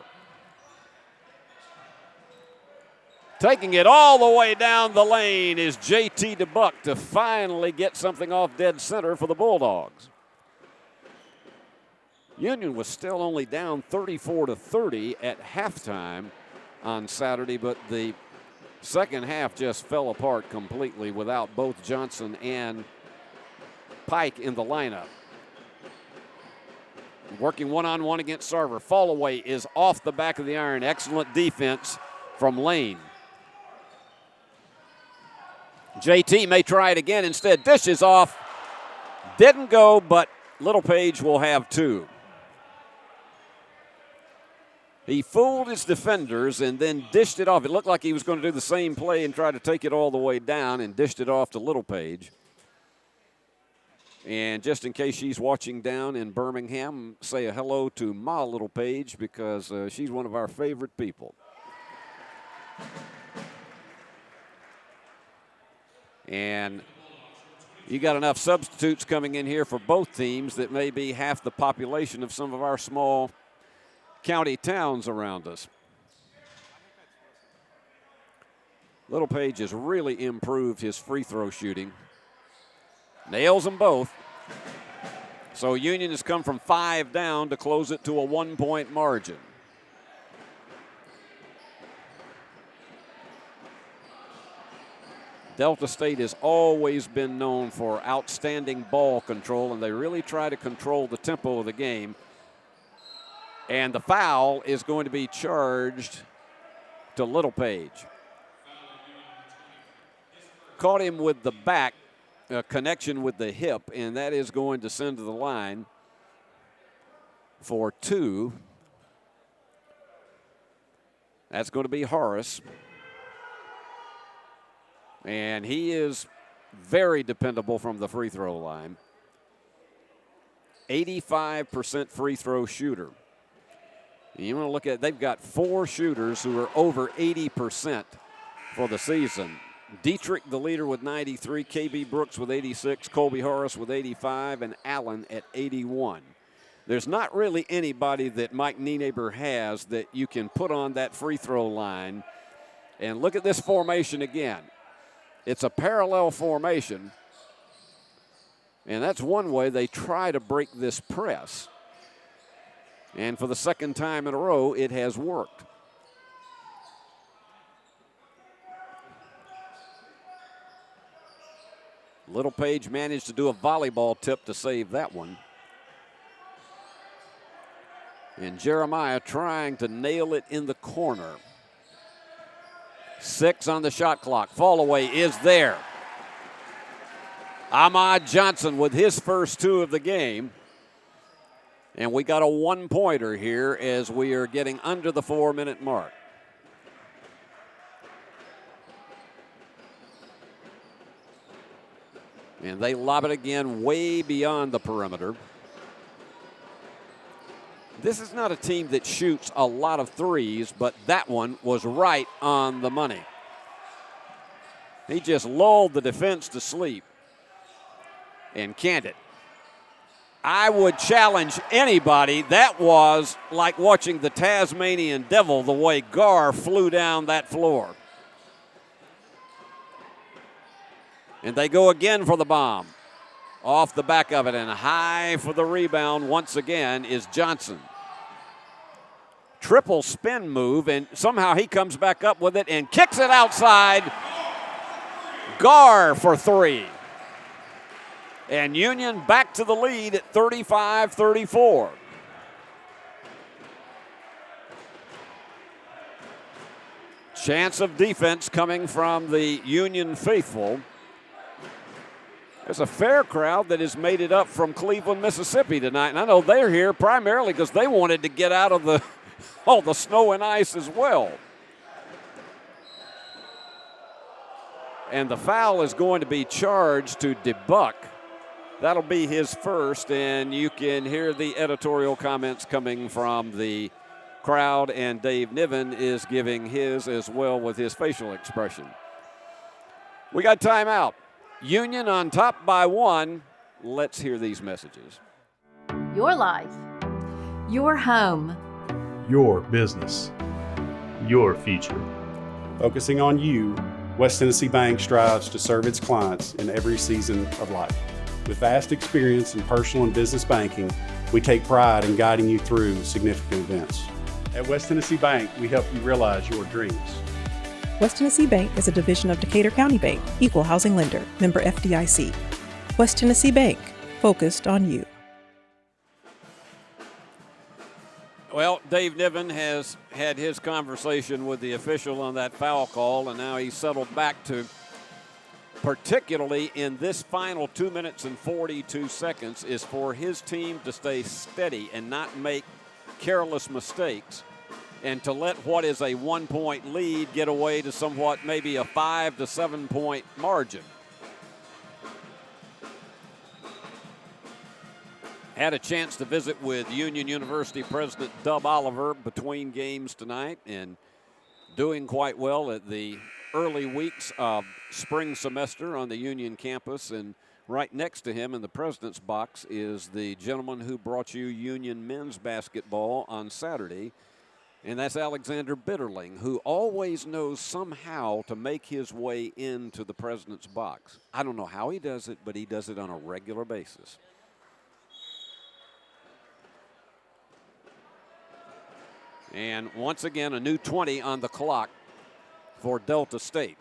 S1: Taking it all the way down the lane is J.T. DeBuck to finally get something off dead center for the Bulldogs. Union was still only down 34-30 at halftime on Saturday, but the second half just fell apart completely without both Johnson and Pike in the lineup. Working one-on-one against Sarver. Fallaway is off the back of the iron. Excellent defense from Lane. JT may try it again. Instead, dishes off. Didn't go, but Littlepage will have 2. He fooled his defenders and then dished it off. It looked like he was going to do the same play and try to take it all the way down, and dished it off to Littlepage. And just in case she's watching down in Birmingham, say a hello to Ma Littlepage, because she's one of our favorite people. And you got enough substitutes coming in here for both teams that may be half the population of some of our small county towns around us. Littlepage has really improved his free throw shooting. Nails them both. So Union has come from 5 down to close it to a 1-point margin. Delta State has always been known for outstanding ball control, and they really try to control the tempo of the game. And the foul is going to be charged to Littlepage. Caught him with the back, connection with the hip, and that is going to send to the line for 2. That's going to be Horace. And he is very dependable from the free throw line. 85% free throw shooter. You want to look at, they've got 4 shooters who are over 80% for the season. Dietrich, the leader, with 93, KB Brooks with 86, Colby Horace with 85, and Allen at 81. There's not really anybody that Mike Nienaber has that you can put on that free throw line. And look at this formation again. It's a parallel formation, and that's one way they try to break this press. And for the second time in a row, it has worked. Little Page managed to do a volleyball tip to save that one. And Jeremiah trying to nail it in the corner. 6 on the shot clock. Fall away is there. Ahmad Johnson with his first 2 of the game. And we got a 1-pointer here as we are getting under the 4-minute mark. And they lob it again way beyond the perimeter. This is not a team that shoots a lot of threes, but that one was right on the money. He just lulled the defense to sleep and canned it. I would challenge anybody. That was like watching the Tasmanian Devil, the way Gar flew down that floor. And they go again for the bomb. Off the back of it, and high for the rebound once again is Johnson. Triple spin move, and somehow he comes back up with it and kicks it outside. Gar for 3. And Union back to the lead at 35-34. Chance of defense coming from the Union faithful. There's a fair crowd that has made it up from Cleveland, Mississippi tonight. And I know they're here primarily because they wanted to get out of all the snow and ice as well. And the foul is going to be charged to DeBuck. That'll be his first, and you can hear the editorial comments coming from the crowd, and Dave Niven is giving his as well with his facial expression. We got timeout. Union on top by 1. Let's hear these messages.
S2: Your life.
S3: Your home.
S4: Your business. Your future.
S5: Focusing on you, West Tennessee Bank strives to serve its clients in every season of life. With vast experience in personal and business banking, we take pride in guiding you through significant events. At West Tennessee Bank, we help you realize your dreams.
S6: West Tennessee Bank is a division of Decatur County Bank, equal housing lender, member FDIC. West Tennessee Bank, focused on you.
S1: Well, Dave Niven has had his conversation with the official on that foul call, and now he's settled back to, particularly in this final 2 minutes and 42 seconds, is for his team to stay steady and not make careless mistakes, and to let what is a 1-point lead get away to somewhat maybe a 5 to 7 point margin. Had a chance to visit with Union University President Dub Oliver between games tonight, and doing quite well at the early weeks of spring semester on the Union campus. And right next to him in the president's box is the gentleman who brought you Union men's basketball on Saturday, and that's Alexander Bitterling, who always knows somehow to make his way into the president's box. I don't know how he does it, but he does it on a regular basis. And once again, a new 20 on the clock for Delta State.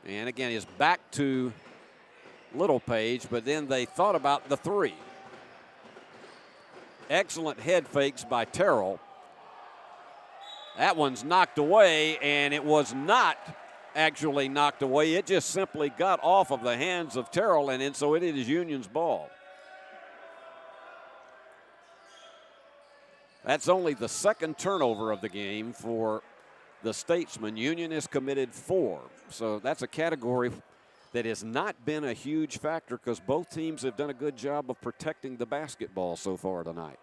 S1: And again, he's back to Little Page, but then they thought about the 3. Excellent head fakes by Terrell. That one's knocked away, and it was not actually knocked away. It just simply got off of the hands of Terrell, and so it is Union's ball. That's only the second turnover of the game for the Statesman. Union has committed 4. So that's a category that has not been a huge factor because both teams have done a good job of protecting the basketball so far tonight.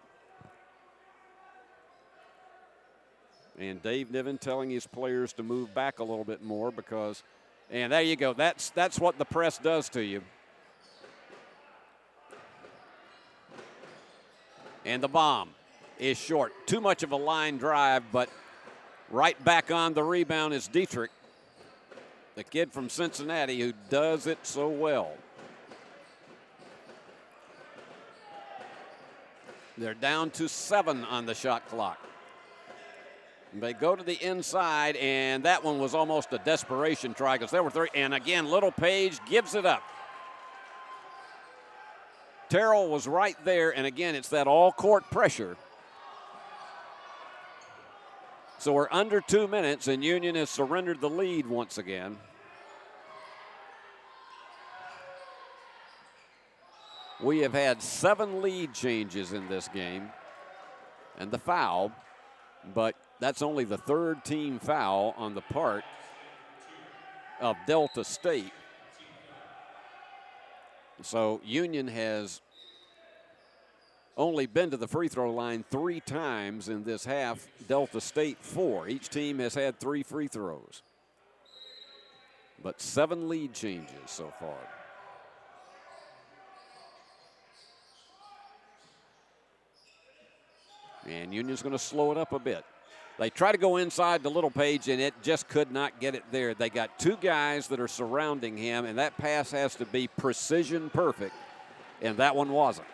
S1: And Dave Niven telling his players to move back a little bit more because, and there you go. That's what the press does to you. And the bomb is short. Too much of a line drive, but right back on the rebound is Dietrich, the kid from Cincinnati who does it so well. They're down to 7 on the shot clock. They go to the inside, and that one was almost a desperation try because there were 3. And again, Little Page gives it up. Terrell was right there, and again, it's that all-court pressure. So we're under 2 minutes, and Union has surrendered the lead once again. We have had 7 lead changes in this game, and the foul, but that's only the 3rd team foul on the part of Delta State. So Union has only been to the free throw line 3 times in this half. Delta State 4. Each team has had 3 free throws. But 7 lead changes so far. And Union's going to slow it up a bit. They try to go inside to Little Page, and it just could not get it there. They got 2 guys that are surrounding him, and that pass has to be precision perfect, and that one wasn't.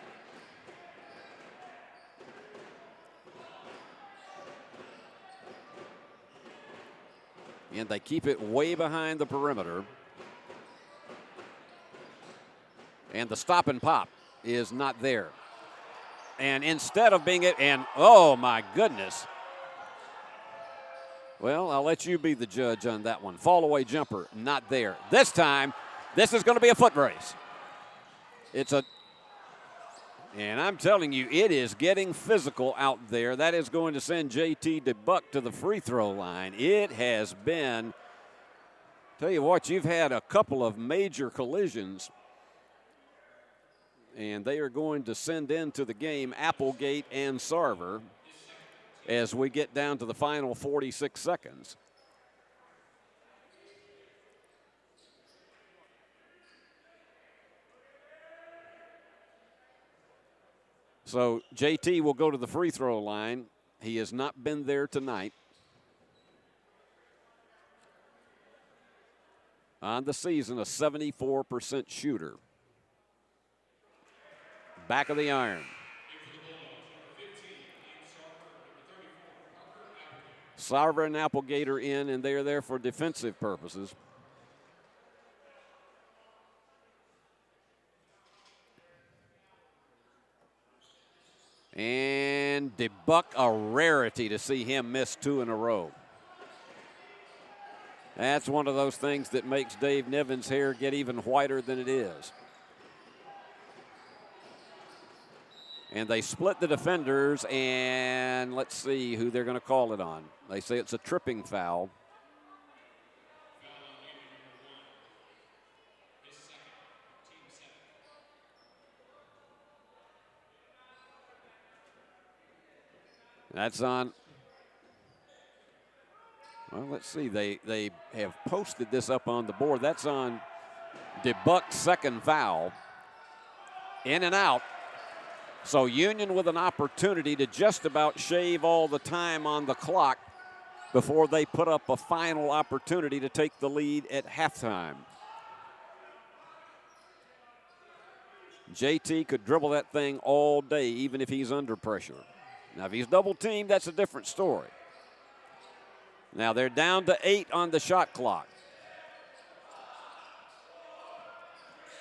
S1: And they keep it way behind the perimeter. And the stop and pop is not there. And instead of being it, and oh my goodness. Well, I'll let you be the judge on that one. Fall away jumper, not there. This time, this is going to be a foot race. And I'm telling you, it is getting physical out there. That is going to send JT DeBuck to the free throw line. It has been, tell you what, you've had a couple of major collisions. And they are going to send into the game Applegate and Sarver as we get down to the final 46 seconds. So JT will go to the free throw line. He has not been there tonight. On the season, a 74% shooter. Back of the iron. Sarver and Applegate are in, and they are there for defensive purposes. And DeBuck, a rarity to see him miss 2 in a row. That's one of those things that makes Dave Niven's hair get even whiter than it is. And they split the defenders, and let's see who they're going to call it on. They say it's a tripping foul. That's on. Well, let's see. They have posted this up on the board. That's on DeBuck's second foul. In and out. So Union with an opportunity to just about shave all the time on the clock before they put up a final opportunity to take the lead at halftime. JT could dribble that thing all day, even if he's under pressure. Now, if he's double teamed, that's a different story. Now they're down to 8 on the shot clock.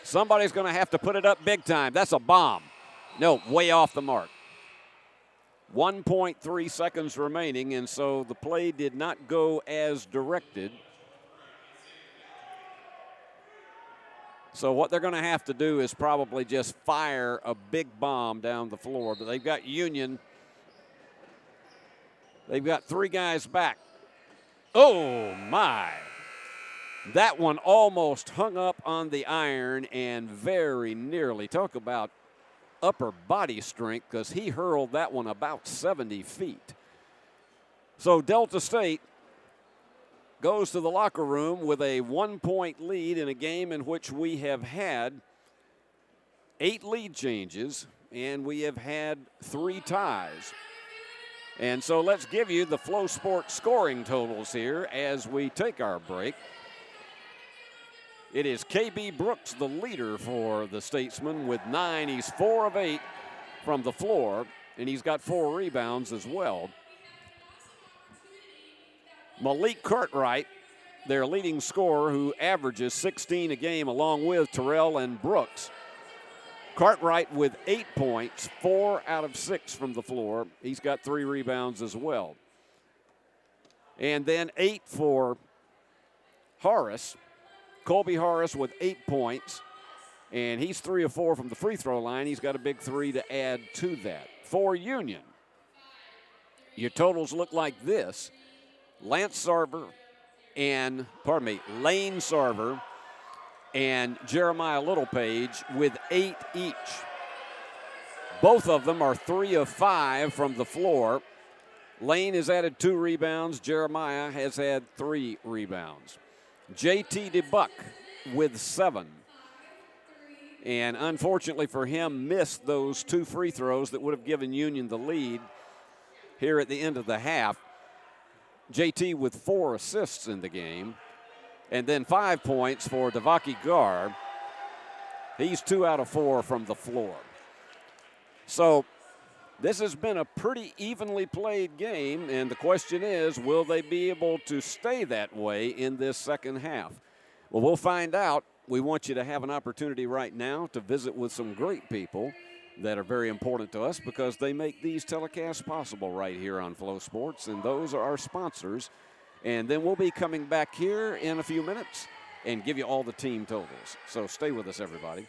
S1: Somebody's going to have to put it up big time. That's a bomb. No, way off the mark. 1.3 seconds remaining, and so the play did not go as directed. So what they're going to have to do is probably just fire a big bomb down the floor. But they've got Union. They've got 3 guys back. Oh, my. That one almost hung up on the iron and very nearly. Talk about upper body strength, because he hurled that one about 70 feet. So Delta State goes to the locker room with a 1-point lead in a game in which we have had 8 lead changes and we have had 3 ties. And so let's give you the Flow Sports scoring totals here as we take our break. It is KB Brooks, the leader for the Statesman, with 9. He's 4 of 8 from the floor, and he's got 4 rebounds as well. Malik Cartwright, their leading scorer, who averages 16 a game along with Terrell and Brooks. Cartwright with 8 points, 4 out of 6 from the floor. He's got 3 rebounds as well. And then 8 for Horace. Colby Horace with 8 points, and he's 3 of 4 from the free throw line. He's got a big 3 to add to that. For Union, your totals look like this. Lane Sarver and Jeremiah Littlepage with 8 each. Both of them are 3 of 5 from the floor. Lane has added 2 rebounds. Jeremiah has had 3 rebounds. JT DeBuck with 7. And unfortunately for him, missed those 2 free throws that would have given Union the lead here at the end of the half. JT with 4 assists in the game. And then 5 points for Devaki Gar. He's 2 out of 4 from the floor. So this has been a pretty evenly played game, and the question is, will they be able to stay that way in this second half? Well, we'll find out. We want you to have an opportunity right now to visit with some great people that are very important to us because they make these telecasts possible right here on Flow Sports, and those are our sponsors. And then we'll be coming back here in a few minutes and give you all the team totals. So stay with us, everybody.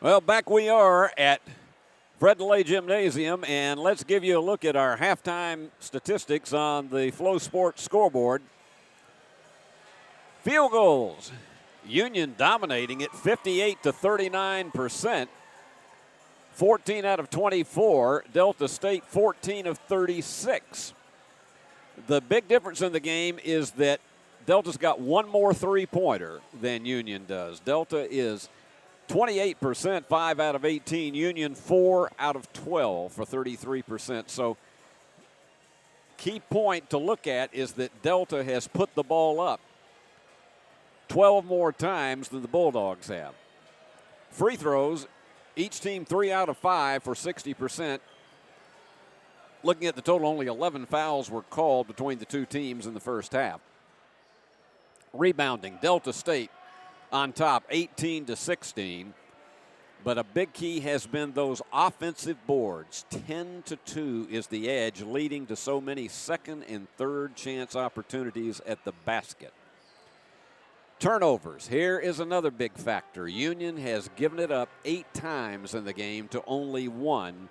S1: Well, back we are at Fred DeLay Gymnasium, and let's give you a look at our halftime statistics on the Flow Sports scoreboard. Field goals, Union dominating at 58 to 39%. 14 out of 24. Delta State 14 of 36. The big difference in the game is that Delta's got one more three-pointer than Union does. Delta is 28%, 5 out of 18. Union 4 out of 12 for 33%. So key point to look at is that Delta has put the ball up 12 more times than the Bulldogs have. Free throws, each team 3 out of 5 for 60%. Looking at the total, only 11 fouls were called between the two teams in the first half. Rebounding, Delta State on top, 18 to 16. But a big key has been those offensive boards. 10 to 2 is the edge, leading to so many second and third chance opportunities at the basket. Turnovers, here is another big factor. Union has given it up 8 times in the game to only 1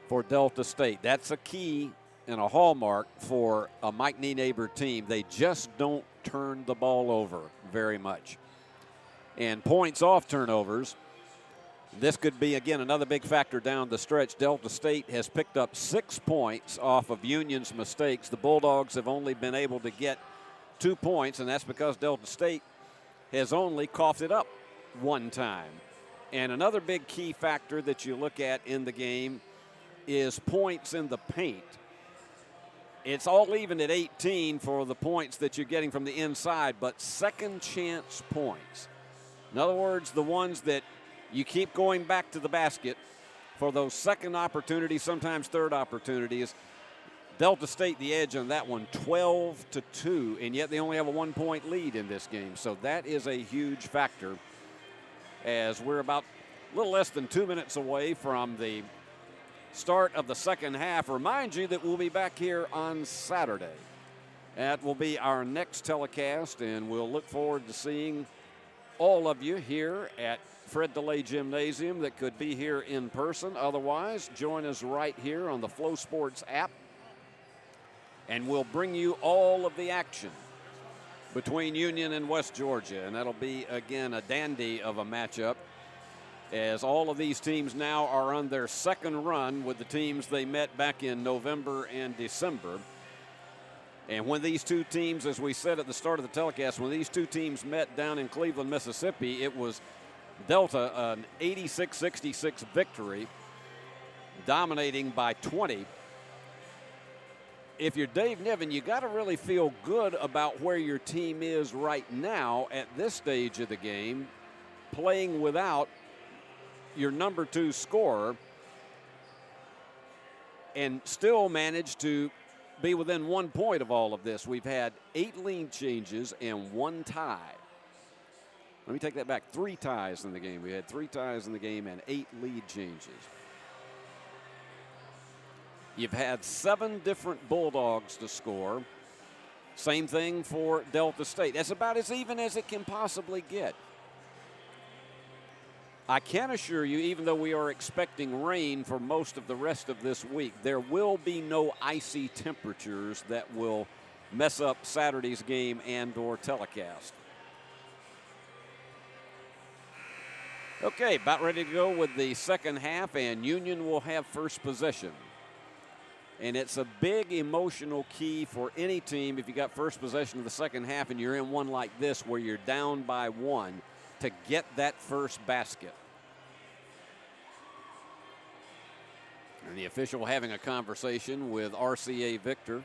S1: for Delta State. That's a key and a hallmark for a Mike Nienaber team. They just don't turn the ball over very much. And points off turnovers, this could be, again, another big factor down the stretch. Delta State has picked up 6 points off of Union's mistakes. The Bulldogs have only been able to get 2 points, and that's because Delta State has only coughed it up 1 time. And another big key factor that you look at in the game is points in the paint. It's all even at 18 for the points that you're getting from the inside, but second chance points. In other words, the ones that you keep going back to the basket for those second opportunities, sometimes third opportunities. Delta State the edge on that one, 12 to 2, and yet they only have a 1-point lead in this game. So that is a huge factor as we're about a little less than 2 minutes away from the start of the second half. Remind you that we'll be back here on Saturday. That will be our next telecast, and we'll look forward to seeing all of you here at Fred DeLay Gymnasium that could be here in person. Otherwise, join us right here on the Flow Sports app, and we'll bring you all of the action between Union and West Georgia. And that'll be, again, a dandy of a matchup, as all of these teams now are on their second run with the teams they met back in November and December. And when these two teams, as we said at the start of the telecast, when these two teams met down in Cleveland, Mississippi, it was Delta an 86-66 victory, dominating by 20. If you're Dave Niven, you got to really feel good about where your team is right now at this stage of the game, playing without your number 2 scorer, and still managed to be within 1 point of all of this. We've had 8 lead changes and 1 tie. Let me take that back. 3 ties in the game. We had 3 ties in the game and 8 lead changes. You've had 7 different Bulldogs to score. Same thing for Delta State. That's about as even as it can possibly get. I can assure you, even though we are expecting rain for most of the rest of this week, there will be no icy temperatures that will mess up Saturday's game and or telecast. Okay, about ready to go with the second half, and Union will have first possession. And it's a big emotional key for any team if you got first possession of the second half and you're in one like this where you're down by 1 to get that first basket. And the official having a conversation with RCA Victor.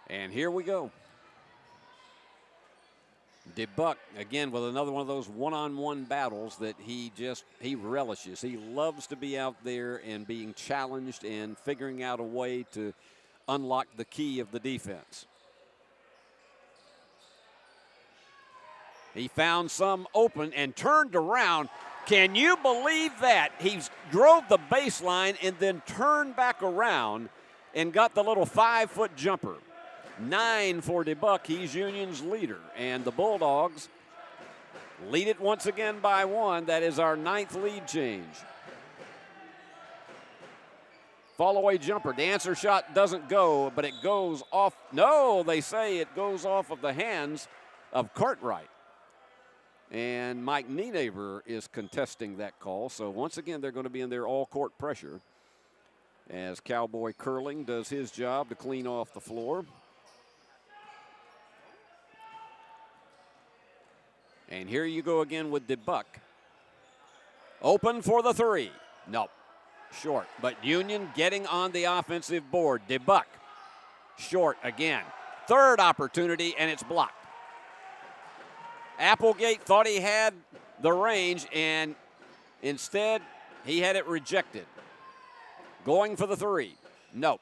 S1: And here we go. DeBuck, again, with another one of those one-on-one battles that he relishes. He loves to be out there and being challenged and figuring out a way to unlock the key of the defense. He found some open and turned around. Can you believe that? He drove the baseline and then turned back around and got the little 5-foot jumper. 9 for DeBuck. He's Union's leader. And the Bulldogs lead it once again by 1. That is our 9th lead change. Fall-away jumper. The answer shot doesn't go, but it goes off. No, they say it goes off of the hands of Cartwright. And Mike Nienaber is contesting that call. So once again, they're going to be in their all-court pressure as Cowboy Curling does his job to clean off the floor. And here you go again with DeBuck. Open for the 3. No. Short, but Union getting on the offensive board. DeBuck, short again. Third opportunity, and it's blocked. Applegate thought he had the range, and instead he had it rejected. Going for the 3. No.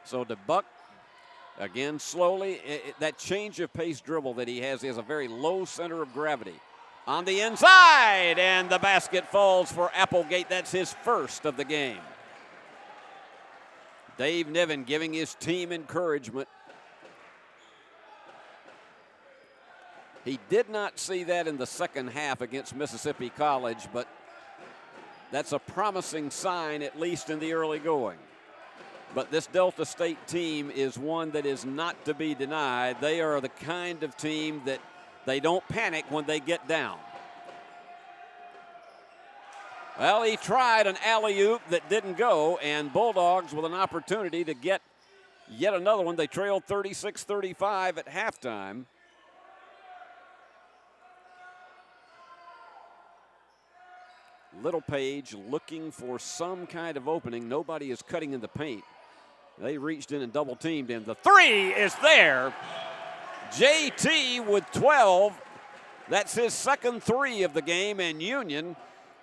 S1: So DeBuck, again, slowly. That change of pace dribble that he has a very low center of gravity. On the inside, and the basket falls for Applegate. That's his first of the game. Dave Niven giving his team encouragement. He did not see that in the second half against Mississippi College, but that's a promising sign, at least in the early going. But this Delta State team is one that is not to be denied. They are the kind of team that they don't panic when they get down. Well, he tried an alley-oop that didn't go, and Bulldogs with an opportunity to get yet another one. They trailed 36-35 at halftime. Littlepage looking for some kind of opening. Nobody is cutting in the paint. They reached in and double-teamed him. The 3 is there. JT with 12. That's his second 3 of the game, and Union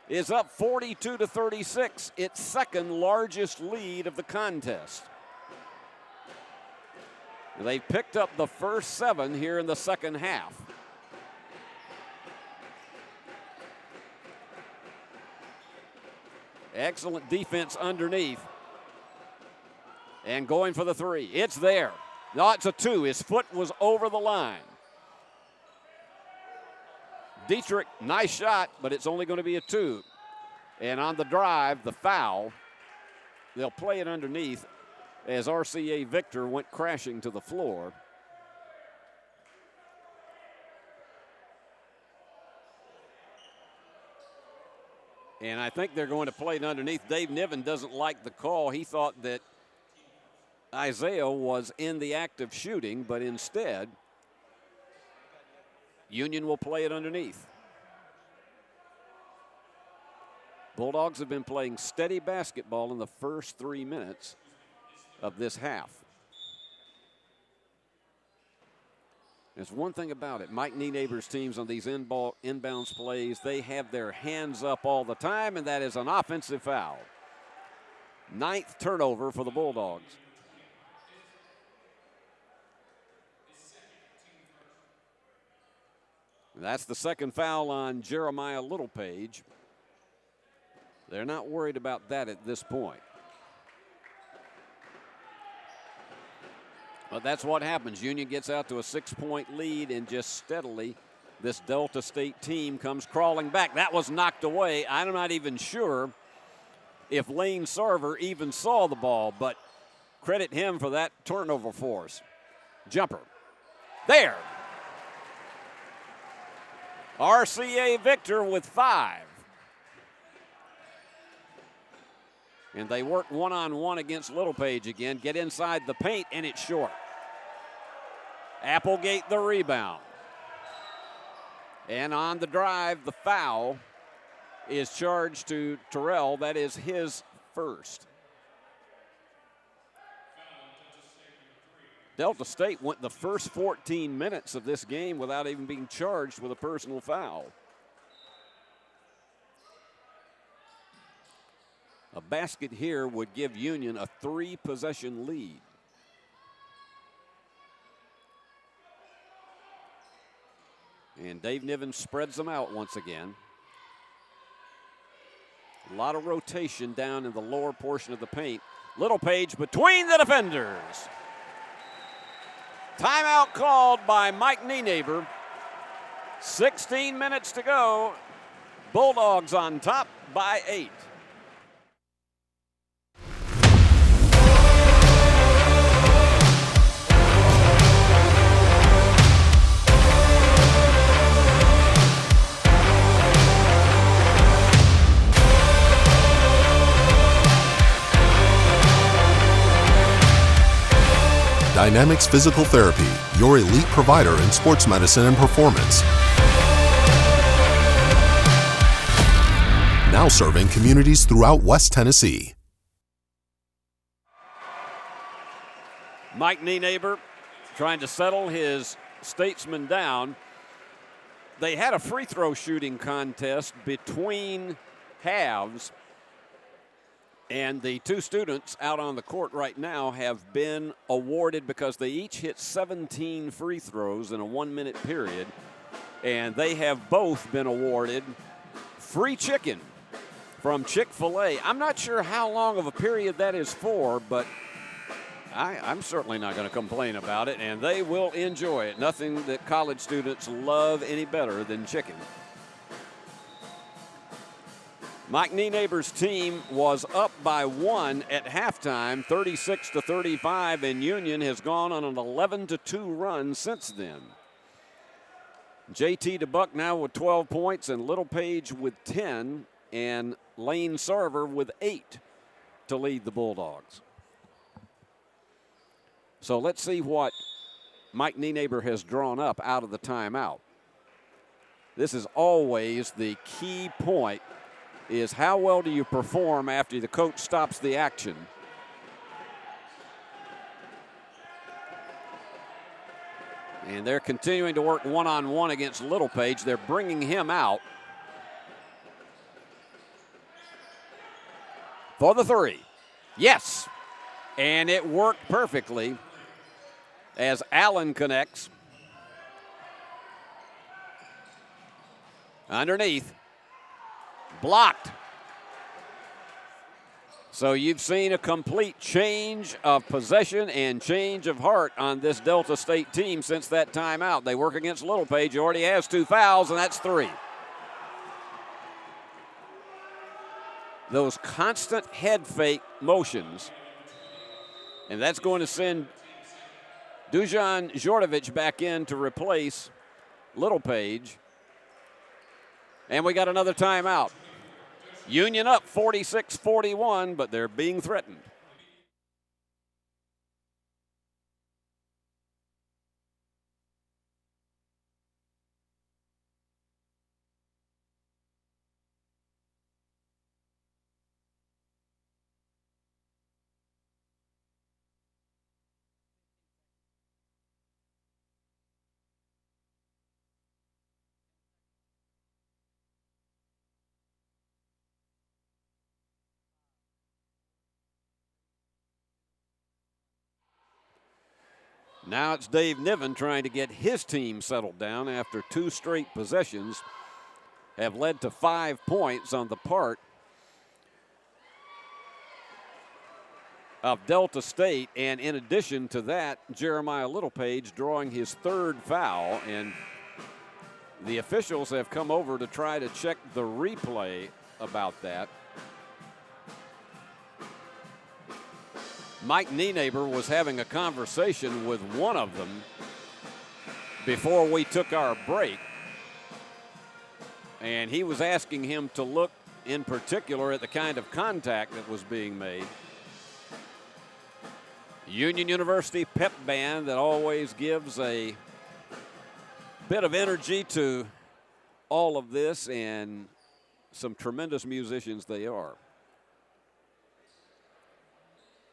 S1: is up 42-36. Its second largest lead of the contest. They picked up the first 7 here in the second half. Excellent defense underneath. And going for the 3. It's there. No, it's a 2. His foot was over the line. Dietrich, nice shot, but it's only going to be a 2. And on the drive, the foul. They'll play it underneath as RCA Victor went crashing to the floor. And I think they're going to play it underneath. Dave Niven doesn't like the call. He thought that Isaiah was in the act of shooting, but instead, Union will play it underneath. Bulldogs have been playing steady basketball in the first 3 minutes of this half. There's one thing about it. Mike Nienaber's teams on these inbounds plays, they have their hands up all the time, and that is an offensive foul. 9th turnover for the Bulldogs. That's the second foul on Jeremiah Littlepage. They're not worried about that at this point. But that's what happens. Union gets out to a 6-point lead, and just steadily this Delta State team comes crawling back. That was knocked away. I'm not even sure if Lane Sarver even saw the ball, but credit him for that turnover force. Jumper. There. RCA Victor with 5. And they work one-on-one against Littlepage again. Get inside the paint, and it's short. Applegate the rebound. And on the drive, the foul is charged to Terrell. That is his first. Delta State went the first 14 minutes of this game without even being charged with a personal foul. A basket here would give Union a 3-possession lead. And Dave Niven spreads them out once again. A lot of rotation down in the lower portion of the paint. Little Page between the defenders. Timeout called by Mike Neighbor. 16 minutes to go. Bulldogs on top by 8.
S7: Dynamics Physical Therapy, your elite provider in sports medicine and performance. Now serving communities throughout West Tennessee.
S1: Mike Neighbor trying to settle his statesman down. They had a free throw shooting contest between halves, and the two students out on the court right now have been awarded, because they each hit 17 free throws in a 1-minute period, and they have both been awarded free chicken from Chick-fil-A. I'm not sure how long of a period that is for, but I'm certainly not going to complain about it, and they will enjoy it. Nothing that college students love any better than chicken. Mike Neighbor's team was up by 1 at halftime, 36-35, and Union has gone on an 11-2 run since then. JT DeBuck now with 12 points, and Little Page with 10, and Lane Sarver with 8 to lead the Bulldogs. So let's see what Mike Neighbor has drawn up out of the timeout. This is always the key point, is how well do you perform after the coach stops the action. And they're continuing to work one-on-one against Little Page. They're bringing him out for the three. Yes, and it worked perfectly as Allen connects. Underneath. Blocked. So you've seen a complete change of possession and change of heart on this Delta State team since that timeout. They work against Little Page. He already has 2 fouls, and that's 3. Those constant head fake motions, and that's going to send Dusan Djordjevic back in to replace Little Page. And we got another timeout. Union up 46-41, but they're being threatened. Now it's Dave Niven trying to get his team settled down after 2 straight possessions have led to 5 points on the part of Delta State. And in addition to that, Jeremiah Little Page drawing his 3rd foul, and the officials have come over to try to check the replay about that. Mike Neighbor was having a conversation with one of them before we took our break, and he was asking him to look in particular at the kind of contact that was being made. Union University pep band that always gives a bit of energy to all of this, and some tremendous musicians they are.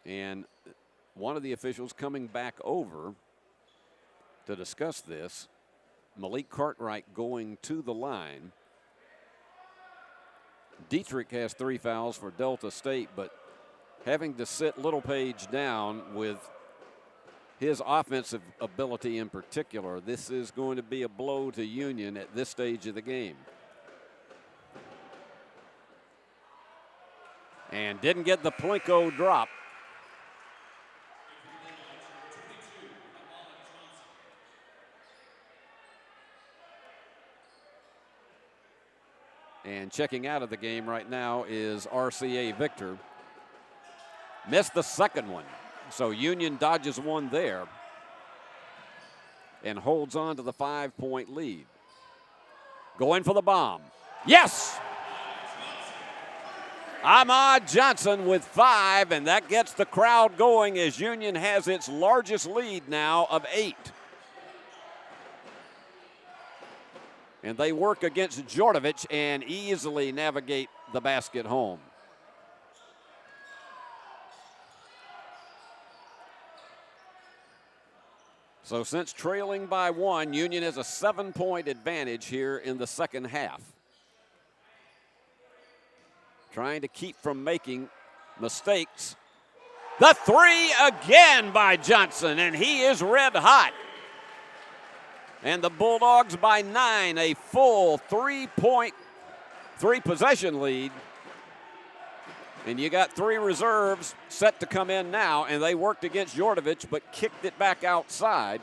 S1: And one of the officials coming back over to discuss this, Malik Cartwright, going to the line. Dietrich has 3 fouls for Delta State, but having to sit Little Page down with his offensive ability in particular, this is going to be a blow to Union at this stage of the game. And didn't get the Plinko drop. And checking out of the game right now is RCA Victor. Missed the second one. So Union dodges one there and holds on to the 5-point lead. Going for the bomb. Yes! Ahmad Johnson with 5, and that gets the crowd going as Union has its largest lead now of 8. And they work against Djordjevic and easily navigate the basket home. So since trailing by 1, Union has a 7-point advantage here in the second half. Trying to keep from making mistakes. The 3 again by Johnson, and he is red hot. And the Bulldogs by 9, a full 3-possession lead. And you got 3 reserves set to come in now, and they worked against Djordjevic but kicked it back outside.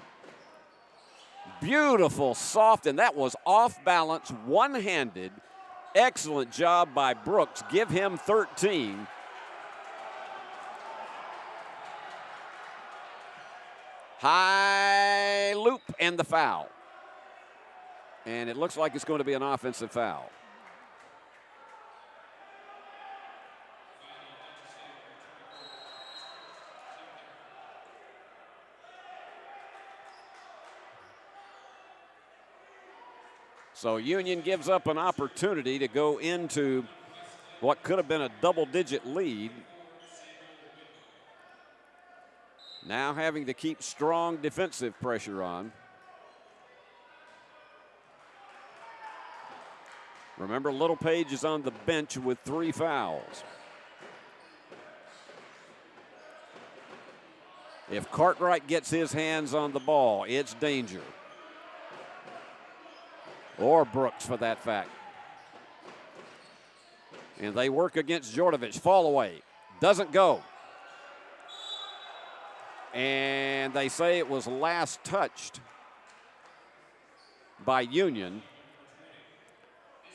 S1: Beautiful, soft, and that was off balance, one-handed. Excellent job by Brooks. Give him 13. High loop and the foul. And it looks like it's going to be an offensive foul. So Union gives up an opportunity to go into what could have been a double-digit lead. Now having to keep strong defensive pressure on. Remember, Little Page is on the bench with 3 fouls. If Cartwright gets his hands on the ball, it's danger. Or Brooks, for that fact. And they work against Djordjevic. Fall away. Doesn't go. And they say it was last touched by Union.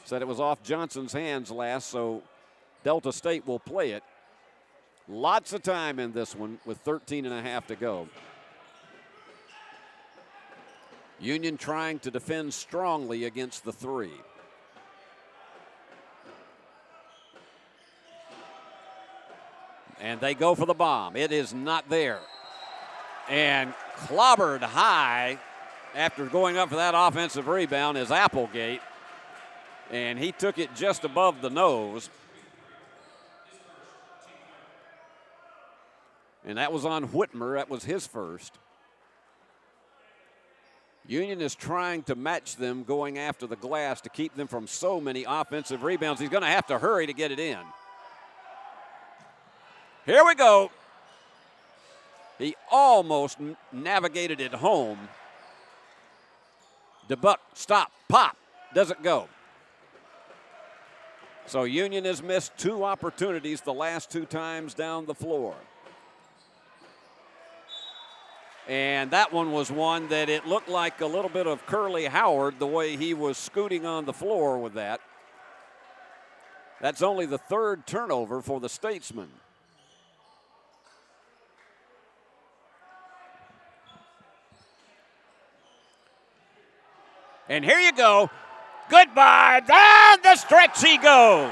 S1: Said it was off Johnson's hands last, so Delta State will play it. Lots of time in this one with 13.5 to go. Union trying to defend strongly against the 3. And they go for the bomb. It is not there. And clobbered high after going up for that offensive rebound is Applegate. And he took it just above the nose. And that was on Whitmer. That was his first. Union is trying to match them going after the glass to keep them from so many offensive rebounds. He's going to have to hurry to get it in. Here we go. He almost navigated it home. DeBuck, stop, pop, doesn't go. So Union has missed 2 opportunities the last 2 times down the floor. And that one was one that it looked like a little bit of Curly Howard, the way he was scooting on the floor with that. That's only the 3rd turnover for the Statesman. And here you go. Goodbye. Down the stretch he goes.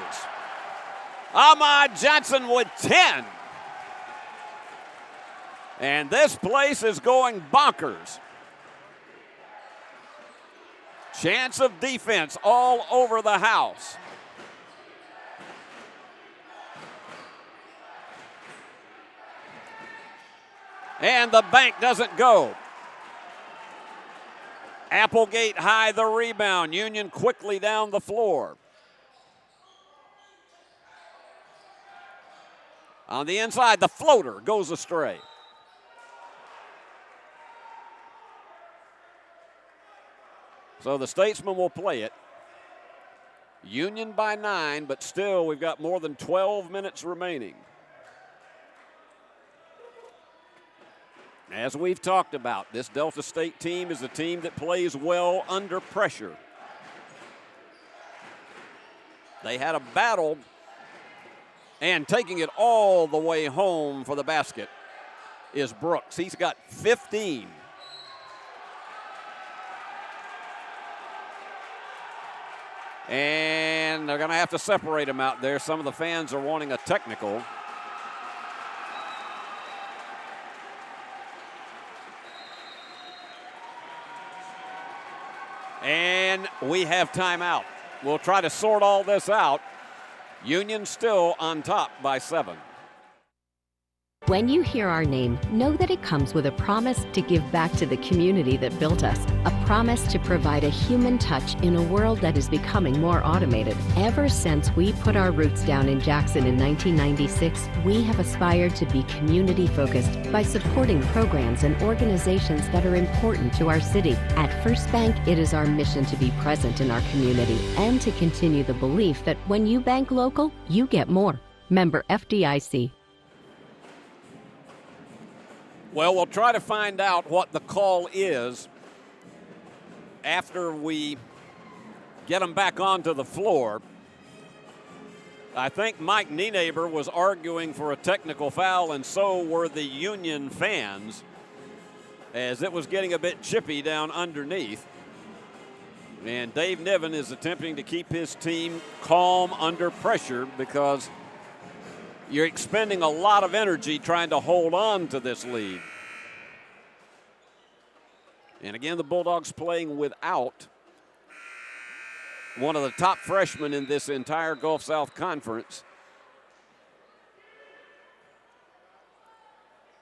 S1: Ahmad Johnson with 10. And this place is going bonkers. Chance of defense all over the house. And the bank doesn't go. Applegate high the rebound. Union quickly down the floor. On the inside, the floater goes astray. So the Statesman will play it. Union by 9, but still we've got more than 12 minutes remaining. As we've talked about, this Delta State team is a team that plays well under pressure. They had a battle, and taking it all the way home for the basket is Brooks. He's got 15. And they're going to have to separate him out there. Some of the fans are wanting a technical. And we have timeout. We'll try to sort all this out. Union still on top by 7.
S8: When you hear our name, know that it comes with a promise to give back to the community that built us, a promise to provide a human touch in a world that is becoming more automated. Ever since we put our roots down in Jackson in 1996, we have aspired to be community-focused by supporting programs and organizations that are important to our city. At First Bank, it is our mission to be present in our community and to continue the belief that when you bank local, you get more. Member FDIC.
S1: Well, we'll try to find out what the call is after we get them back onto the floor. I think Mike Nienaber was arguing for a technical foul, and so were the Union fans, as it was getting a bit chippy down underneath. And Dave Niven is attempting to keep his team calm under pressure because you're expending a lot of energy trying to hold on to this lead. And again, the Bulldogs playing without one of the top freshmen in this entire Gulf South Conference.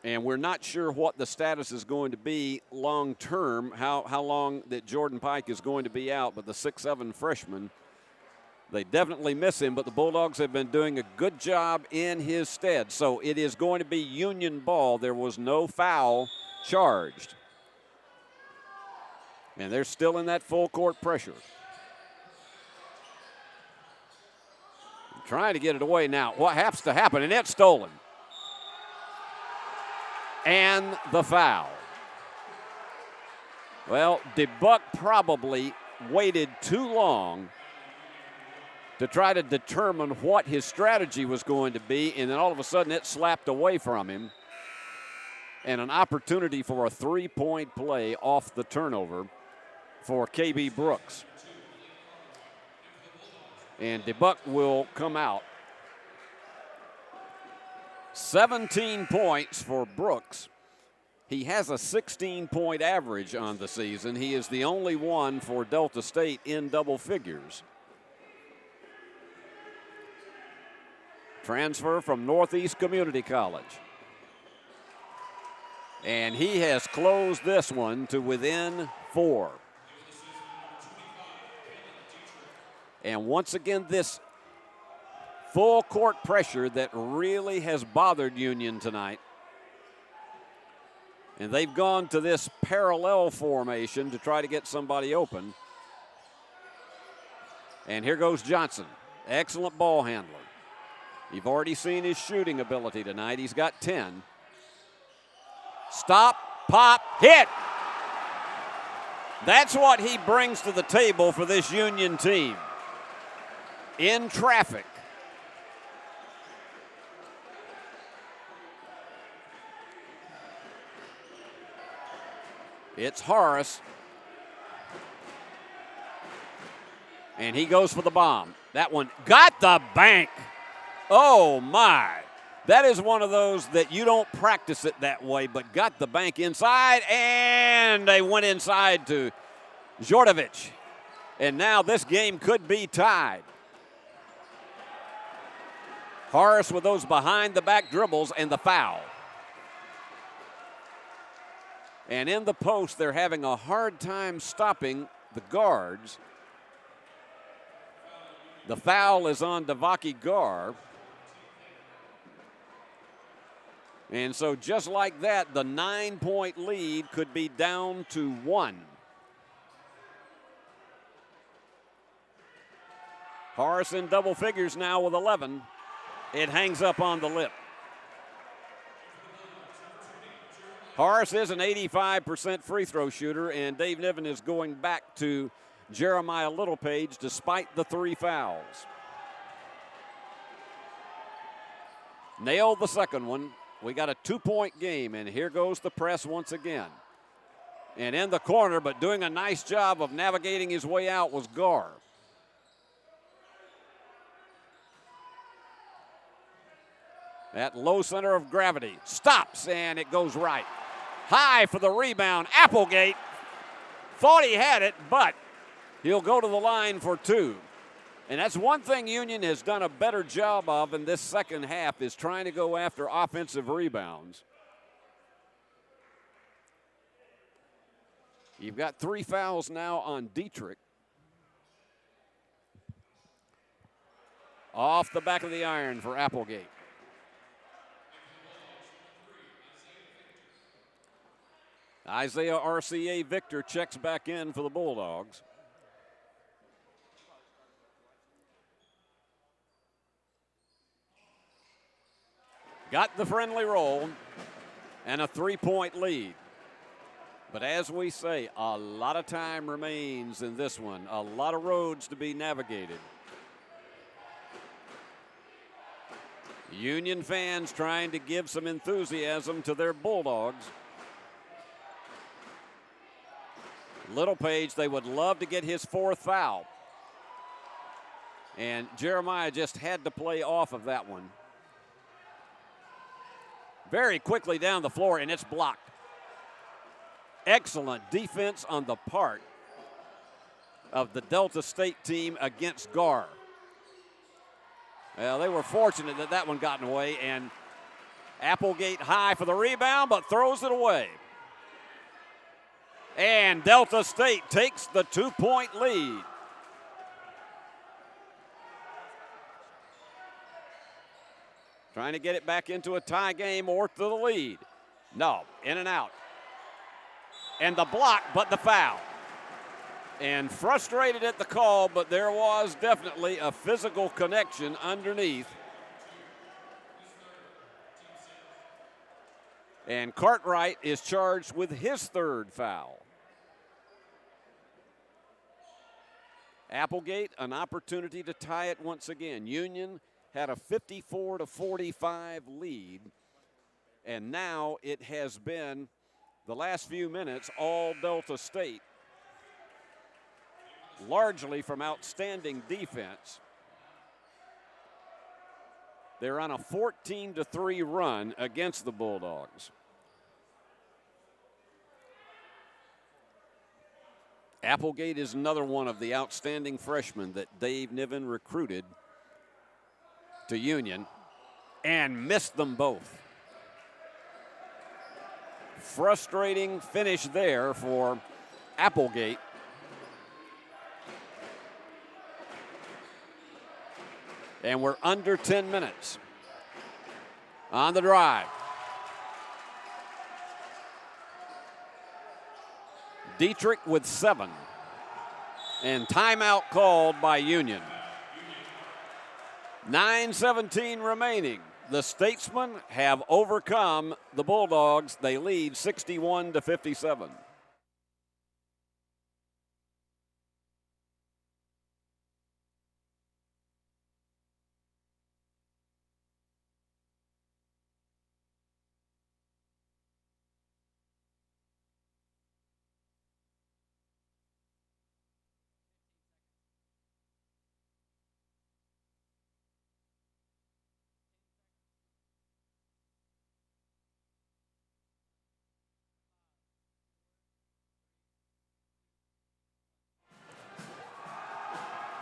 S1: And we're not sure what the status is going to be long term, how long that Jordan Pike is going to be out, but the 6'7" freshman, they definitely miss him, but the Bulldogs have been doing a good job in his stead. So it is going to be Union ball. There was no foul charged. And they're still in that full court pressure. Trying to get it away now. What has to happen? And it's stolen. And the foul. Well, DeBuck probably waited too long to try to determine what his strategy was going to be, and then all of a sudden it slapped away from him. And an opportunity for a three-point play off the turnover for KB Brooks. And DeBuck will come out. 17 points for Brooks. He has a 16-point average on the season. He is the only one for Delta State in double figures. Transfer from Northeast Community College. And he has closed this one to within 4. And once again, this full court pressure that really has bothered Union tonight. And they've gone to this parallel formation to try to get somebody open. And here goes Johnson. Excellent ball handler. You've already seen his shooting ability tonight. He's got 10. Stop, pop, hit. That's what he brings to the table for this Union team. In traffic. It's Horace. And he goes for the bomb. That one got the bank. Oh, my. That is one of those that you don't practice it that way, but got the bank inside, and they went inside to Djordjevic. And now this game could be tied. Horace with those behind-the-back dribbles and the foul. And in the post, they're having a hard time stopping the guards. The foul is on Devaki Gar. And so just like that, the 9-point lead could be down to 1. Horace in double figures now with 11. It hangs up on the lip. Horace is an 85% free throw shooter, and Dave Niven is going back to Jeremiah Littlepage despite the 3 fouls. nailed the second one. We got a 2-point game, and here goes the press once again. And in the corner, but doing a nice job of navigating his way out, was Gar. That low center of gravity stops, and it goes right. High for the rebound. Applegate thought he had it, but he'll go to the line for 2. And that's one thing Union has done a better job of in this second half, is trying to go after offensive rebounds. You've got 3 fouls now on Dietrich. Off the back of the iron for Applegate. Isaiah RCA Victor checks back in for the Bulldogs. Got the friendly roll and a 3-point lead. But as we say, a lot of time remains in this one. A lot of roads to be navigated. Union fans trying to give some enthusiasm to their Bulldogs. Littlepage, they would love to get his 4th foul. And Jeremiah just had to play off of that one. Very quickly down the floor, and it's blocked. Excellent defense on the part of the Delta State team against Gar. Well, they were fortunate that that one got away, and Applegate high for the rebound, but throws it away. And Delta State takes the 2-point lead. Trying to get it back into a tie game or to the lead. No, in and out. And the block, but the foul. And frustrated at the call, but there was definitely a physical connection underneath. And Cartwright is charged with his 3rd foul. Applegate, an opportunity to tie it once again. Union had a 54-45 lead, and now it has been the last few minutes all Delta State, largely from outstanding defense. They're on a 14-3 run against the Bulldogs. Applegate is another one of the outstanding freshmen that Dave Niven recruited to Union and missed them both. Frustrating finish there for Applegate. And we're under 10 minutes on the drive. Dietrich with 7. And timeout called by Union. 9:17 remaining. The Statesmen have overcome the Bulldogs. They lead 61-57.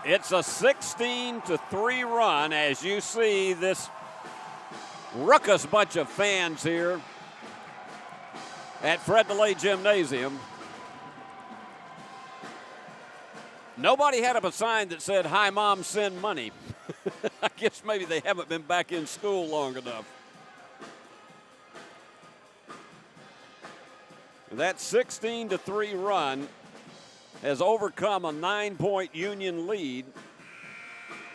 S1: It's a 16-3 run as you see this ruckus bunch of fans here at Fred DeLay Gymnasium. Nobody had up a sign that said, "Hi, Mom, send money." I guess maybe they haven't been back in school long enough. That 16-3 run has overcome a 9-point Union lead,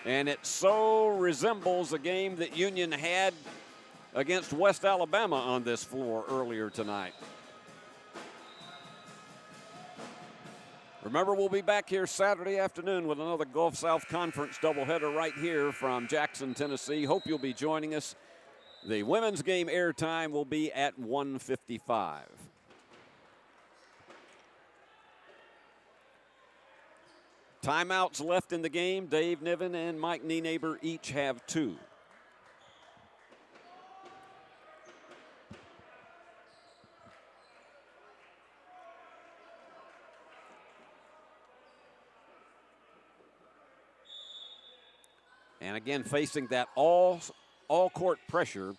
S1: and it so resembles a game that Union had against West Alabama on this floor earlier tonight. Remember, we'll be back here Saturday afternoon with another Gulf South Conference doubleheader right here from Jackson, Tennessee. Hope you'll be joining us. The women's game airtime will be at 1:55. Timeouts left in the game. Dave Niven and Mike Nienaber each have 2. And again, facing that all-court pressure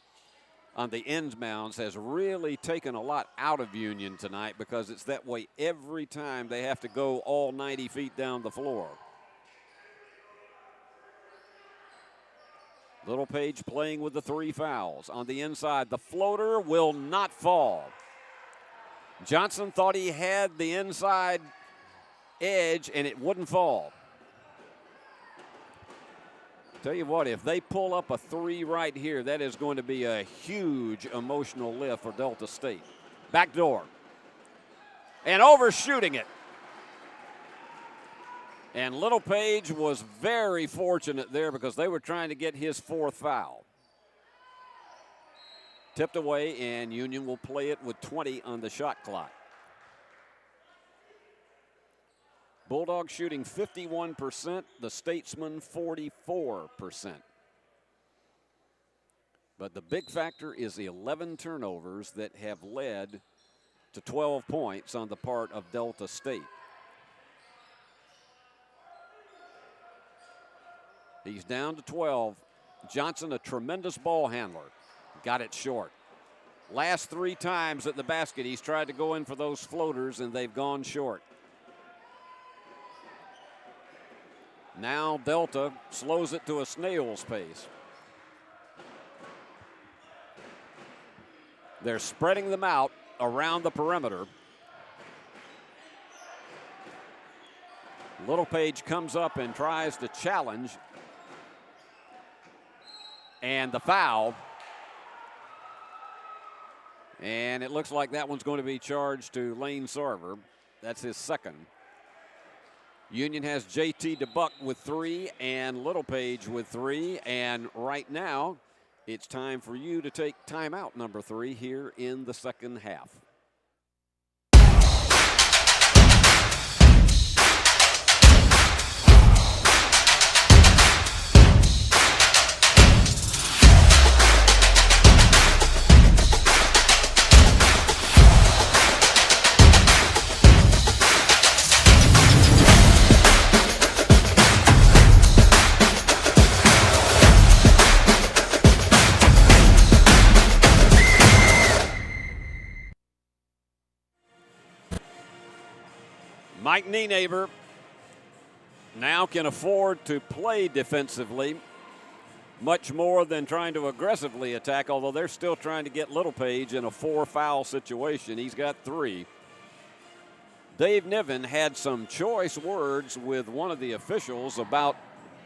S1: on the ends mounds has really taken a lot out of Union tonight, because it's that way every time they have to go all 90 feet down the floor. Littlepage playing with the 3 fouls. On the inside, the floater will not fall. Johnson thought he had the inside edge and it wouldn't fall. Tell you what, if they pull up a 3 right here, that is going to be a huge emotional lift for Delta State. Back door. And overshooting it. And Littlepage was very fortunate there, because they were trying to get his 4th foul. Tipped away, and Union will play it with 20 on the shot clock. Bulldogs shooting 51%, the Statesmen 44%. But the big factor is the 11 turnovers that have led to 12 points on the part of Delta State. He's down to 12. Johnson, a tremendous ball handler. Got it short. Last 3 times at the basket, he's tried to go in for those floaters, and they've gone short. Now Delta slows it to a snail's pace. They're spreading them out around the perimeter. Littlepage comes up and tries to challenge. And the foul. And it looks like that one's going to be charged to Lane Sarver. That's his 2nd. Union has JT DeBuck with 3 and Littlepage with 3. And right now, it's time for you to take timeout number 3 here in the second half. Mike Nienaber now can afford to play defensively much more than trying to aggressively attack, although they're still trying to get Littlepage in a 4-foul situation. He's got 3. Dave Niven had some choice words with one of the officials about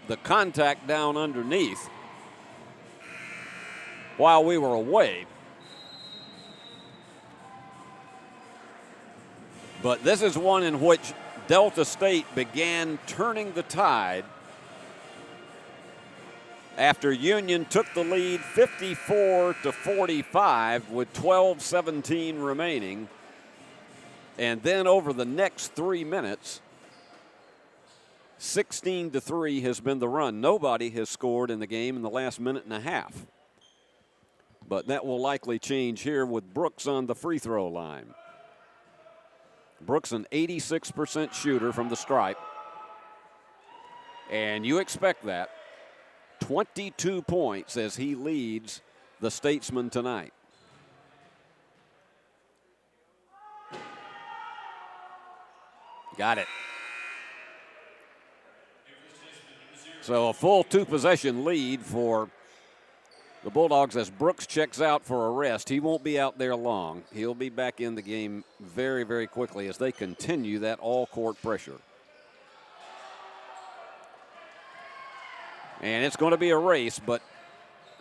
S1: the contact down underneath while we were away. But this is one in which Delta State began turning the tide after Union took the lead 54-45 with 12:17 remaining. And then over the next 3 minutes, 16-3 has been the run. Nobody has scored in the game in the last minute and a half. But that will likely change here with Brooks on the free throw line. Brooks, an 86% shooter from the stripe. And you expect that. 22 points as he leads the Statesmen tonight. Got it. So a full 2-possession lead for the Bulldogs as Brooks checks out for a rest. He won't be out there long. He'll be back in the game very, very quickly as they continue that all-court pressure. And it's going to be a race, but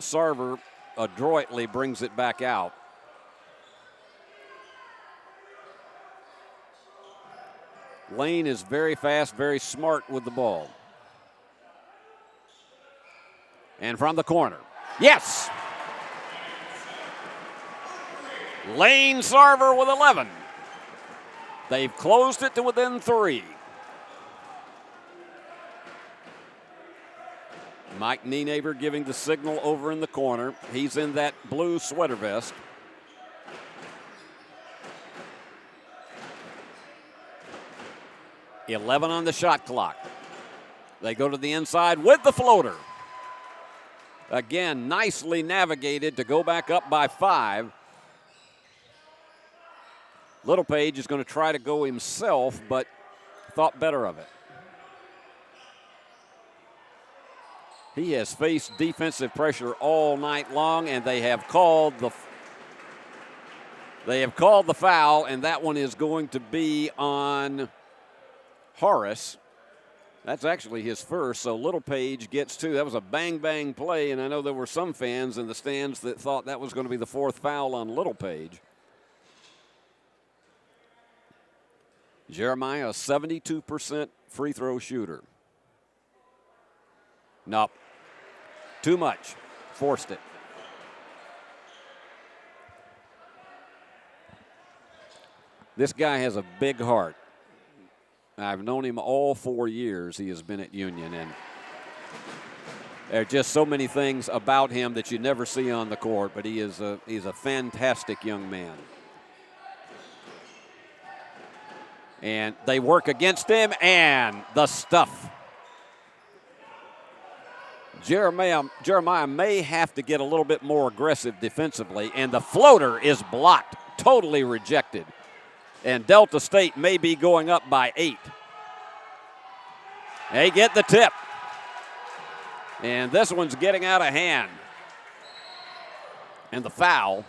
S1: Sarver adroitly brings it back out. Lane is very fast, very smart with the ball. And from the corner. Yes! Lane Sarver with 11. They've closed it to within 3. Mike Nienaber giving the signal over in the corner. He's in that blue sweater vest. .11 on the shot clock. They go to the inside with the floater. Again, nicely navigated to go back up by 5. Littlepage is going to try to go himself, but thought better of it. He has faced defensive pressure all night long, and they have called the foul, and that one is going to be on Horace. That's actually his first, so Littlepage gets 2. That was a bang-bang play, and I know there were some fans in the stands that thought that was going to be the 4th foul on Littlepage. Jeremiah, a 72% free throw shooter. Nope. Too much. Forced it. This guy has a big heart. I've known him all 4 years he has been at Union, and there are just so many things about him that you never see on the court, but he's a fantastic young man. And they work against him, and the stuff. Jeremiah may have to get a little bit more aggressive defensively, and the floater is blocked, totally rejected. And Delta State may be going up by 8. They get the tip. And this one's getting out of hand. And the foul.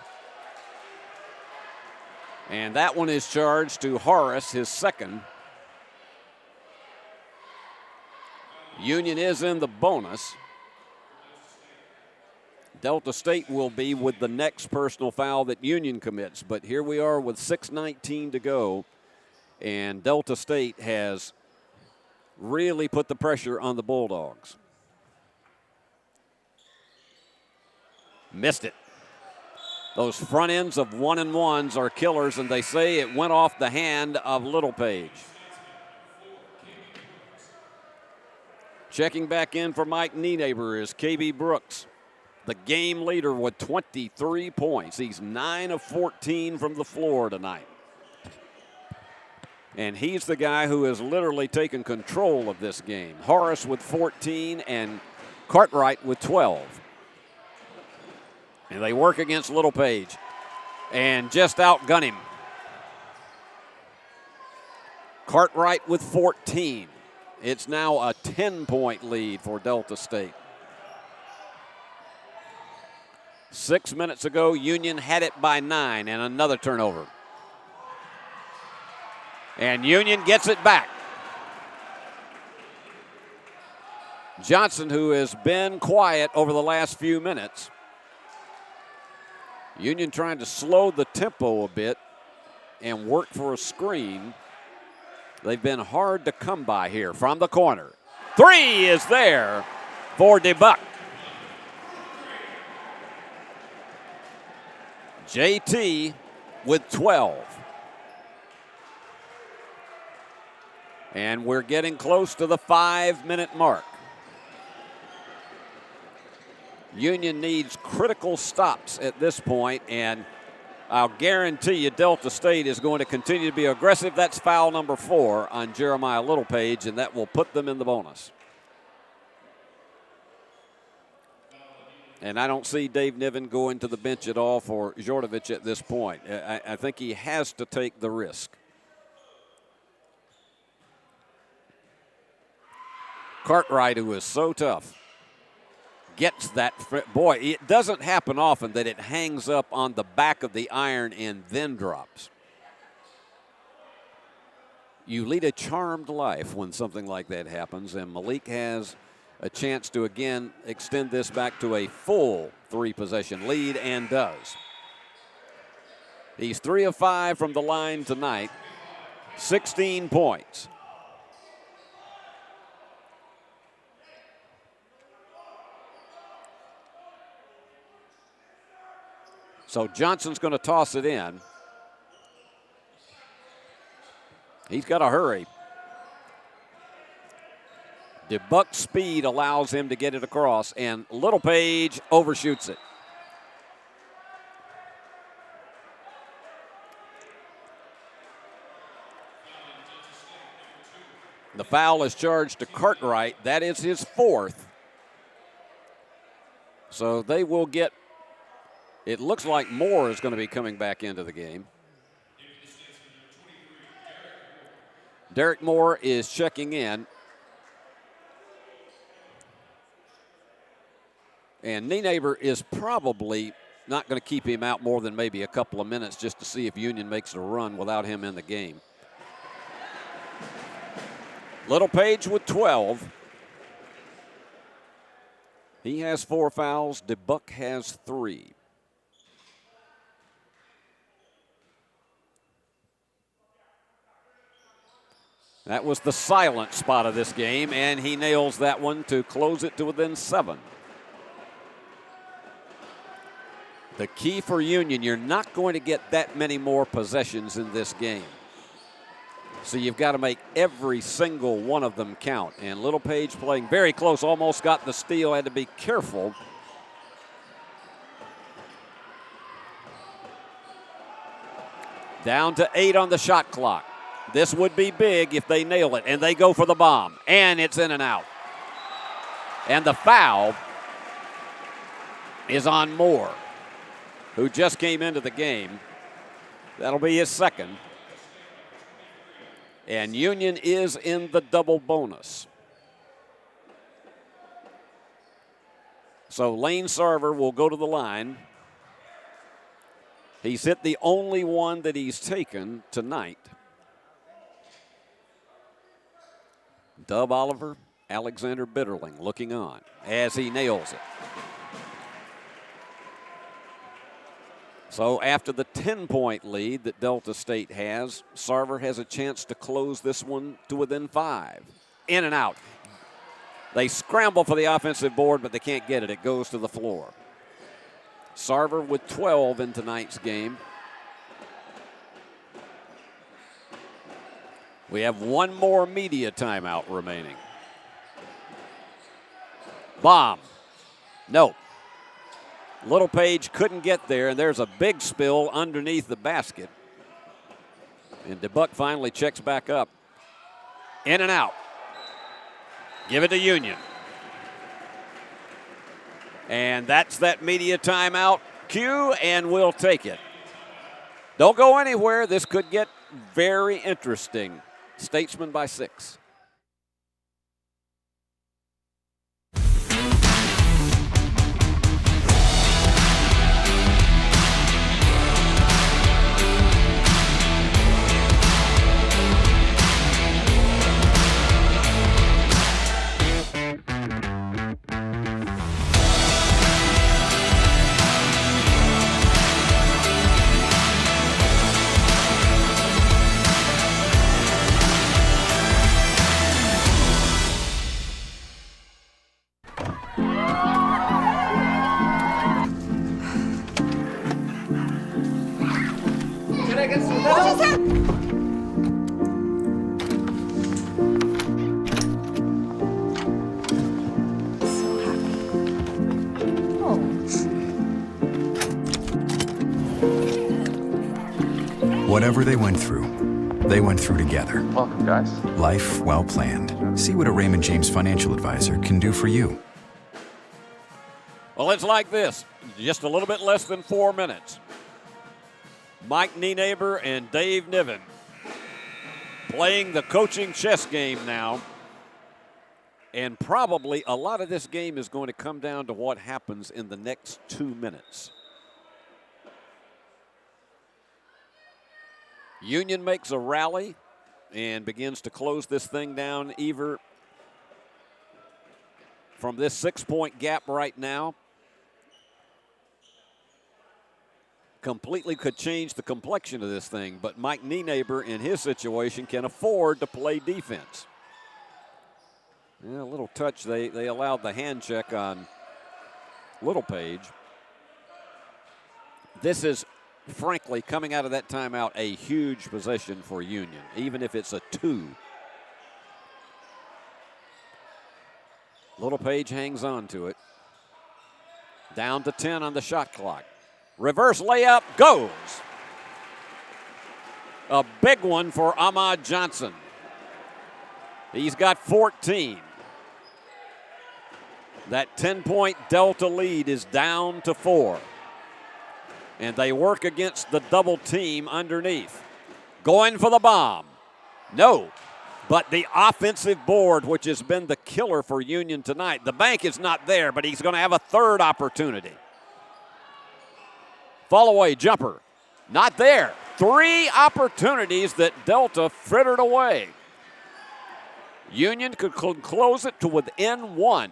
S1: And that one is charged to Horace, his second. Union is in the bonus. Delta State will be with the next personal foul that Union commits. But here we are with 6:19 to go. And Delta State has really put the pressure on the Bulldogs. Missed it. Those front ends of 1-and-1s are killers, and they say it went off the hand of Littlepage. Checking back in for Mike Nienaber is KB Brooks, the game leader with 23 points. He's 9 of 14 from the floor tonight. And he's the guy who has literally taken control of this game. Horace with 14 and Cartwright with 12. And they work against Littlepage and just outgun him. Cartwright with 14. It's now a 10-point lead for Delta State. 6 minutes ago, Union had it by 9, and another turnover. And Union gets it back. Johnson, who has been quiet over the last few minutes. Union trying to slow the tempo a bit and work for a screen. They've been hard to come by here from the corner. 3 is there for DeBuck. JT with 12. And we're getting close to the 5-minute mark. Union needs critical stops at this point, and I'll guarantee you Delta State is going to continue to be aggressive. That's foul number 4 on Jeremiah Littlepage, and that will put them in the bonus. And I don't see Dave Niven going to the bench at all for Jordovic at this point. I think he has to take the risk. Cartwright, who is so tough, gets that. Boy, it doesn't happen often that it hangs up on the back of the iron and then drops. You lead a charmed life when something like that happens, and Malik has a chance to again extend this back to a full 3-possession lead, and does. He's 3 of 5 from the line tonight, 16 points. So Johnson's going to toss it in. He's got to hurry. DeBuck's speed allows him to get it across, and Littlepage overshoots it. The foul is charged to Cartwright. That is his 4th. So they will get, it looks like Moore is going to be coming back into the game. Derek Moore is checking in. And Nienaber is probably not going to keep him out more than maybe a couple of minutes just to see if Union makes a run without him in the game. Littlepage with 12. He has 4 fouls. DeBuck has 3. That was the silent spot of this game, and he nails that one to close it to within 7. The key for Union, you're not going to get that many more possessions in this game. So you've got to make every single one of them count. And Littlepage playing very close, almost got the steal, had to be careful. Down to 8 on the shot clock. This would be big if they nail it, and they go for the bomb, and it's in and out. And the foul is on Moore, who just came into the game. That'll be his 2nd. And Union is in the double bonus. So Lane Sarver will go to the line. He's hit the only one that he's taken tonight. Dub Oliver, Alexander Bitterling looking on as he nails it. So after the 10-point lead that Delta State has, Sarver has a chance to close this one to within 5. In and out. They scramble for the offensive board, but they can't get it. It goes to the floor. Sarver with 12 in tonight's game. We have one more media timeout remaining. Bomb. No. Littlepage couldn't get there, and there's a big spill underneath the basket. And DeBuck finally checks back up. In and out. Give it to Union. And that's that media timeout cue, and we'll take it. Don't go anywhere. This could get very interesting. Statesman by 6.
S9: Whatever they went through together.
S10: Welcome, guys.
S9: Life well planned. See what a Raymond James financial advisor can do for you.
S1: Well, it's like this. Just a little bit less than 4 minutes. Mike Nienaber and Dave Niven playing the coaching chess game now. And probably a lot of this game is going to come down to what happens in the next 2 minutes. Union makes a rally and begins to close this thing down even from this 6-point gap right now. Completely could change the complexion of this thing, but Mike Nienaber in his situation can afford to play defense. Yeah, a little touch. They allowed the hand check on Littlepage. This is, frankly, coming out of that timeout, a huge possession for Union, even if it's a 2. Littlepage hangs on to it. Down to 10 on the shot clock. Reverse layup goes. A big one for Ahmad Johnson. He's got 14. That 10-point Delta lead is down to 4. And they work against the double team underneath. Going for the bomb. No. But the offensive board, which has been the killer for Union tonight, the bank is not there, but he's going to have a third opportunity. Fall away jumper. Not there. 3 opportunities that Delta frittered away. Union could close it to within 1.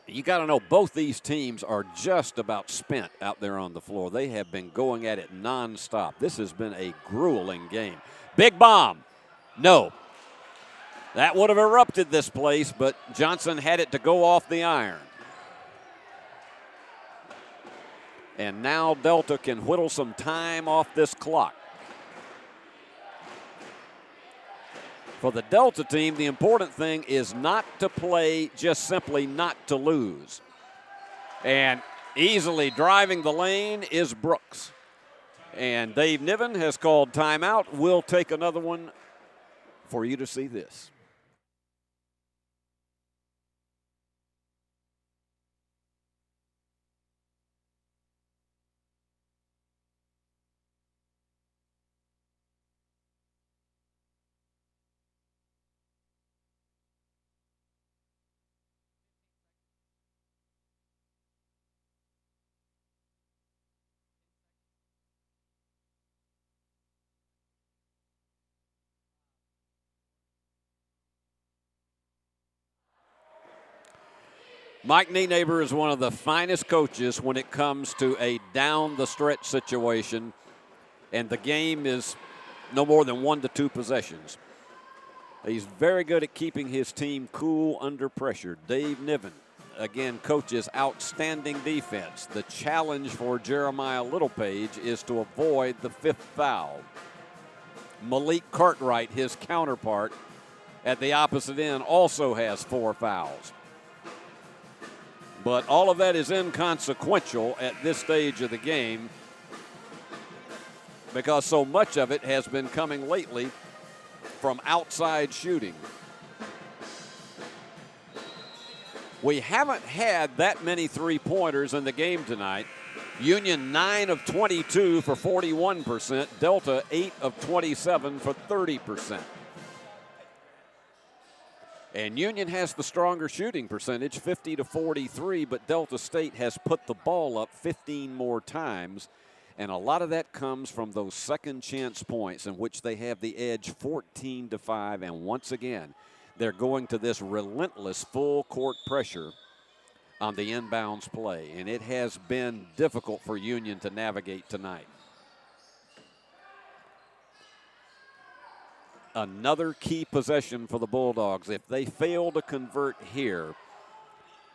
S1: You got to know both these teams are just about spent out there on the floor. They have been going at it nonstop. This has been a grueling game. Big bomb. No. That would have erupted this place, but Johnson had it to go off the iron. And now Delta can whittle some time off this clock. For the Delta team, the important thing is not to play, just simply not to lose. And easily driving the lane is Brooks. And Dave Niven has called timeout. We'll take another one for you to see this. Mike Nienaber is one of the finest coaches when it comes to a down-the-stretch situation, and the game is no more than 1 to 2 possessions. He's very good at keeping his team cool under pressure. Dave Niven, again, coaches outstanding defense. The challenge for Jeremiah Littlepage is to avoid the 5th foul. Malik Cartwright, his counterpart at the opposite end, also has 4 fouls. But all of that is inconsequential at this stage of the game because so much of it has been coming lately from outside shooting. We haven't had that many three-pointers in the game tonight. Union 9 of 22 for 41%. Delta 8 of 27 for 30%. And Union has the stronger shooting percentage, 50 to 43, but Delta State has put the ball up 15 more times. And a lot of that comes from those second chance points in which they have the edge 14 to 5. And once again, they're going to this relentless full court pressure on the inbounds play. And it has been difficult for Union to navigate tonight. Another key possession for the Bulldogs. If they fail to convert here,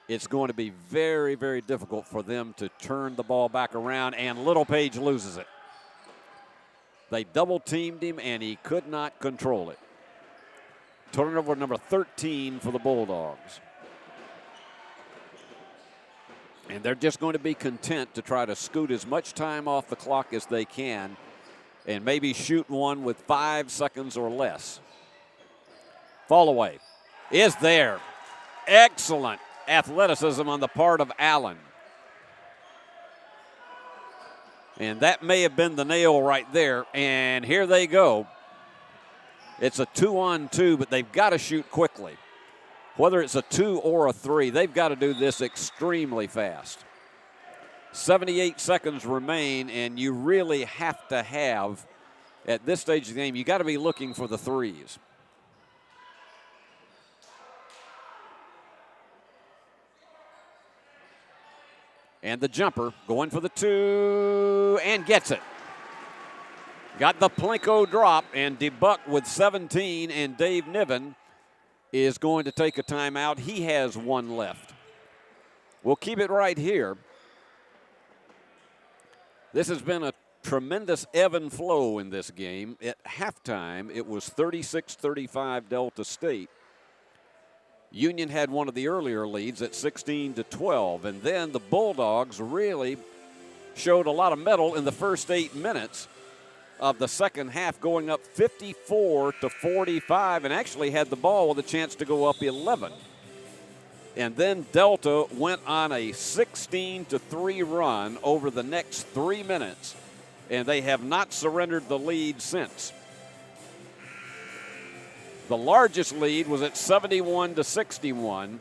S1: it's going to be very, very difficult for them to turn the ball back around, and Littlepage loses it. They double-teamed him, and he could not control it. Turnover number 13 for the Bulldogs. And they're just going to be content to try to scoot as much time off the clock as they can and maybe shoot one with 5 seconds or less. Fall away is there. Excellent athleticism on the part of Allen. And that may have been the nail right there. And here they go. It's a 2-on-2, but they've got to shoot quickly. Whether it's a 2 or a 3, they've got to do this extremely fast. 78 seconds remain, and you really have to have, at this stage of the game, you got to be looking for the threes. And the jumper going for the 2 and gets it. Got the Plinko drop, and DeBuck with 17, and Dave Niven is going to take a timeout. He has 1 left. We'll keep it right here. This has been a tremendous ebb and flow in this game. At halftime, it was 36-35 Delta State. Union had one of the earlier leads at 16-12, and then the Bulldogs really showed a lot of mettle in the first 8 minutes of the second half, going up 54-45, and actually had the ball with a chance to go up 11. And then Delta went on a 16-3 run over the next 3 minutes, and they have not surrendered the lead since. The largest lead was at 71-61.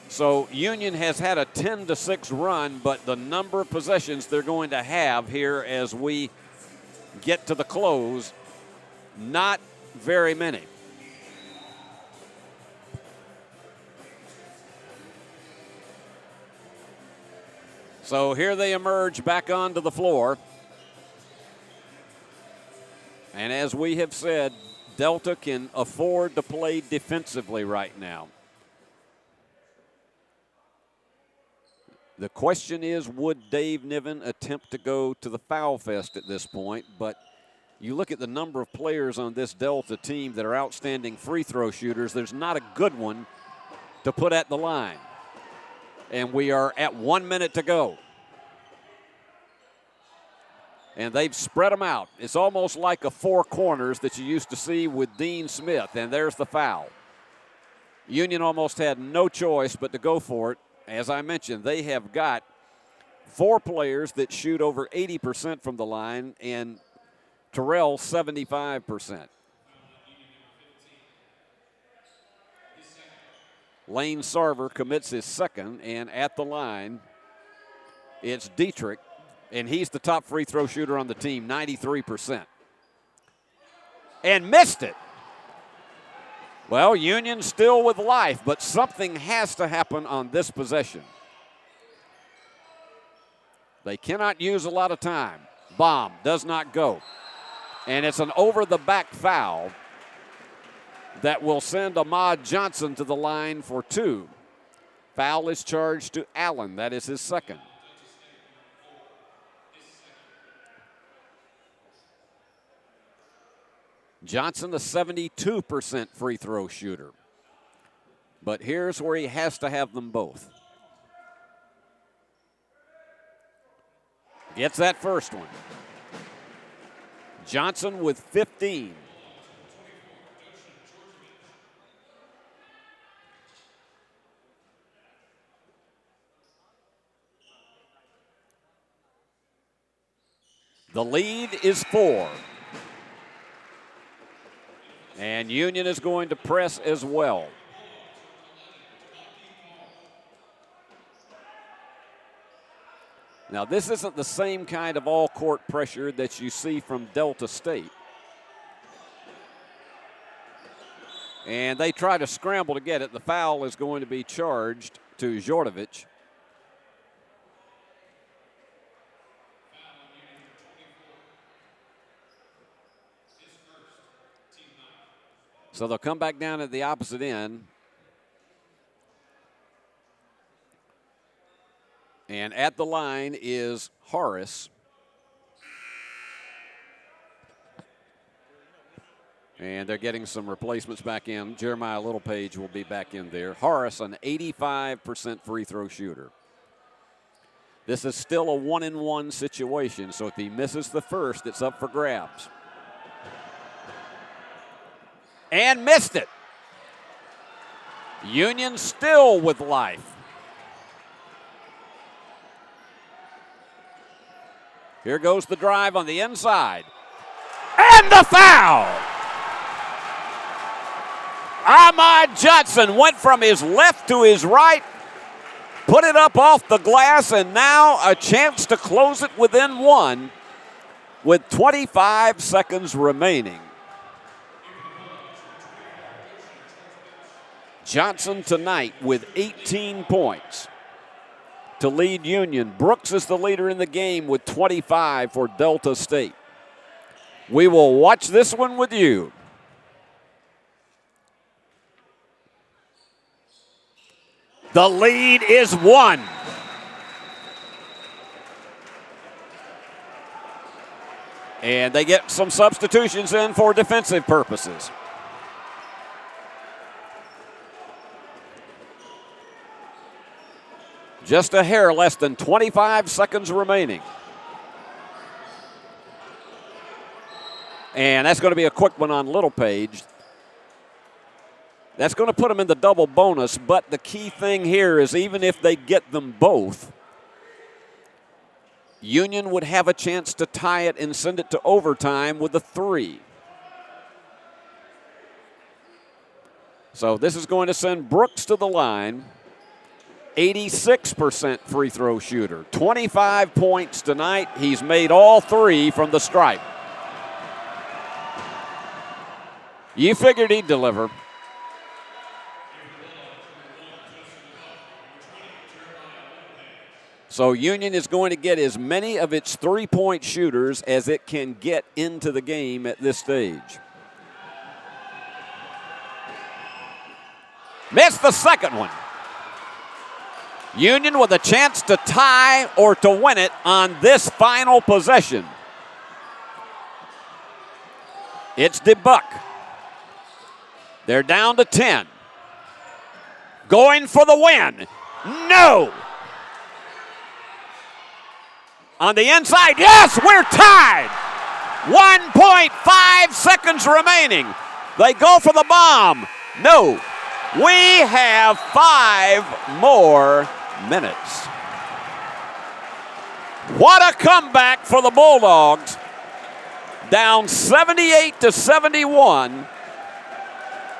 S1: So Union has had a 10-6 run, but the number of possessions they're going to have here as we get to the close, not very many. So here they emerge back onto the floor. And as we have said, Delta can afford to play defensively right now. The question is, would Dave Niven attempt to go to the foul fest at this point? But you look at the number of players on this Delta team that are outstanding free throw shooters, there's not a good one to put at the line. And we are at 1 minute to go. And they've spread them out. It's almost like a four corners that you used to see with Dean Smith, and there's the foul. Union almost had no choice but to go for it. As I mentioned, they have got 4 players that shoot over 80% from the line, and Terrell 75%. Lane Sarver commits his second, and at the line, it's Dietrich, and he's the top free throw shooter on the team, 93%. And missed it. Well, Union still with life, but something has to happen on this possession. They cannot use a lot of time. Bomb does not go. And it's an over-the-back foul that will send Ahmad Johnson to the line for 2. Foul is charged to Allen. That is his second. Johnson, a 72% free throw shooter. But here's where he has to have them both. Gets that first one. Johnson with 15. The lead is 4. And Union is going to press as well. Now, this isn't the same kind of all-court pressure that you see from Delta State. And they try to scramble to get it. The foul is going to be charged to Jordovic. So they'll come back down at the opposite end. And at the line is Horace. And they're getting some replacements back in. Jeremiah Littlepage will be back in there. Horace, an 85% free throw shooter. This is still a 1-and-1 situation, so if he misses the first, it's up for grabs. And missed it. Union still with life. Here goes the drive on the inside. And the foul! Ahmad Johnson went from his left to his right, put it up off the glass, and now a chance to close it within 1 with 25 seconds remaining. Johnson tonight with 18 points to lead Union. Brooks is the leader in the game with 25 for Delta State. We will watch this one with you. The lead is 1. And they get some substitutions in for defensive purposes. Just a hair less than 25 seconds remaining. And that's going to be a quick one on Littlepage. That's going to put them in the double bonus, but the key thing here is even if they get them both, Union would have a chance to tie it and send it to overtime with a 3. So this is going to send Brooks to the line. 86% free throw shooter. 25 points tonight. He's made all 3 from the stripe. You figured he'd deliver. So Union is going to get as many of its three-point shooters as it can get into the game at this stage. Missed the second one. Union with a chance to tie or to win it on this final possession. It's DeBuck. They're down to 10. Going for the win. No! On the inside, yes, we're tied. 1.5 seconds remaining. They go for the bomb. No. We have 5 more minutes. What a comeback for the Bulldogs. Down 78-71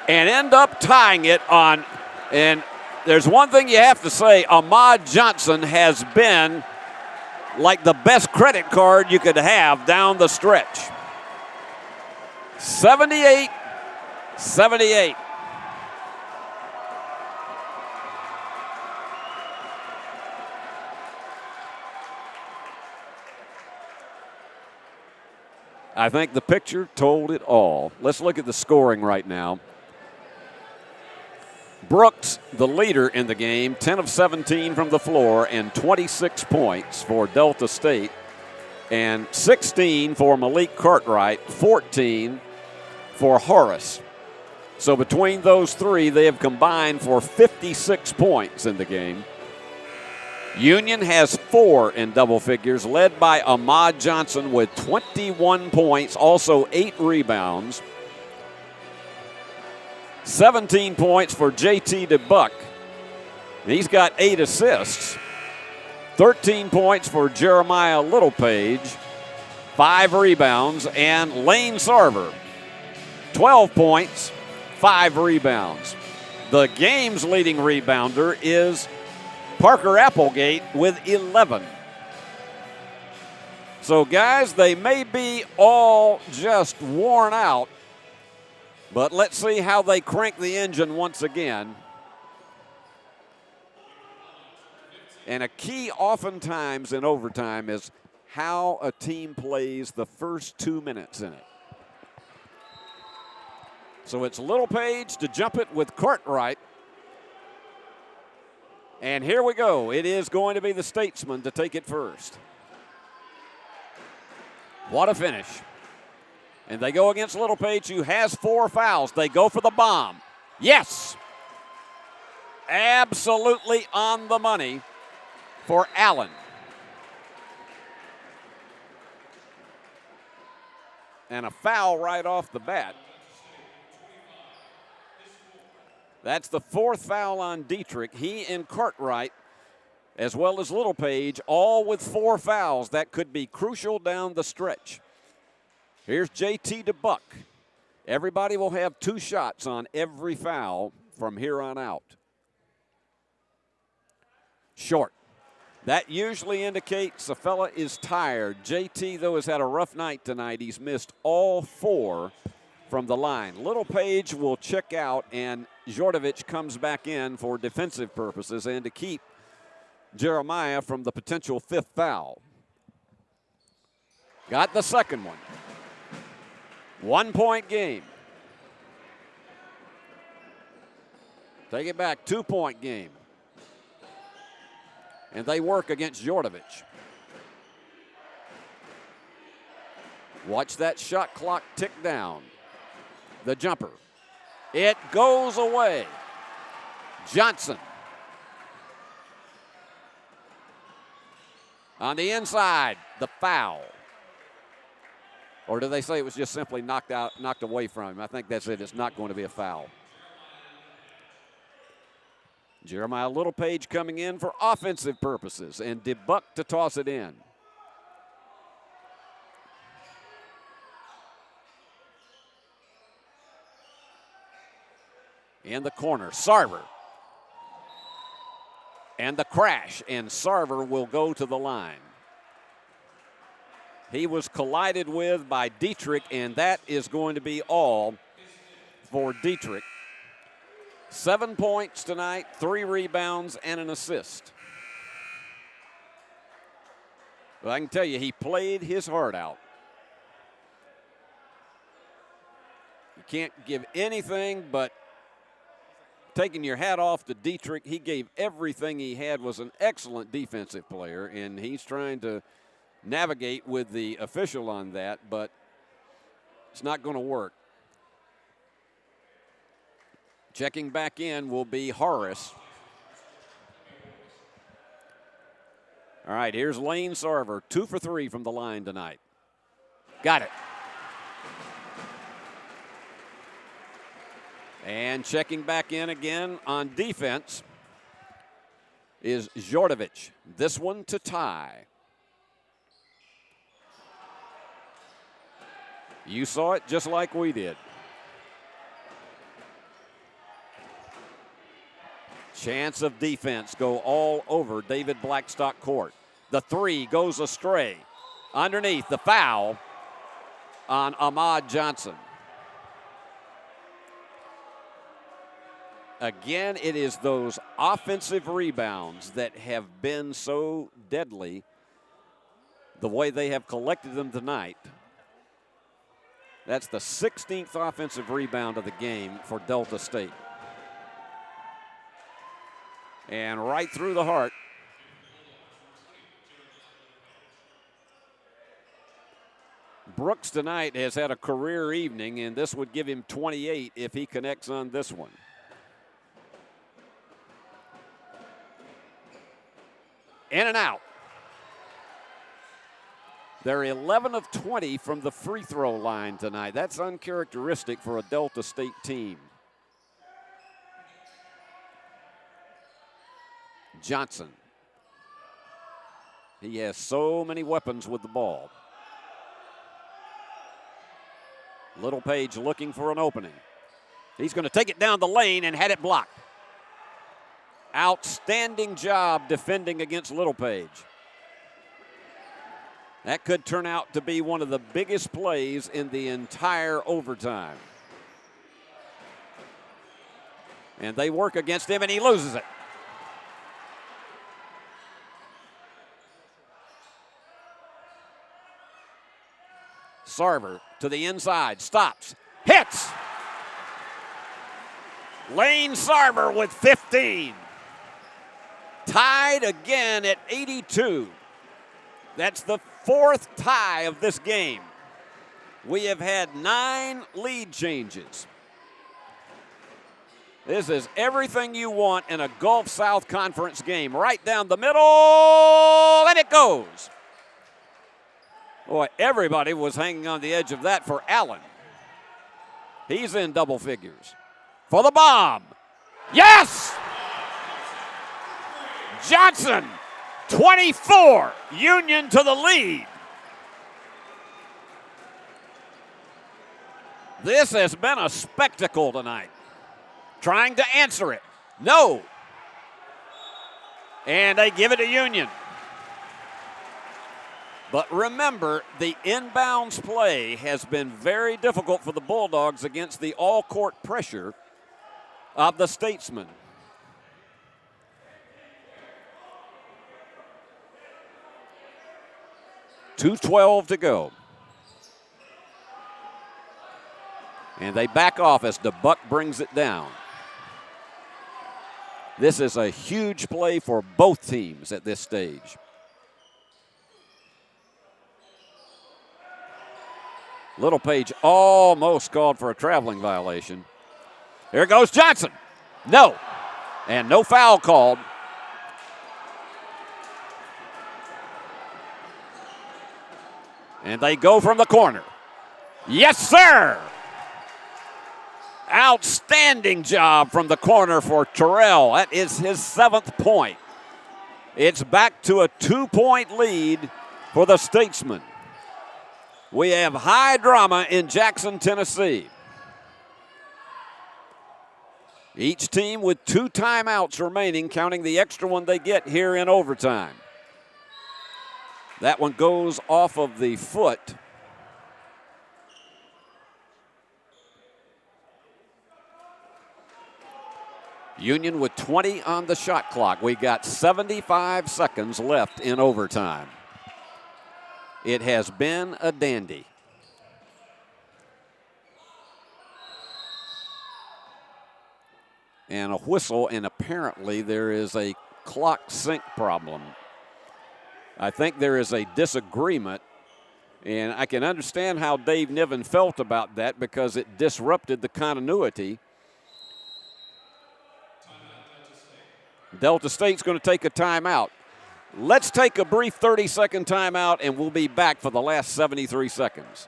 S1: and end up tying it on. And there's one thing you have to say, Ahmad Johnson has been like the best credit card you could have down the stretch. 78-78. I think the picture told it all. Let's look at the scoring right now. Brooks, the leader in the game, 10 of 17 from the floor and 26 points for Delta State, and 16 for Malik Cartwright, 14 for Horace. So between those three, they have combined for 56 points in the game. Union has 4 in double figures, led by Ahmad Johnson with 21 points, also 8 rebounds. 17 points for JT DeBuck. He's got 8 assists. 13 points for Jeremiah Littlepage. 5 rebounds. And Lane Sarver, 12 points, 5 rebounds. The game's leading rebounder is Parker Applegate with 11. So, guys, they may be all just worn out, but let's see how they crank the engine once again. And a key oftentimes in overtime is how a team plays the first 2 minutes in it. So it's Littlepage to jump it with Cartwright. And here we go. It is going to be the Statesman to take it first. What a finish. And they go against Littlepage, who has 4 fouls. They go for the bomb. Yes. Absolutely on the money for Allen. And a foul right off the bat. That's the 4th foul on Dietrich. He and Cartwright, as well as Littlepage, all with 4 fouls. That could be crucial down the stretch. Here's JT DeBuck. Everybody will have 2 shots on every foul from here on out. Short. That usually indicates a fella is tired. JT, though, has had a rough night tonight. He's missed all 4 from the line. Littlepage will check out, and Jordovic comes back in for defensive purposes and to keep Jeremiah from the potential 5th foul. Got the second one. 1-point game. Take it back, 2-point game. And they work against Jordovic. Watch that shot clock tick down. The jumper. It goes away. Johnson. On the inside, the foul. Or do they say it was just simply knocked away from him? I think that's it. It's not going to be a foul. Jeremiah Littlepage coming in for offensive purposes, and DeBuck to toss it in. In the corner, Sarver. And the crash, and Sarver will go to the line. He was collided with by Dietrich, and that is going to be all for Dietrich. 7 points tonight, 3 rebounds, and an assist. But I can tell you, he played his heart out. You can't give anything but taking your hat off to Dietrich. He gave everything he had, was an excellent defensive player, and he's trying to navigate with the official on that, but it's not going to work. Checking back in will be Horace. All right, here's Lane Sarver, 2 for 3 from the line tonight. Got it. And checking back in again on defense is Jordovic. This one to tie. You saw it just like we did. Chance of defense go all over David Blackstock court. The 3 goes astray. Underneath, the foul on Ahmad Johnson. Again, it is those offensive rebounds that have been so deadly, the way they have collected them tonight. That's the 16th offensive rebound of the game for Delta State. And right through the heart. Brooks tonight has had a career evening, and this would give him 28 if he connects on this one. In and out. They're 11 of 20 from the free throw line tonight. That's uncharacteristic for a Delta State team. Johnson. He has so many weapons with the ball. Littlepage looking for an opening. He's going to take it down the lane and had it blocked. Outstanding job defending against Littlepage. That could turn out to be one of the biggest plays in the entire overtime. And they work against him, and he loses it. Sarver to the inside, stops, hits. Lane Sarver with 15. Tied again at 82. That's the 4th tie of this game. We have had 9 lead changes. This is everything you want in a Gulf South Conference game. Right down the middle, and it goes. Boy, everybody was hanging on the edge of that for Allen. He's in double figures. For the bomb. Yes! Johnson, 24, Union to the lead. This has been a spectacle tonight. Trying to answer it. No. And they give it to Union. But remember, the inbounds play has been very difficult for the Bulldogs against the all-court pressure of the Statesmen. .212 to go. And they back off as DeBuck brings it down. This is a huge play for both teams at this stage. Little Page almost called for a traveling violation. Here goes Johnson. No. And no foul called. And they go from the corner. Yes, sir. Outstanding job from the corner for Terrell. That is his 7th point. It's back to a 2-point lead for the Statesmen. We have high drama in Jackson, Tennessee. Each team with 2 timeouts remaining, counting the extra one they get here in overtime. That one goes off of the foot. Union with 20 on the shot clock. We got 75 seconds left in overtime. It has been a dandy. And a whistle, and apparently there is a clock sync problem. I think there is a disagreement, and I can understand how Dave Niven felt about that because it disrupted the continuity. Delta State's going to take a timeout. Let's take a brief 30-second timeout, and we'll be back for the last 73 seconds.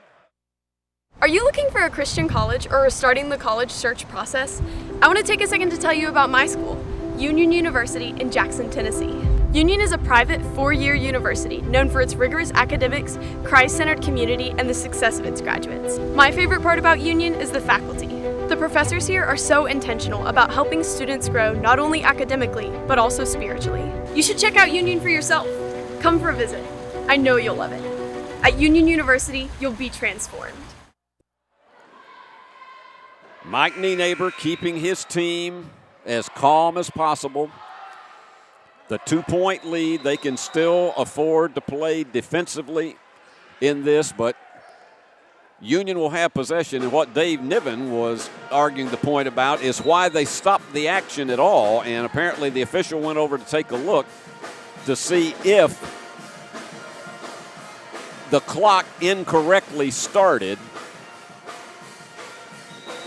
S11: Are you looking for a Christian college or starting the college search process? I want to take a second to tell you about my school, Union University in Jackson, Tennessee. Union is a private 4-year university known for its rigorous academics, Christ-centered community, and the success of its graduates. My favorite part about Union is the faculty. The professors here are so intentional about helping students grow not only academically, but also spiritually. You should check out Union for yourself. Come for a visit. I know you'll love it. At Union University, you'll be transformed.
S1: Mike Nienaber keeping his team as calm as possible. The 2-point lead, they can still afford to play defensively in this, but Union will have possession, and what Dave Niven was arguing the point about is why they stopped the action at all, and apparently the official went over to take a look to see if the clock incorrectly started.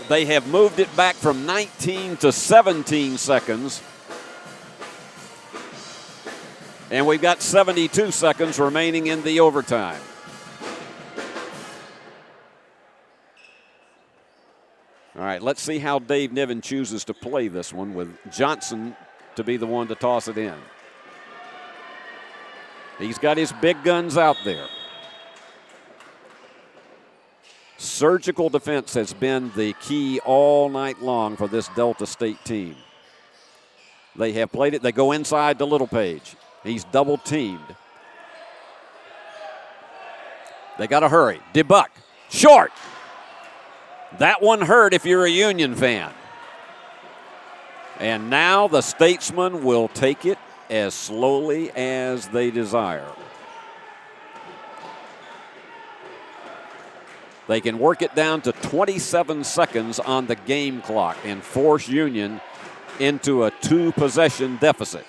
S1: They have moved it back from 19 to 17 seconds, and we've got 72 seconds remaining in the overtime. All right, let's see how Dave Niven chooses to play this one with Johnson to be the one to toss it in. He's got his big guns out there. Surgical defense has been the key all night long for this Delta State team. They have played it. They go inside to Little Page. He's double teamed. They got to hurry. DeBuck, short. That one hurt if you're a Union fan. And now the Statesmen will take it as slowly as they desire. They can work it down to 27 seconds on the game clock and force Union into a 2-possession deficit.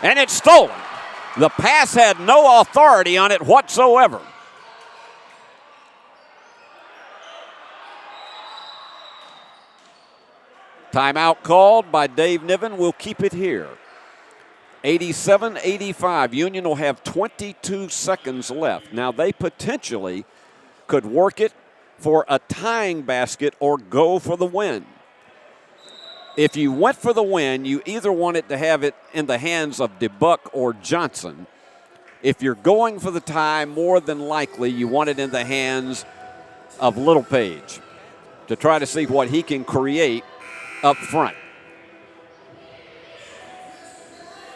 S1: And it's stolen. The pass had no authority on it whatsoever. Timeout called by Dave Niven. We'll keep it here. 87-85. Union will have 22 seconds left. Now, they potentially could work it for a tying basket or go for the win. If you went for the win, you either wanted to have it in the hands of DeBuck or Johnson. If you're going for the tie, more than likely you want it in the hands of Little Page to try to see what he can create up front.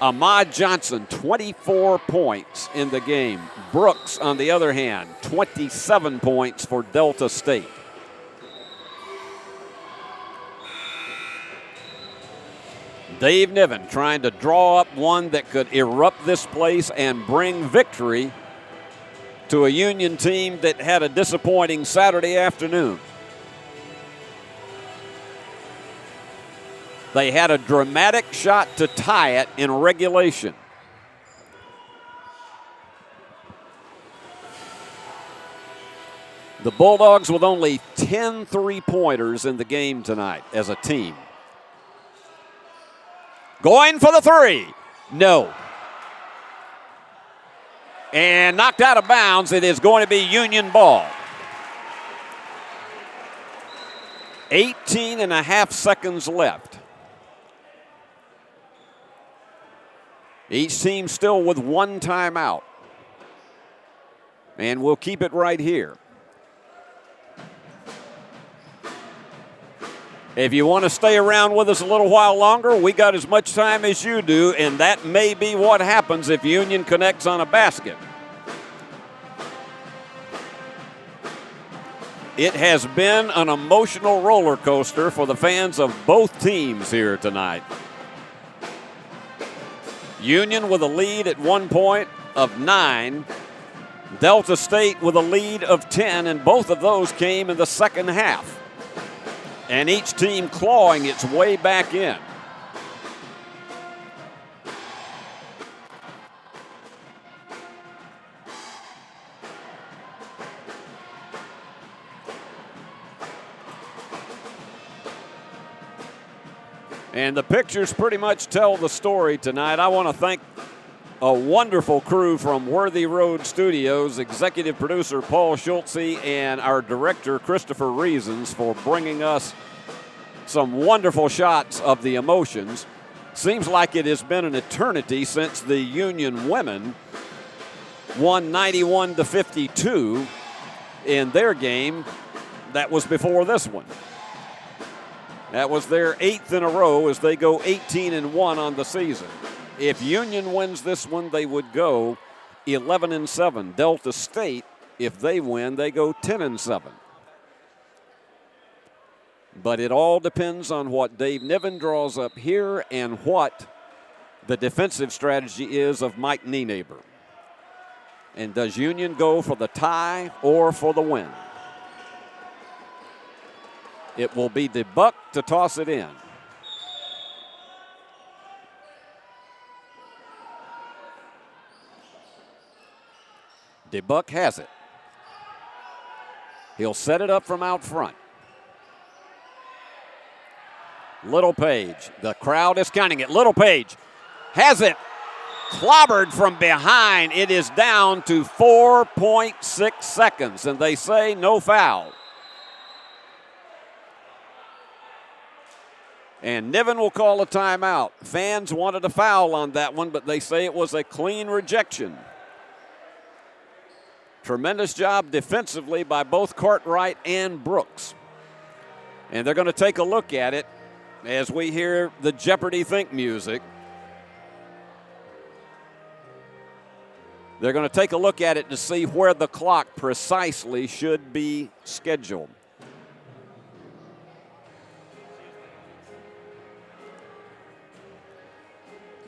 S1: Ahmad Johnson, 24 points in the game. Brooks, on the other hand, 27 points for Delta State. Dave Niven trying to draw up one that could erupt this place and bring victory to a Union team that had a disappointing Saturday afternoon. They had a dramatic shot to tie it in regulation. The Bulldogs with only 10 three-pointers in the game tonight as a team. Going for the three. No. And knocked out of bounds. It is going to be Union ball. 18 and a half seconds left. Each team still with one timeout. And we'll keep it right here. If you want to stay around with us a little while longer, we got as much time as you do, and that may be what happens if Union connects on a basket. It has been an emotional roller coaster for the fans of both teams here tonight. Union with a lead at 1 point of 9. Delta State with a lead of 10, and both of those came in the second half. And each team clawing its way back in. And the pictures pretty much tell the story tonight. I want to thank a wonderful crew from Worthy Road Studios, executive producer Paul Schultze and our director Christopher Reasons for bringing us some wonderful shots of the emotions. Seems like it has been an eternity since the Union women won 91-52 in their game. That was before this one. That was their 8th in a row as they go 18-1 on the season. If Union wins this one, they would go 11-7. Delta State, if they win, they go 10-7. But it all depends on what Dave Niven draws up here and what the defensive strategy is of Mike Nienaber. And does Union go for the tie or for the win? It will be DeBuck to toss it in. DeBuck has it. He'll set it up from out front. Little Page, the crowd is counting it. Little Page has it clobbered from behind. It is down to 4.6 seconds, and they say no foul. And Niven will call a timeout. Fans wanted a foul on that one, but they say it was a clean rejection. Tremendous job defensively by both Cartwright and Brooks. And they're going to take a look at it as we hear the Jeopardy Think music. They're going to take a look at it to see where the clock precisely should be scheduled.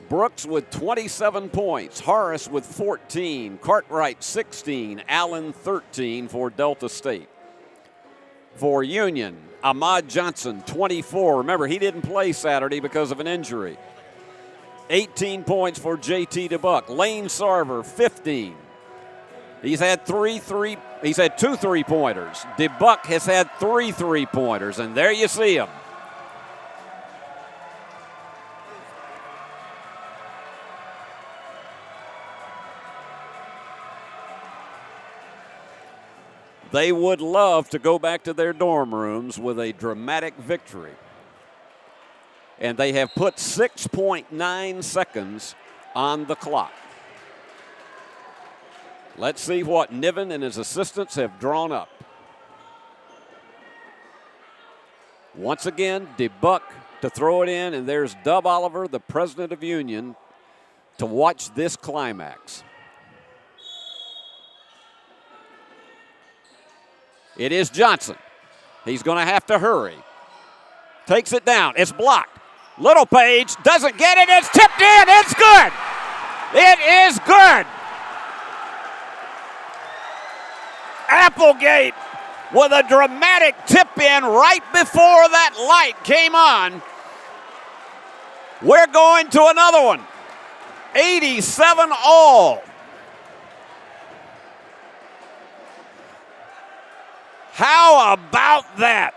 S1: Brooks with 27 points, Horace with 14, Cartwright 16, Allen 13 for Delta State. For Union, Ahmad Johnson 24. Remember, he didn't play Saturday because of an injury. 18 points for JT DeBuck. Lane Sarver 15. He's had two 3-pointers. DeBuck has had 3 3-pointers, and there you see him. They would love to go back to their dorm rooms with a dramatic victory. And they have put 6.9 seconds on the clock. Let's see what Niven and his assistants have drawn up. Once again, DeBuck to throw it in, and there's Dub Oliver, the president of Union, to watch this climax. It is Johnson. He's going to have to hurry. Takes it down. It's blocked. Little Page doesn't get it. It's tipped in. It's good. It is good. Applegate with a dramatic tip in right before that light came on. We're going to another one. 87 all. How about that?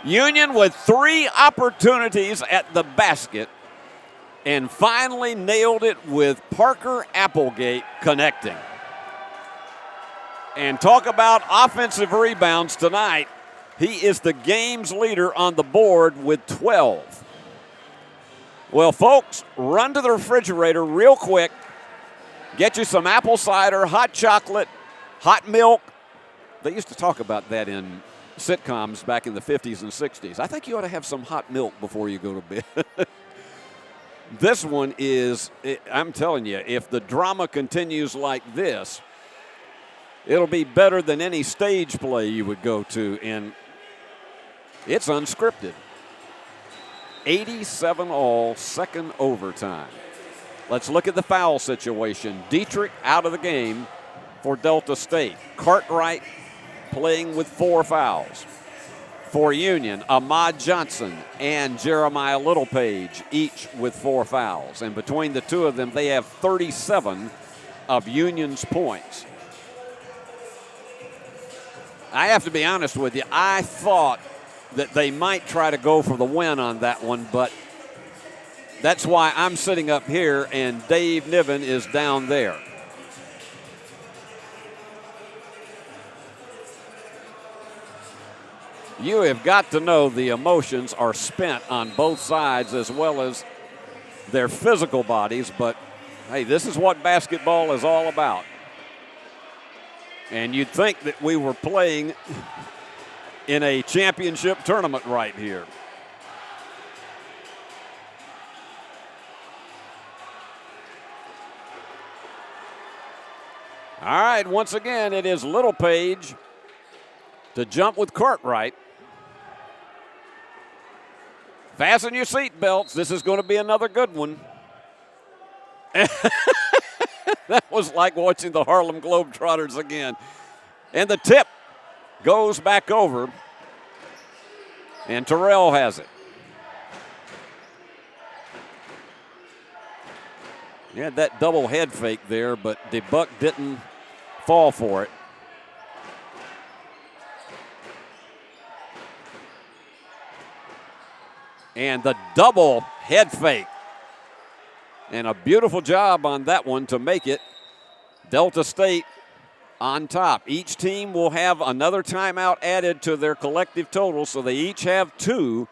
S1: Union with 3 opportunities at the basket and finally nailed it with Parker Applegate connecting. And talk about offensive rebounds tonight. He is the game's leader on the board with 12. Well, folks, run to the refrigerator real quick. Get you some apple cider, hot chocolate, hot milk. They used to talk about that in sitcoms back in the 50s and 60s. I think you ought to have some hot milk before you go to bed. This one is, I'm telling you, if the drama continues like this, it'll be better than any stage play you would go to, and it's unscripted. 87-all, second overtime. Let's look at the foul situation. Dietrich out of the game for Delta State. Cartwright playing with 4 fouls. For Union, Ahmad Johnson and Jeremiah Littlepage, each with 4 fouls. And between the two of them, they have 37 of Union's points. I have to be honest with you, I thought that they might try to go for the win on that one, but that's why I'm sitting up here and Dave Niven is down there. You have got to know the emotions are spent on both sides as well as their physical bodies, but hey, this is what basketball is all about. And you'd think that we were playing in a championship tournament right here. All right, once again, it is Littlepage to jump with Cartwright. Fasten your seat belts. This is going to be another good one. That was like watching the Harlem Globetrotters again. And the tip goes back over. And Terrell has it. He had that double head fake there, but DeBuck didn't fall for it. And the double head fake. And a beautiful job on that one to make it Delta State on top. Each team will have another timeout added to their collective total, so they each have 2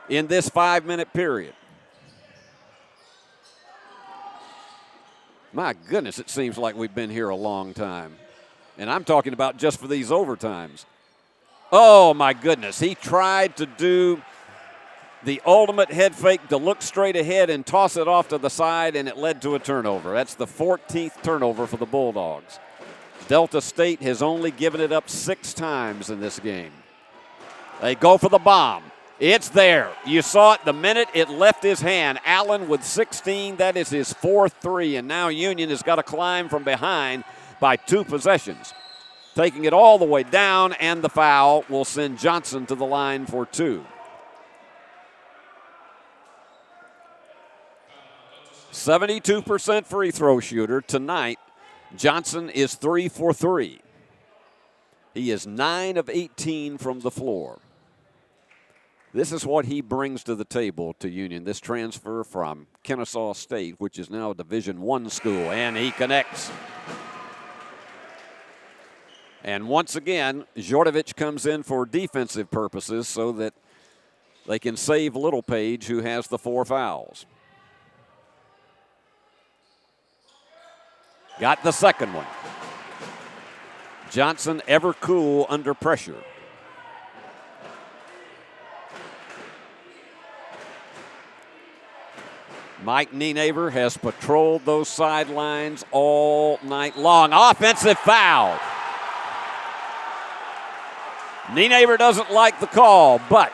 S1: in this 5-minute period. My goodness, it seems like we've been here a long time. And I'm talking about just for these overtimes. Oh, my goodness. He tried to do the ultimate head fake to look straight ahead and toss it off to the side, and it led to a turnover. That's the 14th turnover for the Bulldogs. Delta State has only given it up 6 times in this game. They go for the bomb. It's there. You saw it the minute it left his hand. Allen with 16. That is his 4th 3, and now Union has got to climb from behind by 2 possessions. Taking it all the way down, and the foul will send Johnson to the line for 2. 72% free throw shooter. Tonight, Johnson is 3 for 3. He is 9 of 18 from the floor. This is what he brings to the table to Union, this transfer from Kennesaw State, which is now a Division I school, and he connects. And once again, Djordjevic comes in for defensive purposes so that they can save Littlepage, who has the 4 fouls. Got the second one. Johnson ever cool under pressure. Mike Nienaber has patrolled those sidelines all night long. Offensive foul. Nienaber doesn't like the call, but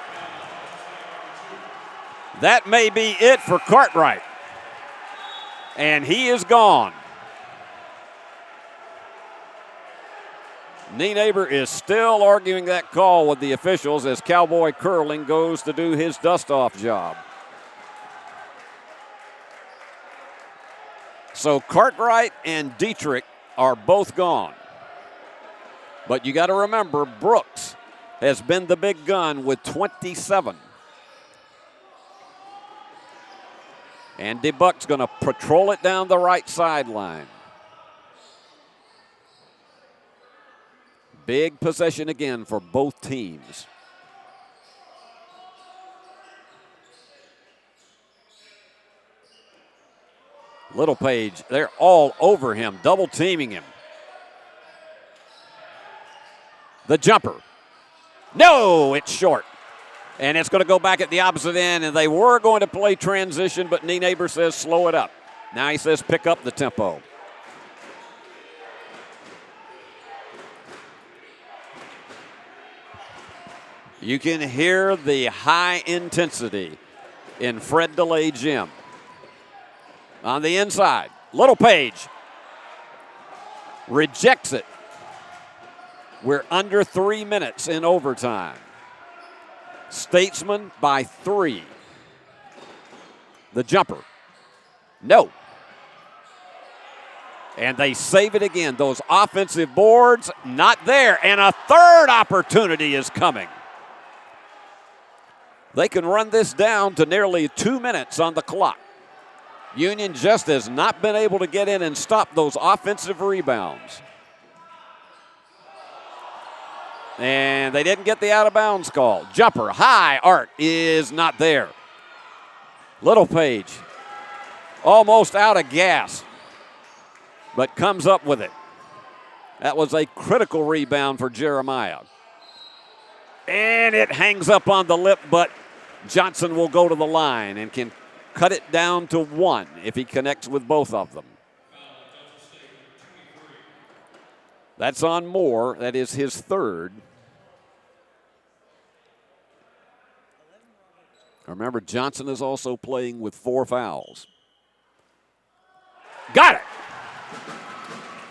S1: that may be it for Cartwright. And he is gone. Nienaber is still arguing that call with the officials as Cowboy Curling goes to do his dust-off job. So Cartwright and Dietrich are both gone. But you got to remember, Brooks has been the big gun with 27. And DeBuck's going to patrol it down the right sideline. Big possession again for both teams. Little Page, they're all over him, double teaming him. The jumper. No, it's short. And it's going to go back at the opposite end, and they were going to play transition, but Nienaber says slow it up. Now he says pick up the tempo. You can hear the high intensity in Fred DeLay Gym. On the inside, Little Page rejects it. We're under 3 minutes in overtime. Statesman by 3. The jumper. No. And they save it again. Those offensive boards, not there. And a third opportunity is coming. They can run this down to nearly 2 minutes on the clock. Union just has not been able to get in and stop those offensive rebounds. And they didn't get the out-of-bounds call. Jumper, high, Art is not there. Little Page, almost out of gas, but comes up with it. That was a critical rebound for Jeremiah. And it hangs up on the lip, but Johnson will go to the line and can cut it down to 1 if he connects with both of them. That's on Moore. That is his third. Remember, Johnson is also playing with 4 fouls. Got it!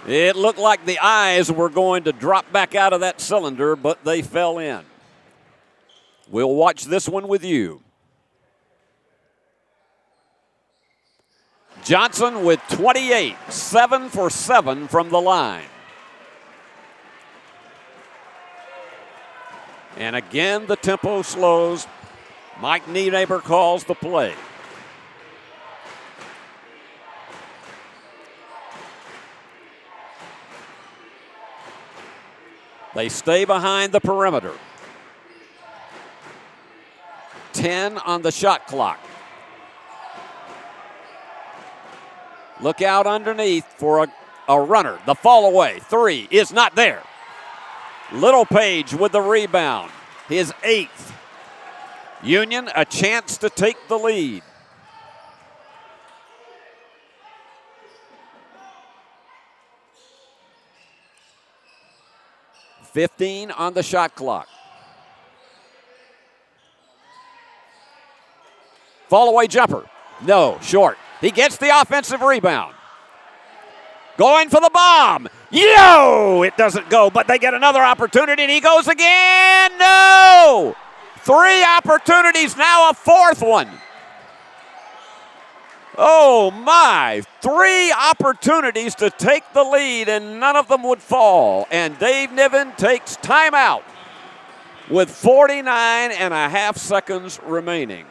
S1: It looked like the eyes were going to drop back out of that cylinder, but they fell in. We'll watch this one with you. Johnson with 28, 7 for 7 from the line. And again, the tempo slows. Mike Nienaber calls the play. They stay behind the perimeter. 10 on the shot clock. Look out underneath for a runner. The fall away. 3 is not there. Little Page with the rebound. His 8th. Union a chance to take the lead. $15 on the shot clock. Fall away jumper. No, short. He gets the offensive rebound. Going for the bomb. Yo! It doesn't go, but they get another opportunity, and he goes again. No! 3 opportunities, now a 4th one. Oh, my. 3 opportunities to take the lead, and none of them would fall. And Dave Niven takes timeout with 49.5 seconds remaining.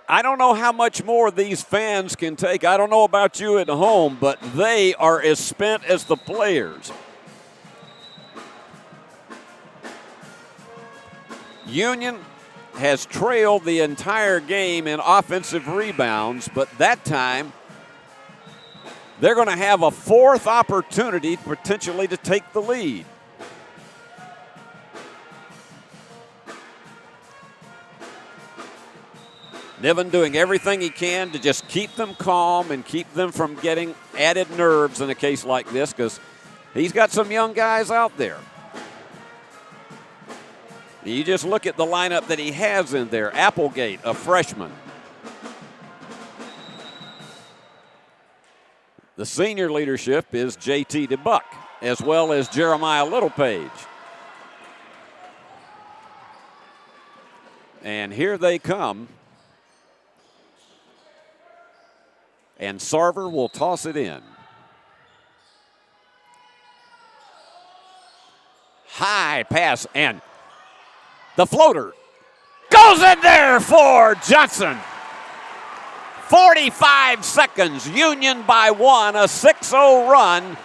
S1: I don't know how much more these fans can take. I don't know about you at home, but they are as spent as the players. Union has trailed the entire game in offensive rebounds, but that time they're going to have a 4th opportunity potentially to take the lead. Niven doing everything he can to just keep them calm and keep them from getting added nerves in a case like this, because he's got some young guys out there. You just look at the lineup that he has in there. Applegate, a freshman. The senior leadership is J.T. DeBuck, as well as Jeremiah Littlepage. And here they come. And Sarver will toss it in. High pass, and the floater goes in there for Johnson. 45 seconds, Union by 1, a 6-0 run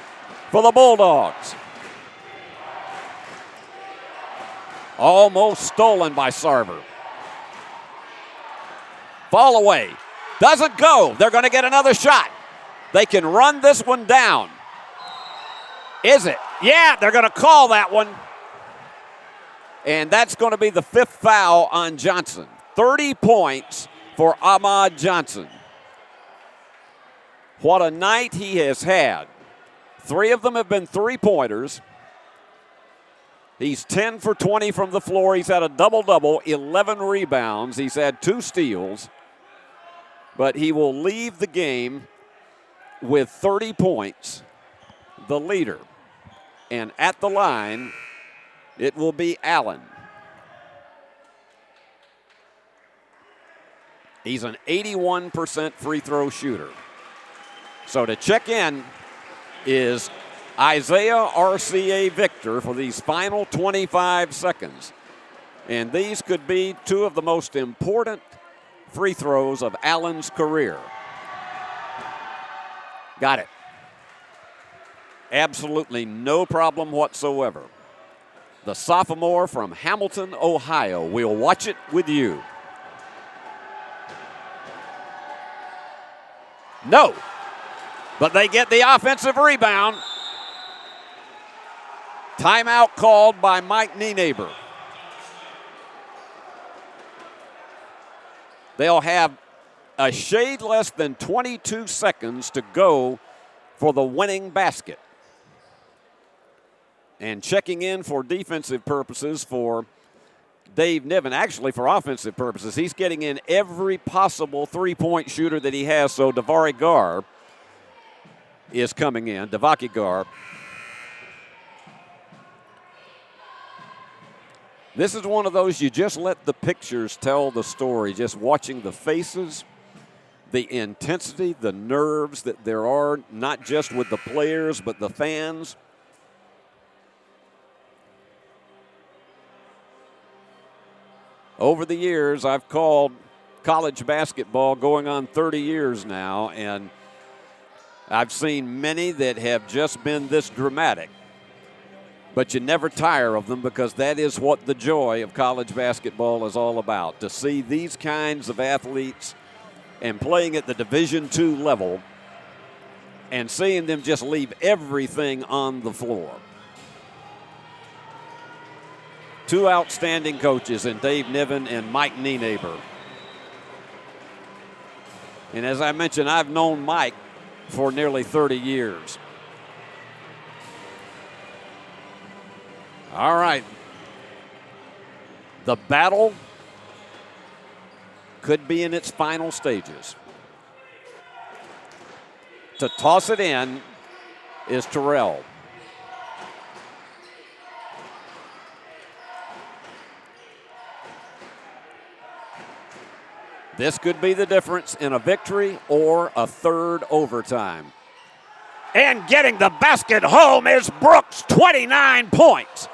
S1: for the Bulldogs. Almost stolen by Sarver. Fall away. Doesn't go. They're going to get another shot. They can run this one down. Is it? Yeah, they're going to call that one. And that's going to be the 5th foul on Johnson. 30 points for Ahmad Johnson. What a night he has had. 3 of them have been three-pointers. He's 10 for 20 from the floor. He's had a double-double, 11 rebounds. He's had 2 steals. But he will leave the game with 30 points, the leader. And at the line, it will be Allen. He's an 81% free throw shooter. So to check in is Isaiah RCA Victor for these final 25 seconds. And these could be 2 of the most important free throws of Allen's career. Got it. Absolutely no problem whatsoever. The sophomore from Hamilton, Ohio. We'll watch it with you. No, but they get the offensive rebound. Timeout called by Mike Nienaber. They'll have a shade less than 22 seconds to go for the winning basket. And checking in for defensive purposes for Dave Niven, actually for offensive purposes, he's getting in every possible three-point shooter that he has. So Davaki Gar is coming in. Davaki Gar. This is one of those you just let the pictures tell the story, just watching the faces, the intensity, the nerves that there are, not just with the players, but the fans. Over the years, I've called college basketball going on 30 years now, and I've seen many that have just been this dramatic. But you never tire of them because that is what the joy of college basketball is all about, to see these kinds of athletes and playing at the Division II level and seeing them just leave everything on the floor. 2 outstanding coaches in Dave Niven and Mike Nienaber. And as I mentioned, I've known Mike for nearly 30 years. All right. The battle could be in its final stages. To toss it in is Terrell. This could be the difference in a victory or a third overtime. And getting the basket home is Brooks, 29 points.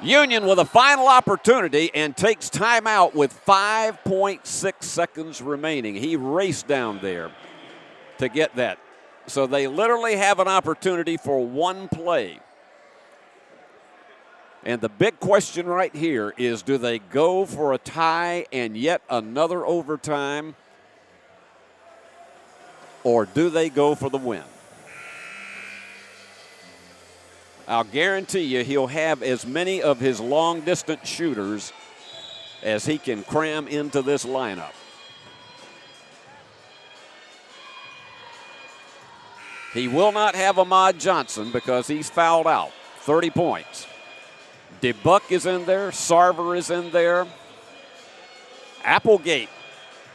S1: Union with a final opportunity and takes timeout with 5.6 seconds remaining. He raced down there to get that. So they literally have an opportunity for one play. And the big question right here is, do they go for a tie and yet another overtime, or do they go for the win? I'll guarantee you he'll have as many of his long-distance shooters as he can cram into this lineup. He will not have Ahmad Johnson because he's fouled out. 30 points. DeBuck is in there. Sarver is in there. Applegate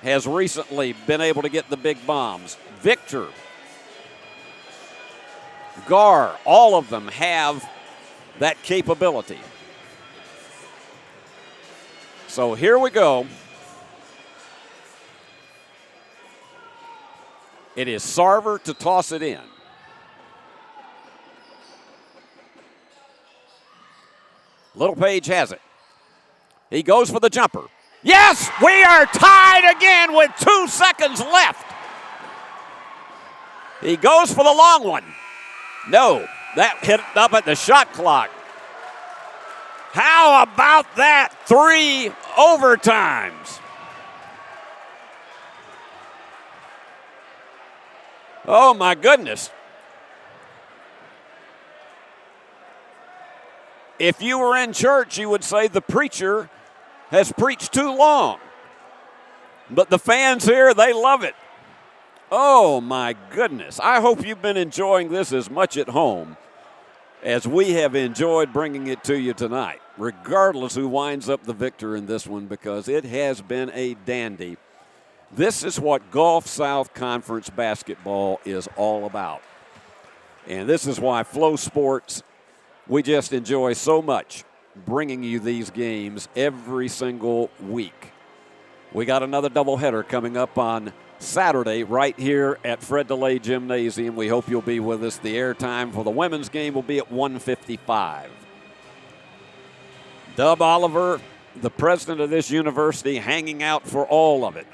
S1: has recently been able to get the big bombs. Victor, Gar, all of them have that capability. So here we go. It is Sarver to toss it in. Littlepage has it. He goes for the jumper. Yes, we are tied again with 2 seconds left. He goes for the long one. No, that hit up at the shot clock. How about that? 3 overtimes. Oh, my goodness. If you were in church, you would say the preacher has preached too long. But the fans here, they love it. Oh, my goodness. I hope you've been enjoying this as much at home as we have enjoyed bringing it to you tonight, regardless who winds up the victor in this one, because it has been a dandy. This is what Gulf South Conference basketball is all about. And this is why Flow Sports, we just enjoy so much bringing you these games every single week. We got another doubleheader coming up on Saturday right here at Fred DeLay Gymnasium. We hope you'll be with us. The airtime for the women's game will be at 1:55. Dub Oliver, the president of this university, hanging out for all of it.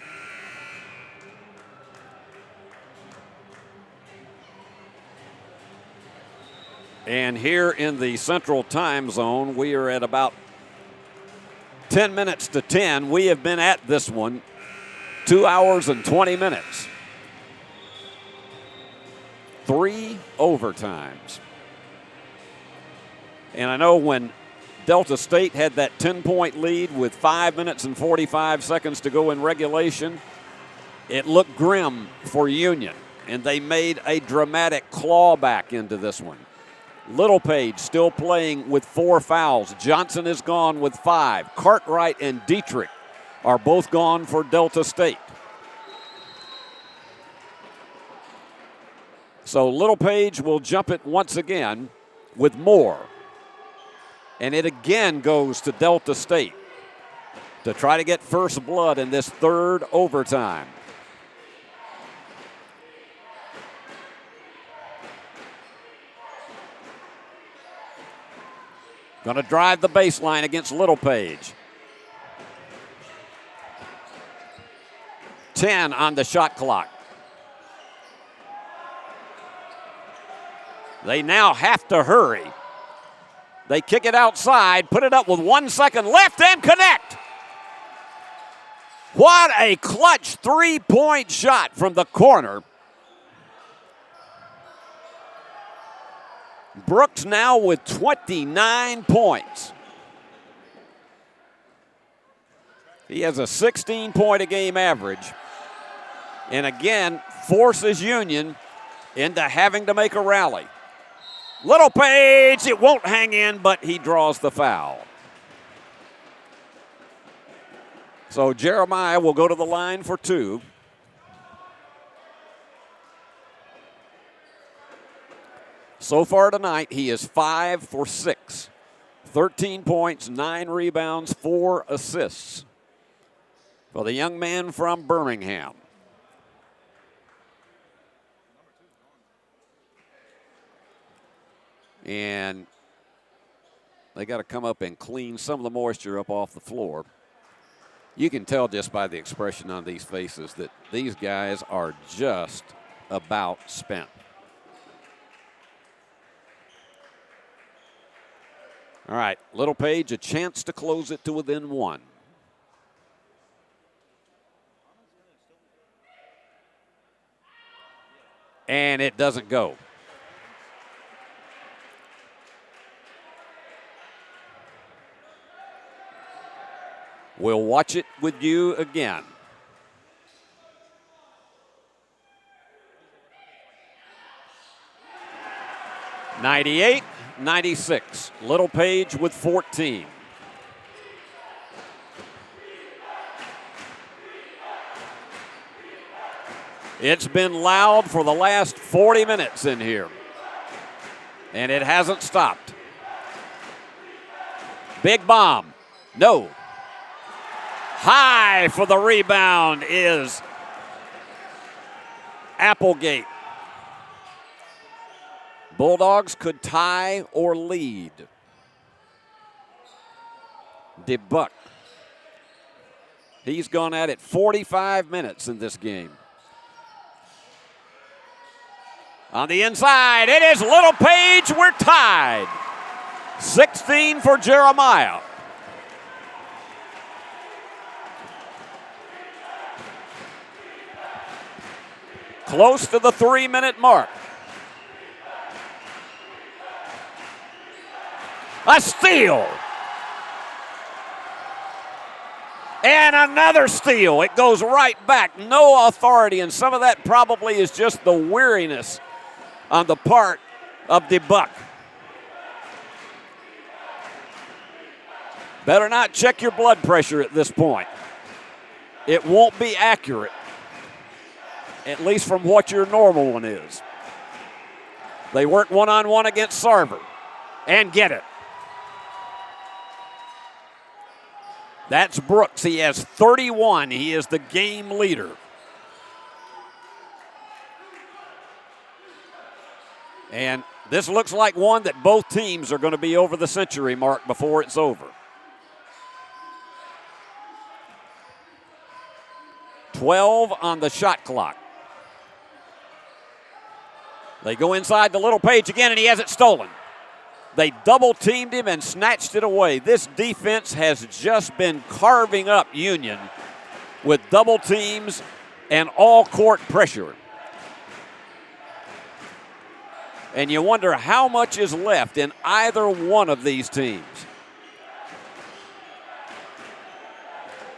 S1: And here in the Central Time Zone, we are at about 10 minutes to 10. We have been at this one 2 hours and 20 minutes. 3 overtimes. And I know when Delta State had that 10-point lead with 5 minutes and 45 seconds to go in regulation, it looked grim for Union, and they made a dramatic clawback into this one. Littlepage still playing with 4 fouls. Johnson is gone with 5. Cartwright and Dietrich are both gone for Delta State. So Littlepage will jump it once again with more. And it again goes to Delta State to try to get first blood in this 3rd overtime. Going to drive the baseline against Littlepage. 10 on the shot clock. They now have to hurry. They kick it outside, put it up with 1 second left, and connect. What a clutch 3-point shot from the corner. Brooks now with 29 points. He has a 16-point-a-game average. And again, forces Union into having to make a rally. Littlepage, it won't hang in, but he draws the foul. So Jeremiah will go to the line for 2. So far tonight, he is 5 for 6. 13 points, 9 rebounds, 4 assists for the young man from Birmingham. And they got to come up and clean some of the moisture up off the floor. You can tell just by the expression on these faces that these guys are just about spent. All right, Littlepage, a chance to close it to within 1. And it doesn't go. We'll watch it with you again. (98-96). Littlepage with 14. It's been loud for the last 40 minutes in here, and it hasn't stopped. Big bomb. No. High for the rebound is Applegate. Bulldogs could tie or lead. DeBuck. He's gone at it 45 minutes in this game. On the inside, it is Little Page. We're tied. 16 for Jeremiah. Close to the 3-minute mark. A steal. And another steal. It goes right back. No authority, and some of that probably is just the weariness on the part of DeBuck. Better not check your blood pressure at this point. It won't be accurate, at least from what your normal one is. They work one-on-one against Sarver and get it. That's Brooks. He has 31. He is the game leader. And this looks like one that both teams are going to be over the century mark before it's over. 12 on the shot clock. They go inside to Little Page again, and he has it stolen. They double-teamed him and snatched it away. This defense has just been carving up Union with double teams and all-court pressure. And you wonder how much is left in either one of these teams.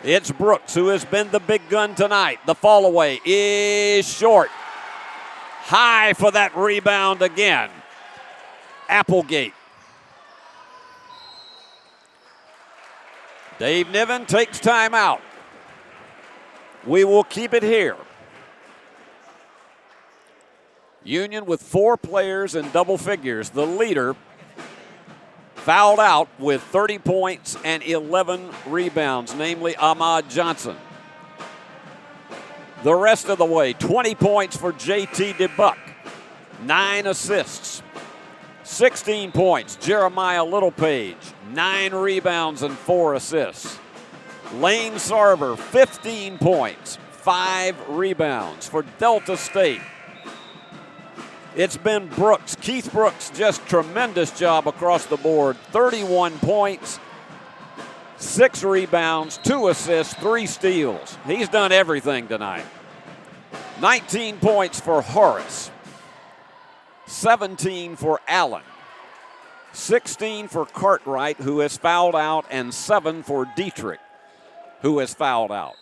S1: It's Brooks who has been the big gun tonight. The fall away is short. High for that rebound again. Applegate. Dave Niven takes time out. We will keep it here. Union with 4 players in double figures. The leader fouled out with 30 points and 11 rebounds, namely Ahmad Johnson. The rest of the way, 20 points for J.T. DeBuck, 9 assists. 16 points, Jeremiah Littlepage, 9 rebounds and 4 assists. Lane Sarver, 15 points, 5 rebounds for Delta State. It's been Brooks, Keith Brooks, just tremendous job across the board. 31 points, 6 rebounds, 2 assists, 3 steals. He's done everything tonight. 19 points for Horace. 17 for Allen, 16 for Cartwright, who has fouled out, and 7 for Dietrich, who has fouled out.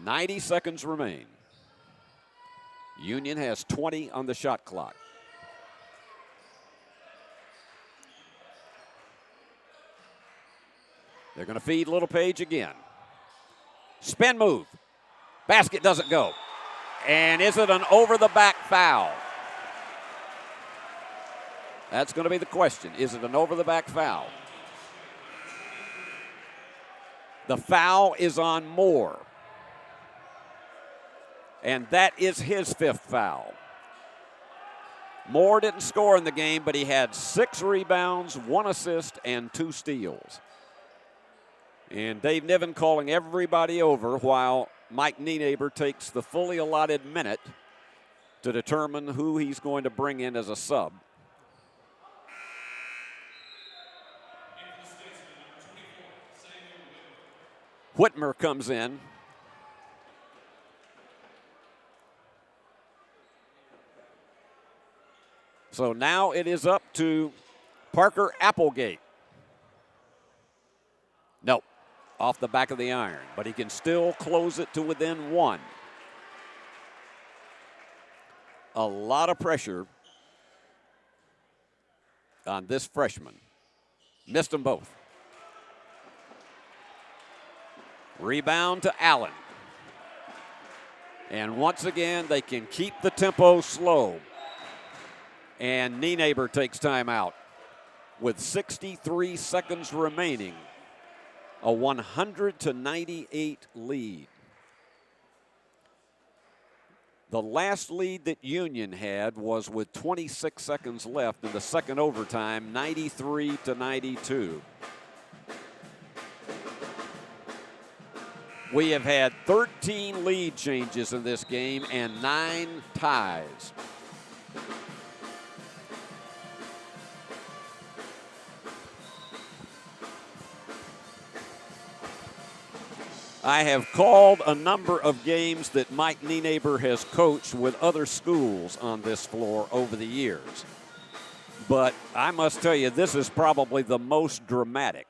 S1: 90 seconds remain. Union has 20 on the shot clock. They're going to feed Littlepage again. Spin move. Basket doesn't go. And is it an over-the-back foul? That's going to be the question. Is it an over-the-back foul? The foul is on Moore. And that is his 5th foul. Moore didn't score in the game, but he had 6 rebounds, 1 assist, and 2 steals. And Dave Niven calling everybody over while Mike Nienaber takes the fully allotted minute to determine who he's going to bring in as a sub. Whitmer comes in. So now it is up to Parker Applegate. Nope. Off the back of the iron, but he can still close it to within 1. A lot of pressure on this freshman. Missed them both. Rebound to Allen. And once again, they can keep the tempo slow. And Nienaber takes time out with 63 seconds remaining. A 100-98 lead. The last lead that Union had was with 26 seconds left in the second overtime, 93-92. We have had 13 lead changes in this game and 9 ties. I have called a number of games that Mike Nienaber has coached with other schools on this floor over the years. But I must tell you, this is probably the most dramatic.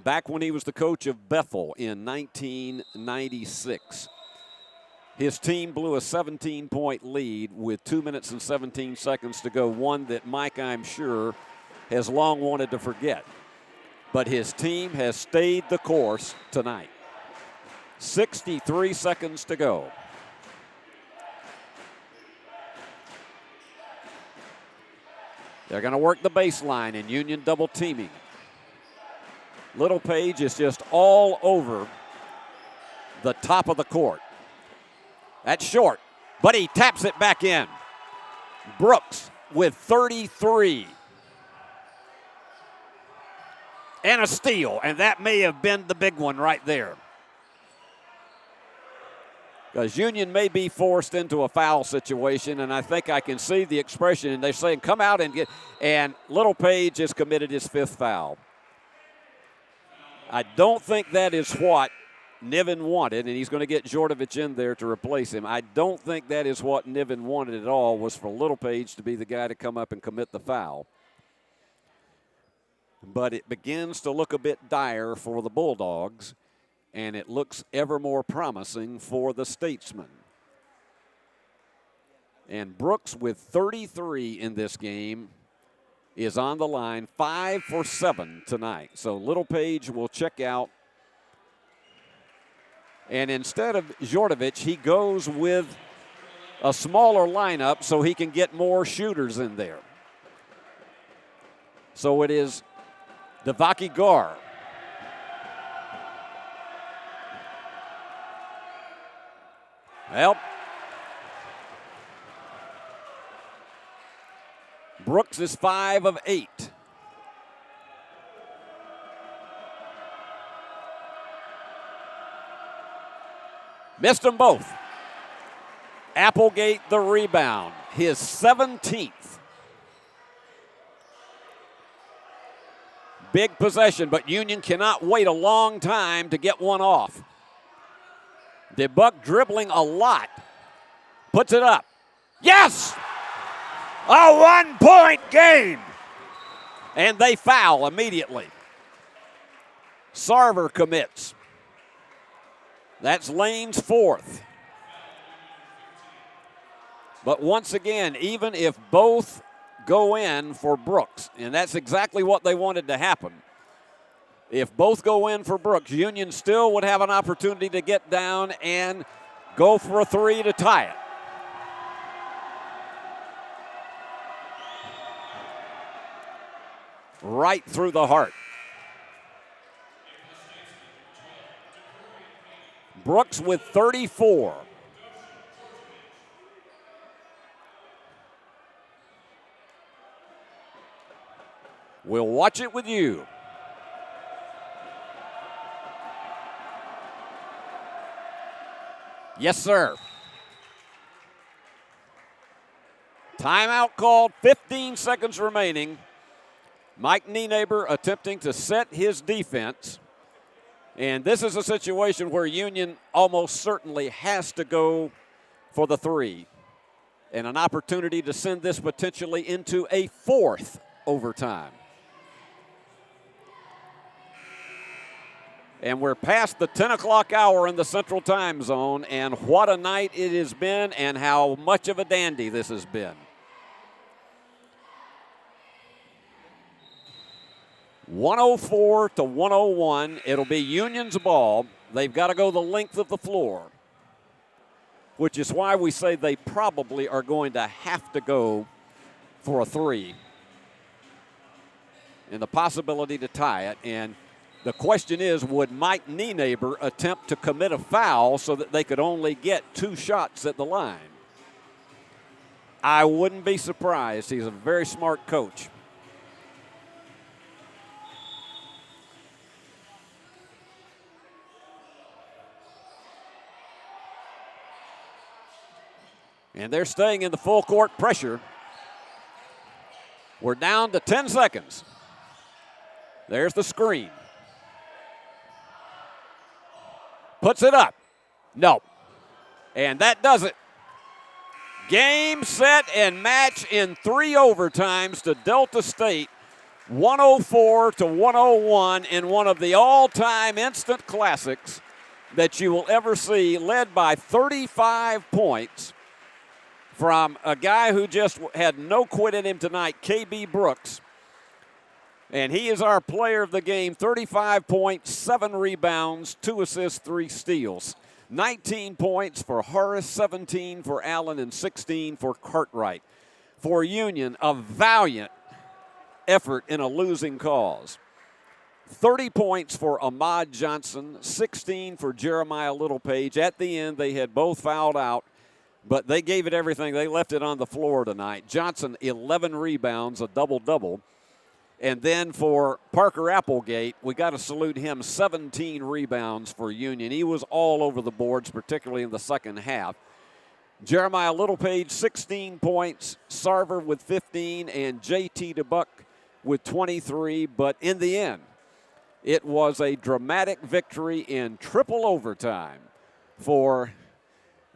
S1: Back when he was the coach of Bethel in 1996, his team blew a 17-point lead with 2 minutes and 17 seconds to go, one that Mike, I'm sure, has long wanted to forget. But his team has stayed the course tonight. 63 seconds to go. They're going to work the baseline and Union double teaming. Little Page is just all over the top of the court. That's short, but he taps it back in. Brooks with 33. And a steal, and that may have been the big one right there. Because Union may be forced into a foul situation, and I think I can see the expression, and they're saying, come out and get, and Little Page has committed his 5th foul. I don't think that is what Niven wanted, and he's going to get Djordjevic in there to replace him. I don't think that is what Niven wanted at all, was for Little Page to be the guy to come up and commit the foul. But it begins to look a bit dire for the Bulldogs, and it looks ever more promising for the Statesmen. And Brooks with 33 in this game is on the line, 5 for 7 tonight. So Little Page will check out. And instead of Djordjevic, he goes with a smaller lineup so he can get more shooters in there. So it is Devaki Gar. Well, Brooks is 5 of 8. Missed them both. Applegate the rebound, his 17th. Big possession, but Union cannot wait a long time to get one off. DeBuck dribbling a lot. Puts it up. Yes! A 1-point game! And they foul immediately. Sarver commits. That's Lane's 4th. But once again, even if both go in for Brooks, and that's exactly what they wanted to happen. If both go in for Brooks, Union still would have an opportunity to get down and go for a 3 to tie it. Right through the heart. Brooks with 34. We'll watch it with you. Yes, sir. Timeout called, 15 seconds remaining. Mike Nienaber attempting to set his defense. And this is a situation where Union almost certainly has to go for the 3. And an opportunity to send this potentially into a 4th overtime. And we're past the 10 o'clock hour in the Central Time Zone, and what a night it has been and how much of a dandy this has been. 104 to 101. It'll be Union's ball. They've got to go the length of the floor, which is why we say they probably are going to have to go for a 3. And the possibility to tie it. And The question is, would Mike Nienaber attempt to commit a foul so that they could only get 2 shots at the line? I wouldn't be surprised. He's a very smart coach. And they're staying in the full court pressure. We're down to 10 seconds. There's the screen. Puts it up. No. And that does it. Game, set, and match in 3 overtimes to Delta State. 104-101 in one of the all-time instant classics that you will ever see, led by 35 points from a guy who just had no quit in him tonight, KB Brooks. And he is our player of the game, 35 points, 7 rebounds, 2 assists, 3 steals. 19 points for Horace, 17 for Allen, and 16 for Cartwright. For Union, a valiant effort in a losing cause. 30 points for Ahmad Johnson, 16 for Jeremiah Littlepage. At the end, they had both fouled out, but they gave it everything. They left it on the floor tonight. Johnson, 11 rebounds, a double-double. And then for Parker Applegate, we got to salute him, 17 rebounds for Union. He was all over the boards, particularly in the second half. Jeremiah Littlepage, 16 points, Sarver with 15, and J.T. DeBuck with 23. But in the end, it was a dramatic victory in triple overtime for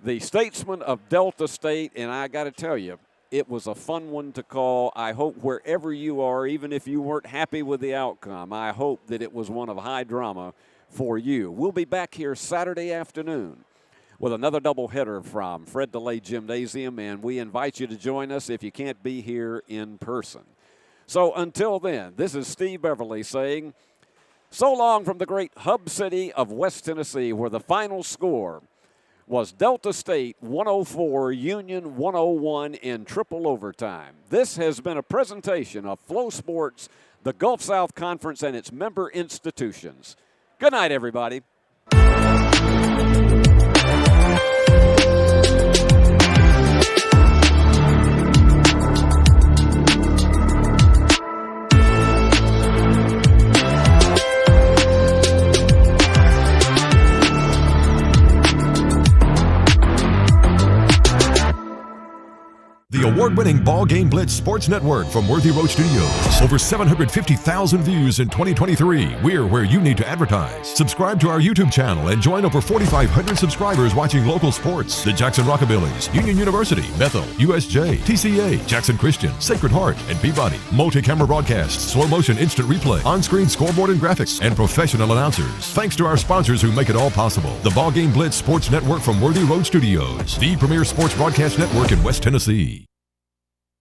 S1: the Statesmen of Delta State, and I got to tell you, it was a fun one to call. I hope wherever you are, even if you weren't happy with the outcome, I hope that it was one of high drama for you. We'll be back here Saturday afternoon with another doubleheader from Fred DeLay Gymnasium, and we invite you to join us if you can't be here in person. So until then, this is Steve Beverly saying so long from the great hub city of West Tennessee, where the final score was Delta State 104, Union 101 in triple overtime. This has been a presentation of Flow Sports, the Gulf South Conference, and its member institutions. Good night, everybody.
S12: The award-winning BallGame Blitz Sports Network from Worthy Road Studios. Over 750,000 views in 2023. We're where you need to advertise. Subscribe to our YouTube channel and join over 4,500 subscribers watching local sports. The Jackson Rockabillys, Union University, Bethel, USJ, TCA, Jackson Christian, Sacred Heart, and Peabody. Multi-camera broadcasts, slow-motion instant replay, on-screen scoreboard and graphics, and professional announcers. Thanks to our sponsors who make it all possible. The BallGame Blitz Sports Network from Worthy Road Studios. The premier sports broadcast network in West Tennessee.